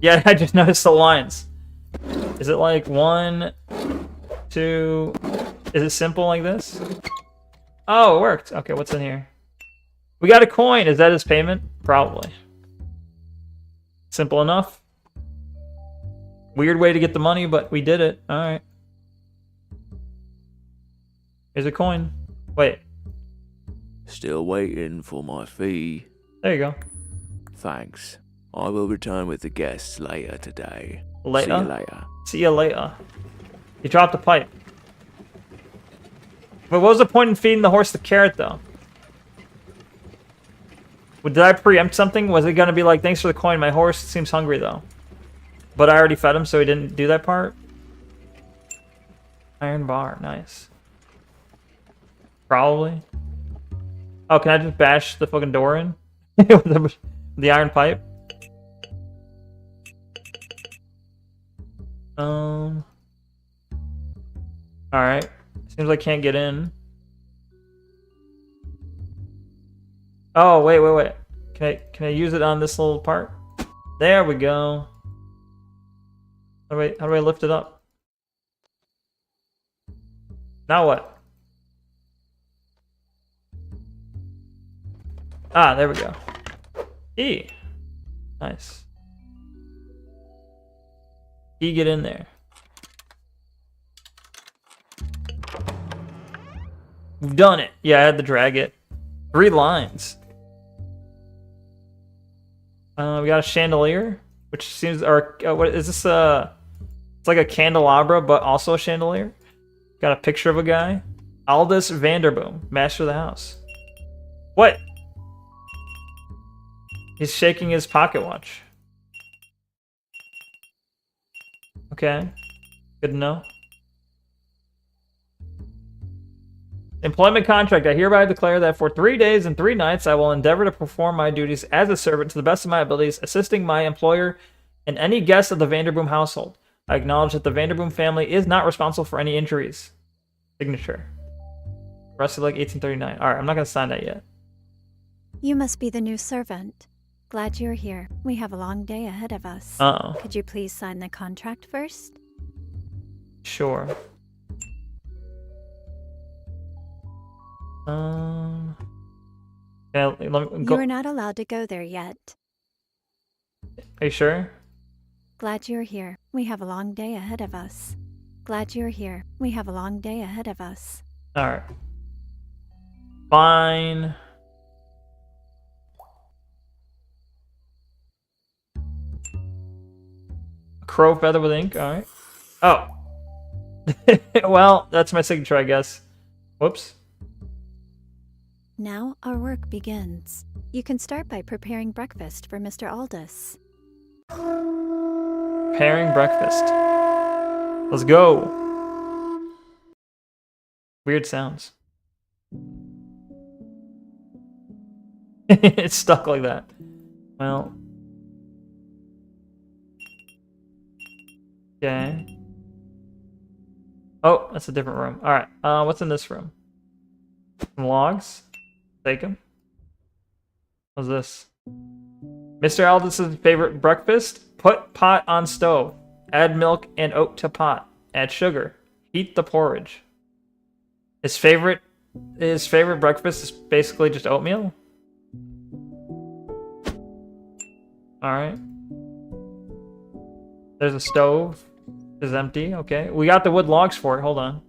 Yeah, I just noticed the lines. Is it like 1, 2... Is it simple like this? Oh, it worked. Okay, what's in here? We got a coin. Is that his payment? Probably. Simple enough. Weird way to get the money, but we did it. Alright. Here's a coin. Wait. Still waiting for my fee. There you go. Thanks. I will return with the guests later today. Later? See you later. See you later. He dropped a pipe. But what was the point in feeding the horse the carrot, though? Did I preempt something? Was it going to be like, thanks for the coin, my horse seems hungry, though. But I already fed him, so he didn't do that part? Iron bar, nice. Probably. Oh, can I just bash the fucking door in? With the iron pipe? Alright. Seems like I can't get in. Oh, wait. Can I use it on this little part? There we go. How do I lift it up? Now what? Ah, there we go. E. Nice. E, get in there. We've done it. Yeah, I had to drag it. 3 lines. We got a chandelier, which seems, or what is this? It's like a candelabra, but also a chandelier. Got a picture of a guy. Aldous Vanderboom, master of the house. What? He's shaking his pocket watch. Okay. Good to know. Employment contract. I hereby declare that for 3 days and 3 nights I will endeavor to perform my duties as a servant to the best of my abilities, assisting my employer and any guests of the Vanderboom household. I acknowledge that the Vanderboom family is not responsible for any injuries. Signature. Rusty Lake 1839. Alright, I'm not going to sign that yet. You must be the new servant. Glad you're here. We have a long day ahead of us. Uh-oh. Could you please sign the contract first? Sure. Yeah, let me go. You are not allowed to go there yet. Are you sure? Glad you're here. We have a long day ahead of us. Glad you're here. We have a long day ahead of us. Alright. Fine. Crow feather with ink. Alright. Oh. Well, that's my signature, I guess. Whoops. Now our work begins. You can start by preparing breakfast for Mr. Aldous. Preparing breakfast. Let's go. Weird sounds. It's stuck like that. Well. Okay. Oh, that's a different room. Alright, what's in this room? Some logs. Take them. What's this? Mr. Aldous' favorite breakfast? Put pot on stove. Add milk and oat to pot. Add sugar. Heat the porridge. His favorite breakfast is basically just oatmeal? Alright. There's a stove. It's empty. Okay. We got the wood logs for it. Hold on.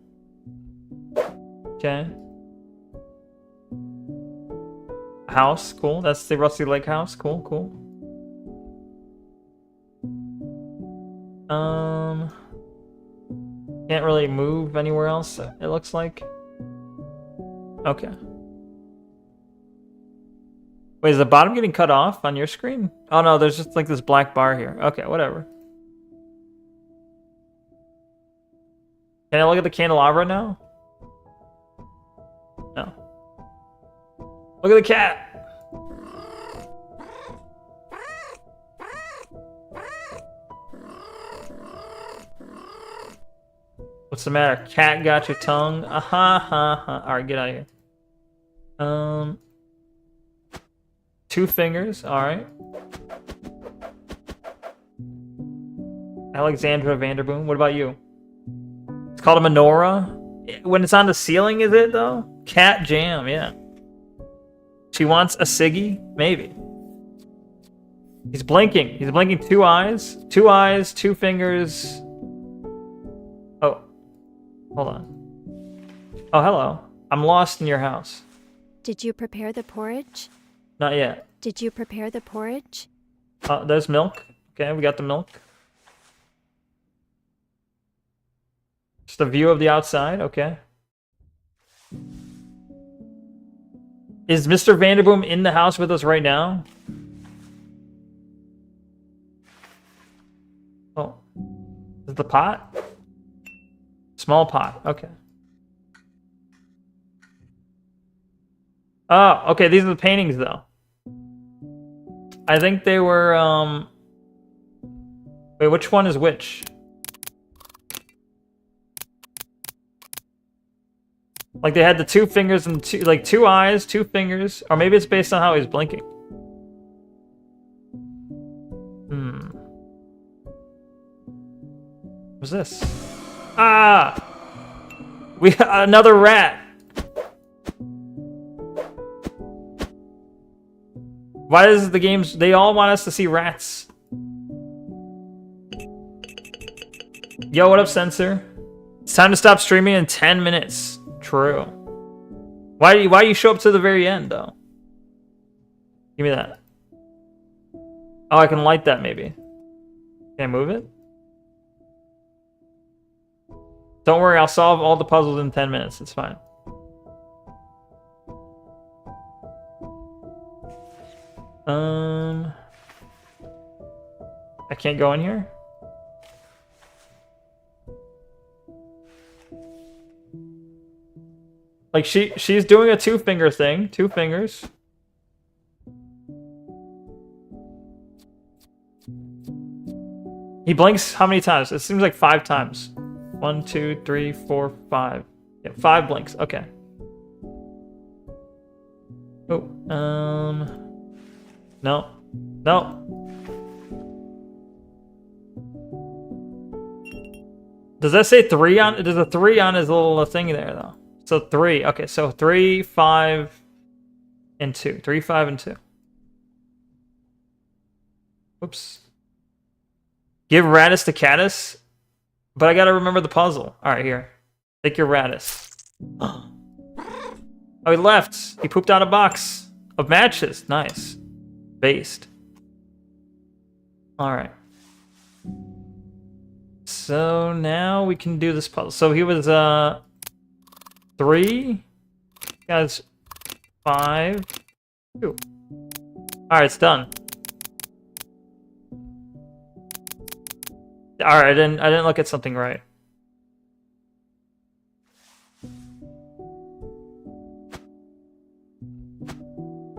Okay. House. Cool. That's the Rusty Lake house. Cool, cool. Can't really move anywhere else, it looks like. Okay. Wait, is the bottom getting cut off on your screen? Oh no, there's just like this black bar here. Okay, whatever. Can I look at the candelabra now? No. Look at the cat! What's the matter? Cat got your tongue? Ha ha. Alright, get out of here. 2 fingers, alright. Alexandra Vanderboom, what about you? It's called a menorah. When it's on the ceiling, is it though? Cat jam, yeah. She wants a ciggy? Maybe. He's blinking. He's blinking 2 eyes. 2 eyes, 2 fingers. Oh. Hold on. Oh, hello. I'm lost in your house. Did you prepare the porridge? Not yet. Did you prepare the porridge? There's milk. Okay, we got the milk. Just a view of the outside. Okay. Is Mr. Vanderboom in the house with us right now? Oh. Is it the pot? Small pot. Okay. Oh, okay. These are the paintings, though. I think they were, Wait, which one is which? Like, they had the 2 fingers and 2 eyes, 2 fingers. Or maybe it's based on how he's blinking. What's this? Ah! We got another rat! Why does the games... They all want us to see rats. Yo, what up, Censor? It's time to stop streaming in 10 minutes. True. Why do you show up to the very end, though? Give me that. Oh, I can light that, maybe. Can I move it? Don't worry, I'll solve all the puzzles in 10 minutes. It's fine. I can't go in here? Like, she's doing a 2-finger thing. 2 fingers. He blinks how many times? It seems like 5 times. 1, 2, 3, 4, 5. Yeah, 5 blinks. Okay. Oh, no. No. Does that say 3 on? There's a 3 on his little thing there, though. So 3. Okay, so 3, 5, and 2. 3, 5, and 2. Oops. Give Radis to Caddis? But I gotta remember the puzzle. Alright, here. Take your Radis. Oh, he left. He pooped out a box of matches. Nice. Based. Alright. So now we can do this puzzle. So he was 3. Guys, 5. 2. Alright, it's done. Alright, I didn't look at something right.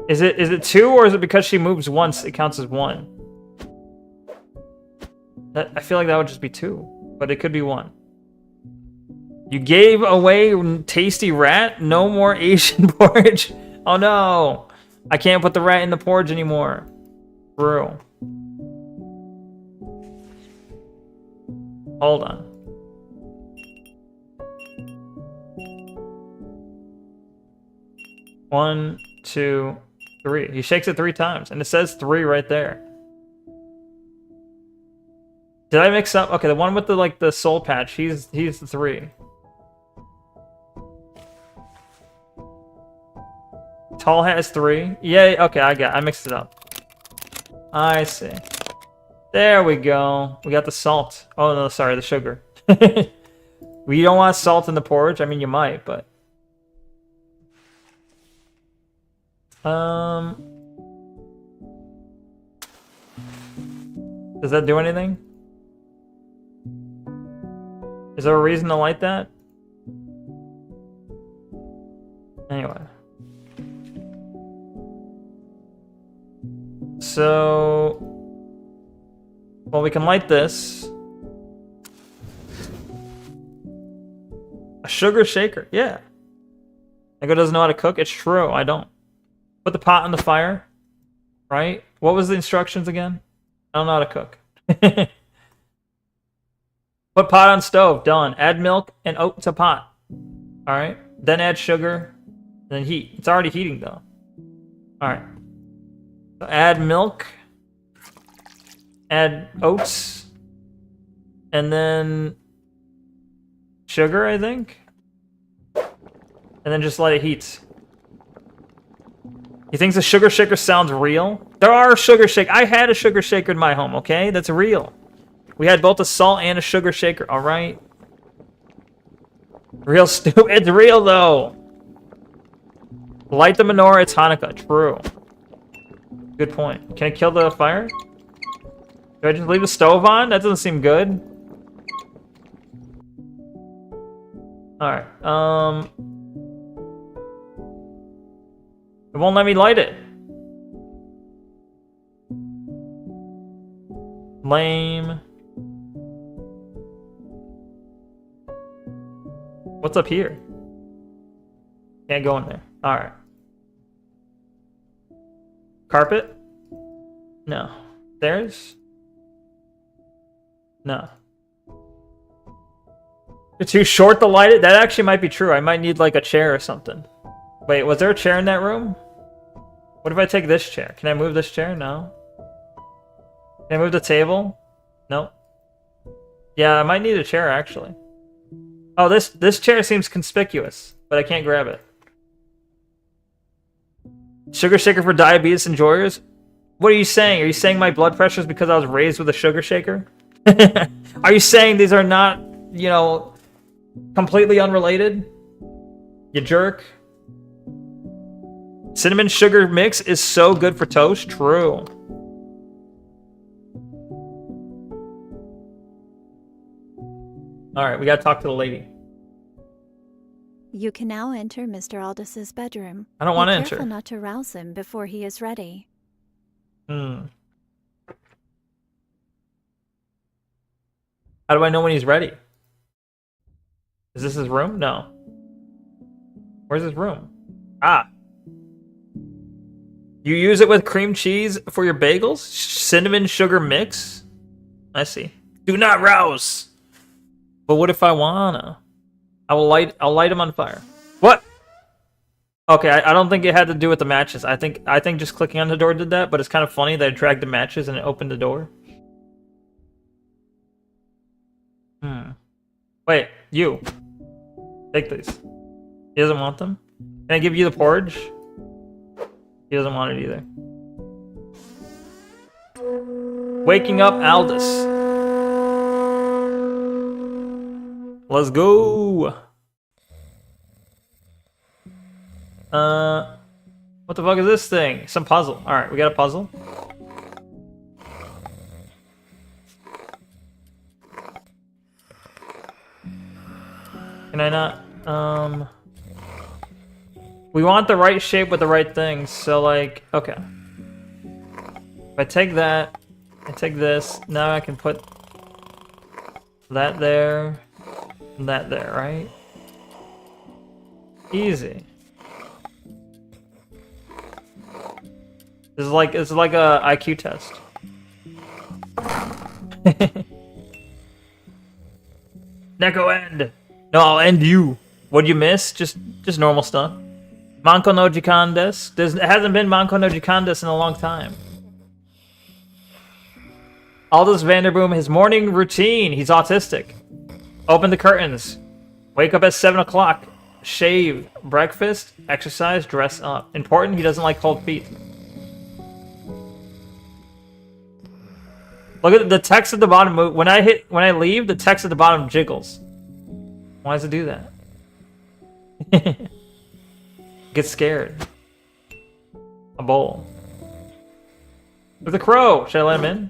Is it 2, or is it because she moves once it counts as 1? I feel like that would just be 2, but it could be 1. You gave away tasty rat? No more Asian porridge. Oh no! I can't put the rat in the porridge anymore. Bro. Hold on. One, 2, 3. He shakes it 3 times, and it says 3 right there. Did I mix up? Okay, the one with the soul patch. He's the 3. Tall hat is 3. Yay. Okay, I mixed it up. I see. There we go. We got the salt. Oh no, sorry, the sugar. We don't want salt in the porridge. I mean, you might, but Does that do anything? Is there a reason to light that? Anyway. So... well, we can light this. A sugar shaker, yeah. Neko doesn't know how to cook? It's true, I don't. Put the pot on the fire, right? What was the instructions again? I don't know how to cook. Put pot on stove, done. Add milk and oat to pot. Alright. Then add sugar. Then heat. It's already heating though. Alright. So add milk. Add oats. And then sugar, I think. And then just let it heat. He thinks a sugar shaker sounds real? There are sugar shakers. I had a sugar shaker in my home, okay? That's real. We had both a salt and a sugar shaker, alright? Real stupid. It's real, though. Light the menorah, it's Hanukkah. True. Good point. Can I kill the fire? Do I just leave the stove on? That doesn't seem good. Alright, it won't let me light it. Lame. What's up here? Can't go in there. Alright. Carpet? No. Stairs? No. You're too short to light it? That actually might be true. I might need like a chair or something. Wait, was there a chair in that room? What if I take this chair? Can I move this chair? No. Can I move the table? No. Yeah, I might need a chair actually. Oh, this chair seems conspicuous, but I can't grab it. Sugar shaker for diabetes enjoyers? What are you saying? Are you saying my blood pressure is because I was raised with a sugar shaker? Are you saying these are not, you know, completely unrelated? You jerk. Cinnamon sugar mix is so good for toast. True. Alright, we gotta talk to the lady. You can now enter Mr. Aldous' bedroom. I don't want to Be enter. careful not to rouse him before he is ready. How do I know when he's ready? Is this his room? No. Where's his room? Ah. You use it with cream cheese for your bagels? Cinnamon sugar mix? I see. Do not rouse! But what if I wanna? I'll light him on fire. What? Okay, I don't think it had to do with the matches. I think just clicking on the door did that, but it's kind of funny that I dragged the matches and it opened the door. Wait, you. Take these. He doesn't want them? Can I give you the porridge? He doesn't want it either. Waking up Aldous. Let's go. What the fuck is this thing? Some puzzle. Alright, we got a puzzle. Can I not? We want the right shape with the right things, so like, okay. If I take that, I take this, now I can put that there, and that there, right? Easy. This is like a IQ test. Neko end! No, I'll end you. What'd you miss? Just normal stuff. Manko no Jikan desu? It hasn't been Manko no Jikan desu in a long time. Aldous Vanderboom, his morning routine. He's autistic. Open the curtains. Wake up at 7 o'clock. Shave. Breakfast. Exercise. Dress up. Important, he doesn't like cold feet. Look at the text at the bottom. When I leave, the text at the bottom jiggles. Why does it do that? Get scared. A bowl. With a crow. Should I let him in?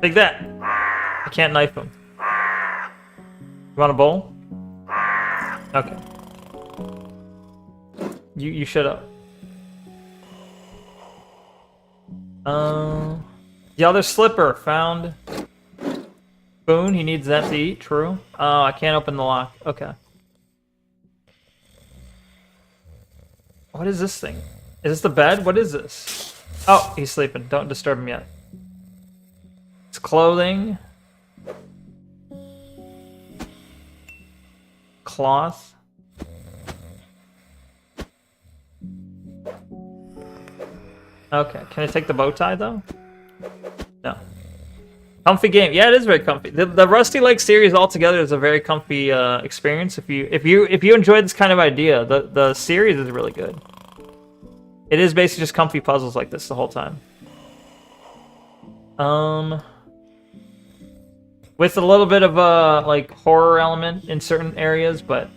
Take that. I can't knife him. You want a bowl? Okay. You shut up. The other slipper found. Spoon, he needs that to eat, true. Oh, I can't open the lock. Okay. What is this thing? Is this the bed? What is this? Oh, he's sleeping. Don't disturb him yet. It's clothing. Cloth. Okay, can I take the bow tie though? No. Comfy game. Yeah, it is very comfy. The Rusty Lake series altogether is a very comfy experience. If you enjoy this kind of idea, the series is really good. It is basically just comfy puzzles like this the whole time. With a little bit of a like horror element in certain areas, but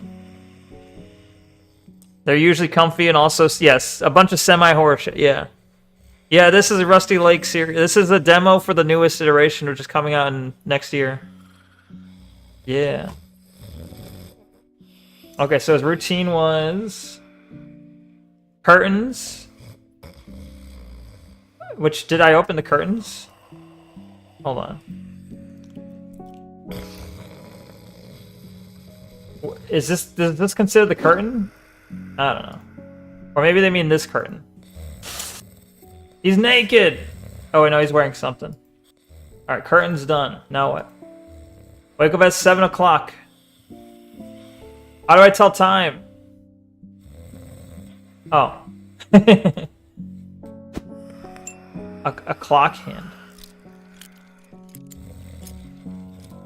they're usually comfy and also yes, a bunch of semi-horror shit. Yeah. Yeah, this is a Rusty Lake series. This is a demo for the newest iteration, which is coming out next year. Yeah. Okay, so his routine was curtains. Which, did I open the curtains? Hold on. Does this consider the curtain? I don't know. Or maybe they mean this curtain. He's naked! Oh, wait, no, he's wearing something. Alright, curtain's done. Now what? Wake up at 7 o'clock. How do I tell time? Oh. a clock hand.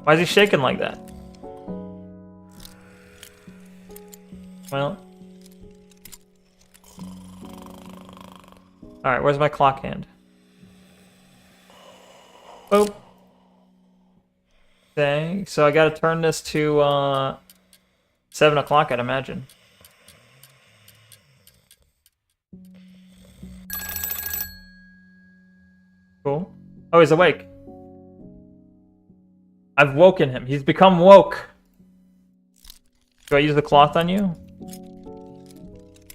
Why is he shaking like that? Well. Alright, where's my clock hand? Oh. Okay, so I gotta turn this to 7 o'clock, I'd imagine. Cool. Oh, he's awake. I've woken him. He's become woke. Do I use the cloth on you?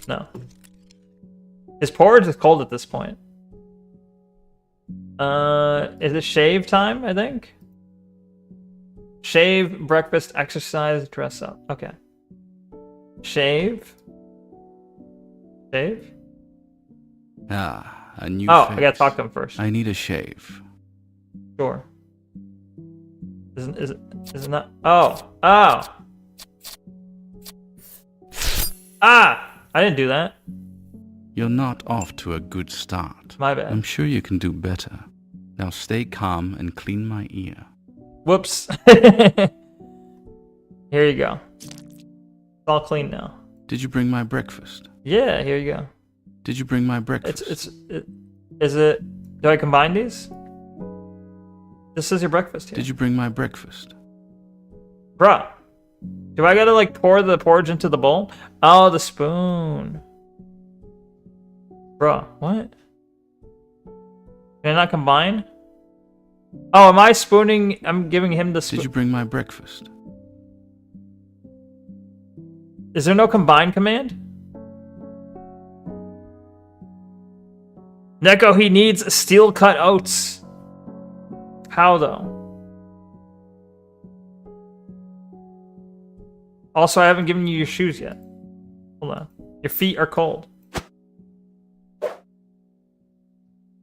No. His porridge is cold at this point. Is it shave time, I think? Shave, breakfast, exercise, dress up. Okay. Shave. Shave? Ah, a new Oh, face. I gotta talk to him first. I need a shave. Sure. Isn't that... Oh. Oh! Ah! I didn't do that. You're not off to a good start. My bad. I'm sure you can do better. Now stay calm and clean my ear. Whoops. Here you go. It's all clean now. Did you bring my breakfast? Yeah, here you go. Did you bring my breakfast? Is it... Do I combine these? This is your breakfast here. Did you bring my breakfast? Bruh. Do I gotta, like, pour the porridge into the bowl? Oh, the spoon. Bruh, what? Can I not combine? Oh, am I spooning? I'm giving him the spoon. Did you bring my breakfast? Is there no combine command? Neko, he needs steel cut oats. How though? Also, I haven't given you your shoes yet. Hold on. Your feet are cold.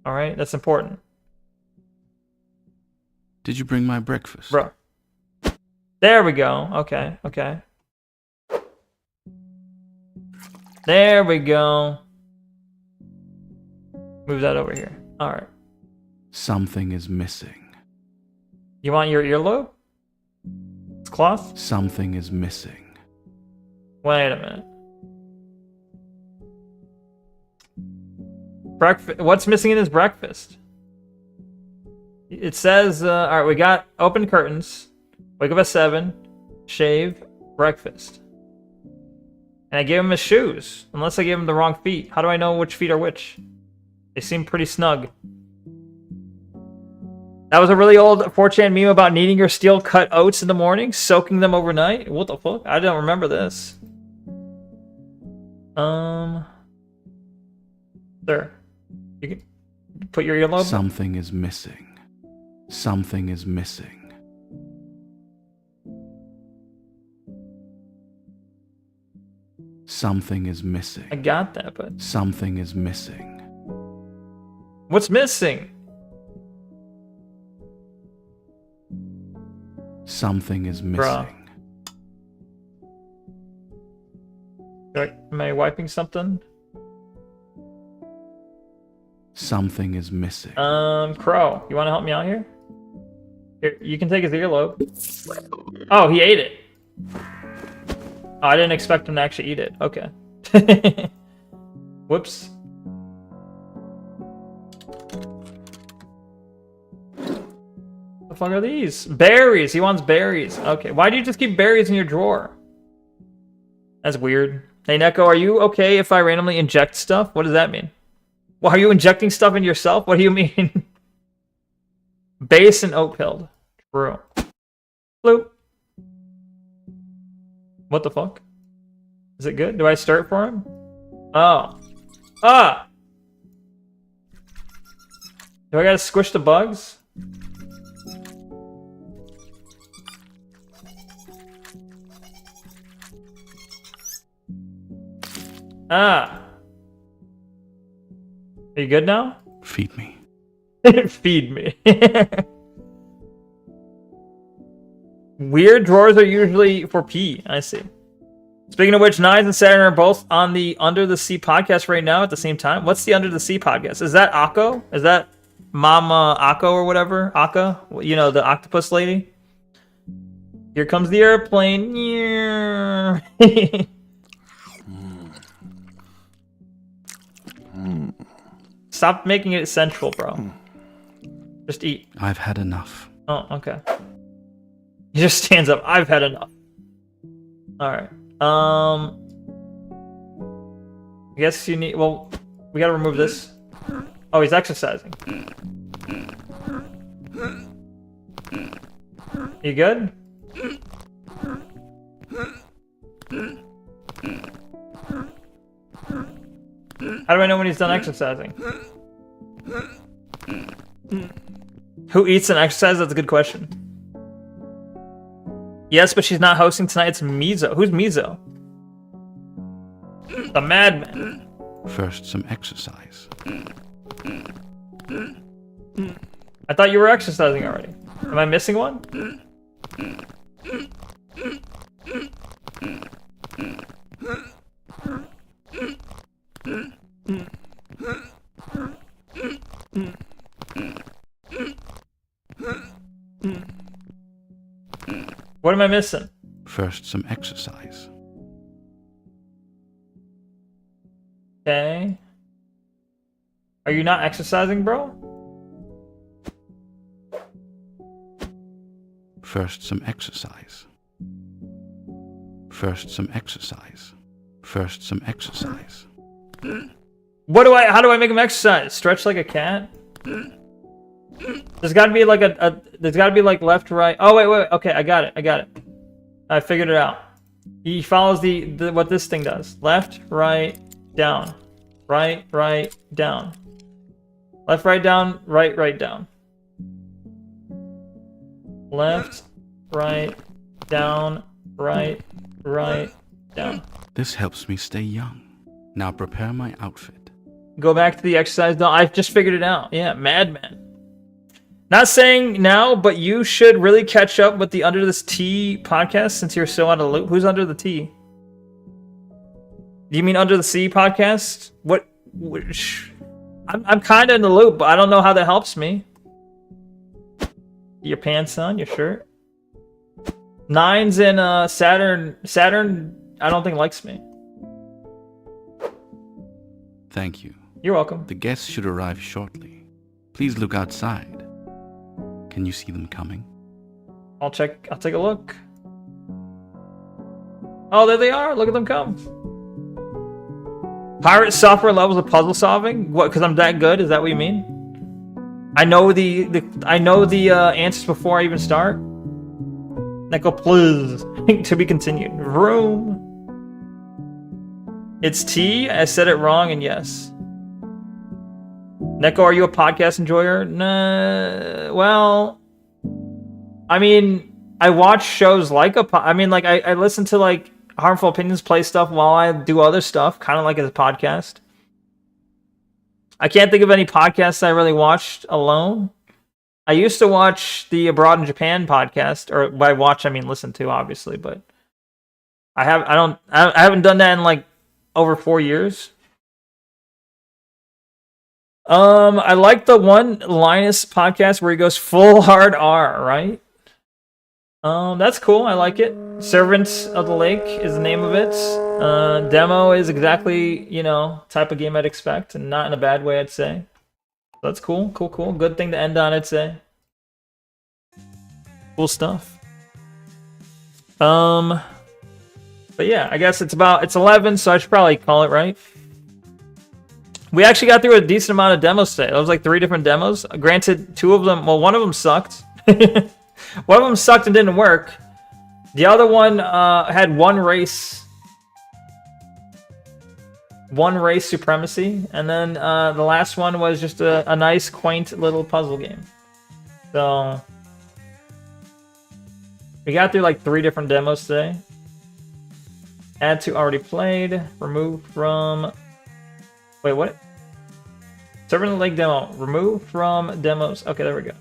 Alright, that's important. Did you bring my breakfast? Bro. There we go. Okay, okay. There we go. Move that over here. Alright. Something is missing. You want your earlobe? It's cloth? Something is missing. Wait a minute. Breakfast. What's missing in his breakfast? It says, alright, we got open curtains. Wake up at 7. shave, breakfast. And I gave him his shoes. Unless I gave him the wrong feet. How do I know which feet are which? They seem pretty snug. That was a really old 4chan meme about kneading your steel-cut oats in the morning, soaking them overnight. What the fuck? I don't remember this. Sir, you can put your earlobe. Something is missing. Something is missing. Something is missing. I got that, but something is missing. What's missing? Something is missing. Am I wiping something? Something is missing. Crow, you want to help me out here? Here, you can take his earlobe. Oh, he ate it. Oh, I didn't expect him to actually eat it. Okay. Whoops. What the fuck are these? Berries. He wants berries. Okay. Why do you just keep berries in your drawer? That's weird. Hey, Neko, are you okay if I randomly inject stuff? What does that mean? Well, are you injecting stuff into yourself? What do you mean? Base and oat pilled. True. Bloop. What the fuck? Is it good? Do I start for him? Oh. Ah! Do I gotta squish the bugs? Ah. Are you good now? Feed me. Feed me. Weird drawers are usually for pee. I see. Speaking of which, Nines and Saturn are both on the Under the Sea podcast right now at the same time. What's the Under the Sea podcast? Is that Akko? Is that Mama Akko or whatever? Akka? You know, the octopus lady? Here comes the airplane. Stop making it central, bro. Just eat. I've had enough. Oh, okay. He just stands up. I've had enough. Alright. I guess you need... Well, we gotta remove this. Oh, he's exercising. You good? How do I know when he's done exercising? Who eats and exercises? That's a good question. Yes, but she's not hosting tonight. It's Mizo. Who's Mizo? The madman. First, some exercise. I thought you were exercising already. Am I missing one? What am I missing? First, some exercise. Okay. Are you not exercising, bro? First, some exercise. First, some exercise. First, some exercise. How do I make him exercise? Stretch like a cat? There's gotta be like there's gotta be like left, right. Oh, wait. Okay, I got it. I figured it out. He follows the what this thing does. Left, right, down. Right, down. Left, right, down. Right, down. Left, right, down. Right, down. This helps me stay young. Now prepare my outfit. Go back to the exercise. No, I've just figured it out. Yeah, madman. Not saying now, but you should really catch up with the Under This Tea podcast since you're so out of the loop. Who's Under the Tea? Do you mean Under the Sea podcast? I'm kind of in the loop, but I don't know how that helps me. Your pants on, your shirt. Nines and Saturn, I don't think likes me. Thank you. You're welcome. The guests should arrive shortly. Please look outside. Can you see them coming? I'll take a look. Oh, there they are. Look at them come. Pirate software levels of puzzle solving. What? Because I'm that good? Is that what you mean? I know the answers before I even start. Neko, please. To be continued. Room. It's T. I said it wrong, and yes. Neko, are you a podcast enjoyer? Nah. Well, I mean, I watch shows like I listen to like Harmful Opinions play stuff while I do other stuff, kind of like as a podcast. I can't think of any podcasts I really watched alone. I used to watch the Abroad in Japan podcast, or by watch I mean listen to, obviously, but I haven't done that in like over 4 years. I like the one Linus podcast where he goes full hard R, right? That's cool. I like it. Servants of the Lake is the name of it. Demo is exactly, type of game I'd expect, and not in a bad way, I'd say. That's cool. Cool. Good thing to end on, I'd say. Cool stuff. But yeah, I guess it's 11, so I should probably call it, right? We actually got through a decent amount of demos today. There was like 3 different demos. Granted, 2 of them, well, one of them sucked. One of them sucked and didn't work. The other one had one race supremacy, and then the last one was just a nice, quaint little puzzle game. So we got through like 3 different demos today. Add to already played. Remove from... Wait, what? Servant of the Lake demo. Remove from demos. Okay, there we go.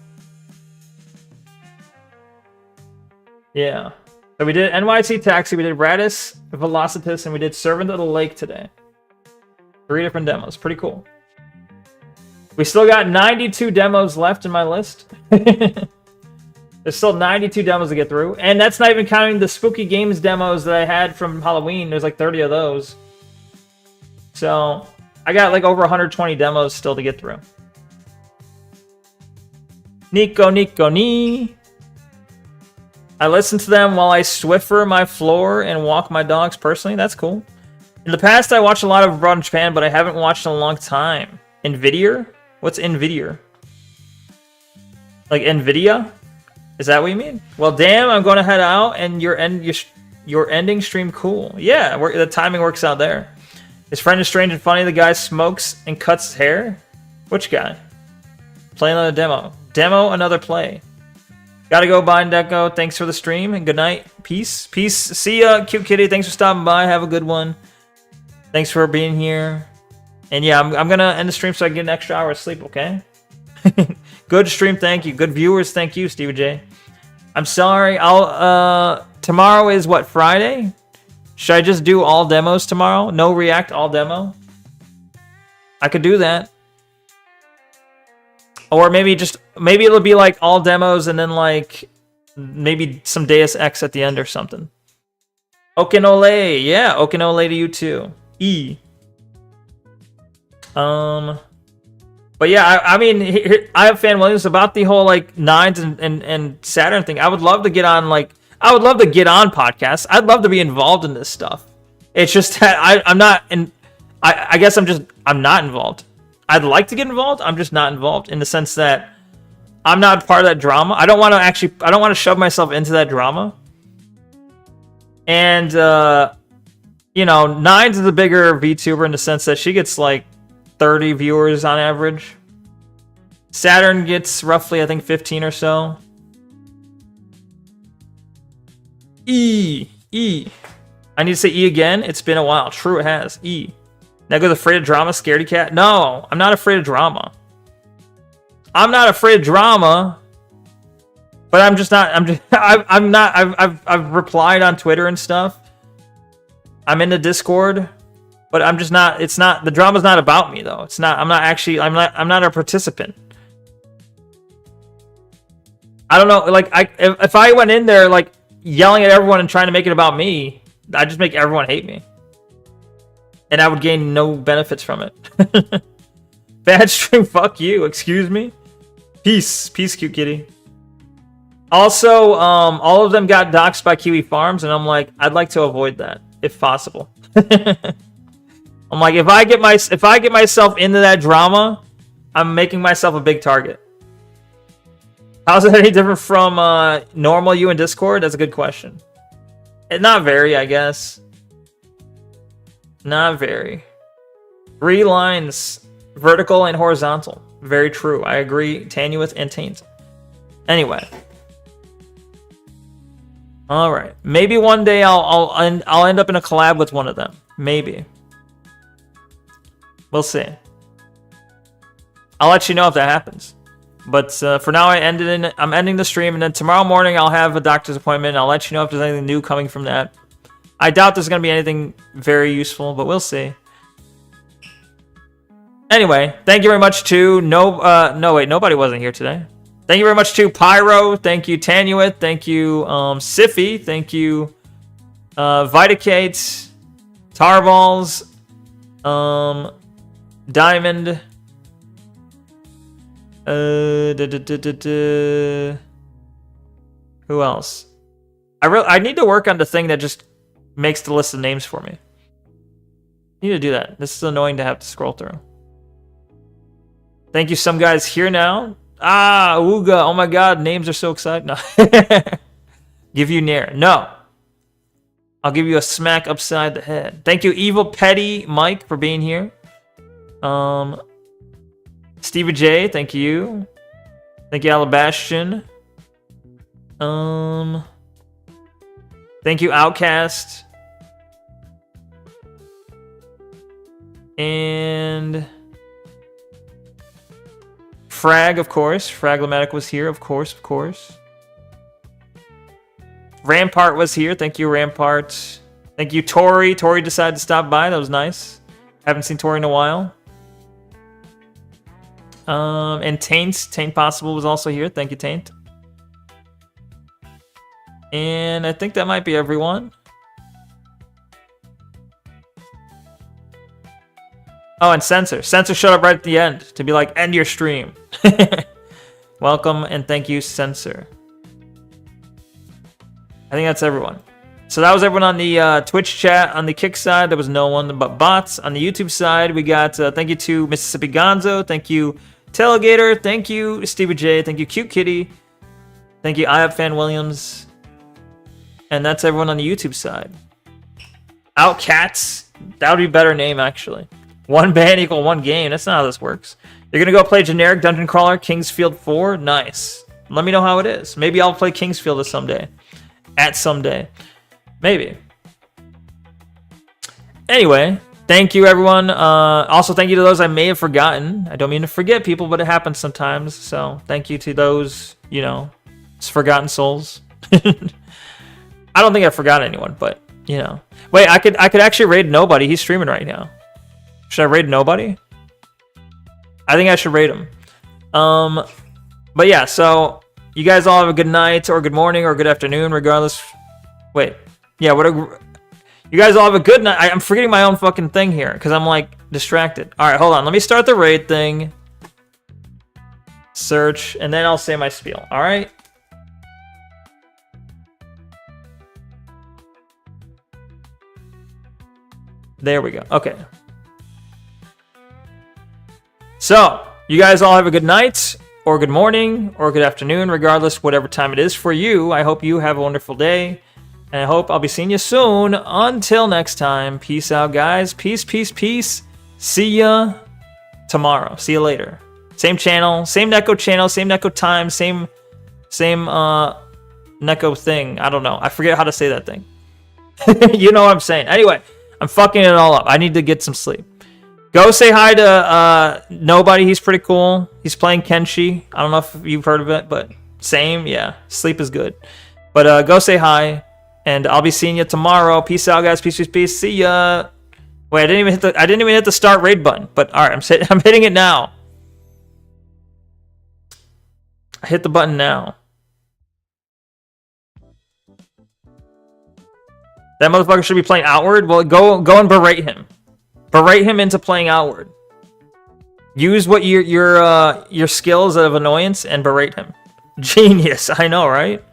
Yeah. So we did NYC Taxi, we did Radis, Velocitus, and we did Servant of the Lake today. 3 different demos. Pretty cool. We still got 92 demos left in my list. There's still 92 demos to get through. And that's not even counting the Spooky Games demos that I had from Halloween. There's like 30 of those. So I got like over 120 demos still to get through. Neko ni. I listen to them while I Swiffer my floor and walk my dogs personally. That's cool. In the past, I watched a lot of Abroad in Japan, but I haven't watched in a long time. Nvidia? What's Nvidia? Like Nvidia? Is that what you mean? Well, damn, I'm going to head out, and your ending stream cool. Yeah, the timing works out there. His friend is strange and funny. The guy smokes and cuts his hair. Which guy? Play another demo. Demo another play. Gotta go, bye, Neko. Thanks for the stream, and good night. Peace. See ya, cute kitty. Thanks for stopping by. Have a good one. Thanks for being here. And yeah, I'm gonna end the stream so I can get an extra hour of sleep, okay? Good stream, thank you. Good viewers, thank you, Stevie J. I'm sorry, tomorrow is what, Friday? Should I just do all demos tomorrow? No react, all demo? I could do that. Or maybe it'll be like all demos and then like maybe some Deus Ex at the end or something. Okinole, yeah, Okinole to you too. E. But yeah, I mean, I have Fan Williams about the whole like Nines and Saturn thing. I would love to get on podcasts. I'd love to be involved in this stuff. It's just that I'm not I guess I'm not involved. I'd like to get involved. I'm just not involved in the sense that I'm not part of that drama. I don't want to shove myself into that drama. And Nines is a bigger VTuber in the sense that she gets like 30 viewers on average. Saturn gets roughly, I think, 15 or so. E. I need to say E again. It's been a while. True, it has. E. Neko's afraid of drama, scaredy cat. No, I'm not afraid of drama. I'm not afraid of drama. But I'm not. I've replied on Twitter and stuff. I'm in the Discord. But I'm just not. It's not. The drama's not about me though. It's not. I'm not a participant. I don't know. Like if I went in there like yelling at everyone and trying to make it about me, I'd just make everyone hate me, and I would gain no benefits from it. Bad stream. Fuck you. Excuse me. Peace, cute kitty. Also, all of them got doxxed by Kiwi Farms, and I'm like, I'd like to avoid that if possible. I'm like, if I get myself into that drama, I'm making myself a big target. How's it any different from normal you in Discord? That's a good question. Not very, I guess. Not very. 3 lines, vertical and horizontal. Very true. I agree. Tenuous and taint. Anyway. All right. Maybe one day I'll end up in a collab with one of them. Maybe. We'll see. I'll let you know if that happens. But for now, I'm ending the stream, and then tomorrow morning I'll have a doctor's appointment. I'll let you know if there's anything new coming from that. I doubt there's going to be anything very useful, but we'll see. Anyway, thank you very much to no wait, nobody wasn't here today. Thank you very much to Pyro. Thank you, Tanuit. Thank you, Siffy. Thank you, Viticate, Tarballs, Diamond. Who else? I need to work on the thing that just makes the list of names for me. I need to do that. This is annoying to have to scroll through. Thank you, some guys here now. Ah, Ooga. Oh my god, names are so exciting. No. Give you Nair. No. I'll give you a smack upside the head. Thank you, Evil Petty Mike, for being here. Stevie J, thank you. Thank you, Alabastian. Thank you, Outcast. And Frag, of course. Fraglematic was here, of course, of course. Rampart was here. Thank you, Rampart. Thank you, Tori. Tori decided to stop by. That was nice. Haven't seen Tori in a while. And Taint Possible was also here. Thank you, Taint. And I think that might be everyone. Oh, and Censor. Censor showed up right at the end to be like, end your stream. Welcome and thank you, Censor. I think that's everyone. So that was everyone on the Twitch chat. On the Kick side, there was no one but bots. On the YouTube side, we got thank you to Mississippi Gonzo. Thank you, Telegator. Thank you, Stevie J. Thank you, Cute Kitty. Thank you, Fan Williams. And that's everyone on the YouTube side. Outcats. That would be a better name, actually. 1 ban equal 1 game. That's not how this works. You're going to go play generic Dungeon Crawler, Kingsfield 4? Nice. Let me know how it is. Maybe I'll play Kingsfield someday. At someday. Maybe. Anyway, thank you, everyone. Also, thank you to those I may have forgotten. I don't mean to forget people, but it happens sometimes. So, thank you to those, you know, forgotten souls. I don't think I forgot anyone, but, you know. Wait, I could actually raid Nobody. He's streaming right now. Should I raid Nobody? I think I should raid him. But yeah, so you guys all have a good night or good morning or good afternoon, regardless. Wait. Yeah, you guys all have a good night. I'm forgetting my own fucking thing here because I'm like distracted. All right, hold on. Let me start the raid thing. Search, and then I'll say my spiel. All right? There we go. Okay. So, you guys all have a good night, or good morning, or good afternoon, regardless, whatever time it is for you. I hope you have a wonderful day, and I hope I'll be seeing you soon. Until next time, peace out, guys. Peace, peace, peace. See ya tomorrow. See you later. Same channel, same Neko channel, same Neko time, same Neko thing. I don't know. I forget how to say that thing. You know what I'm saying. Anyway, I'm fucking it all up. I need to get some sleep. Go say hi to Nobody. He's pretty cool. He's playing Kenshi. I don't know if you've heard of it, but same. Yeah, sleep is good. But go say hi, and I'll be seeing you tomorrow. Peace out, guys. Peace, peace, peace. See ya. Wait, I didn't even hit the start raid button. But all right, I'm hitting it now. I hit the button now. That motherfucker should be playing Outward. Well, go and berate him. Berate him into playing Outward. Use what your skills of annoyance and berate him. Genius. I know, right?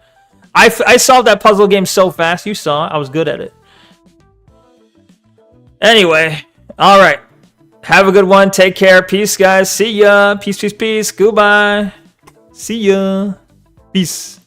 I solved that puzzle game so fast. You saw. I was good at it. Anyway. All right. Have a good one. Take care. Peace, guys. See ya. Peace, peace, peace. Goodbye. See ya. Peace.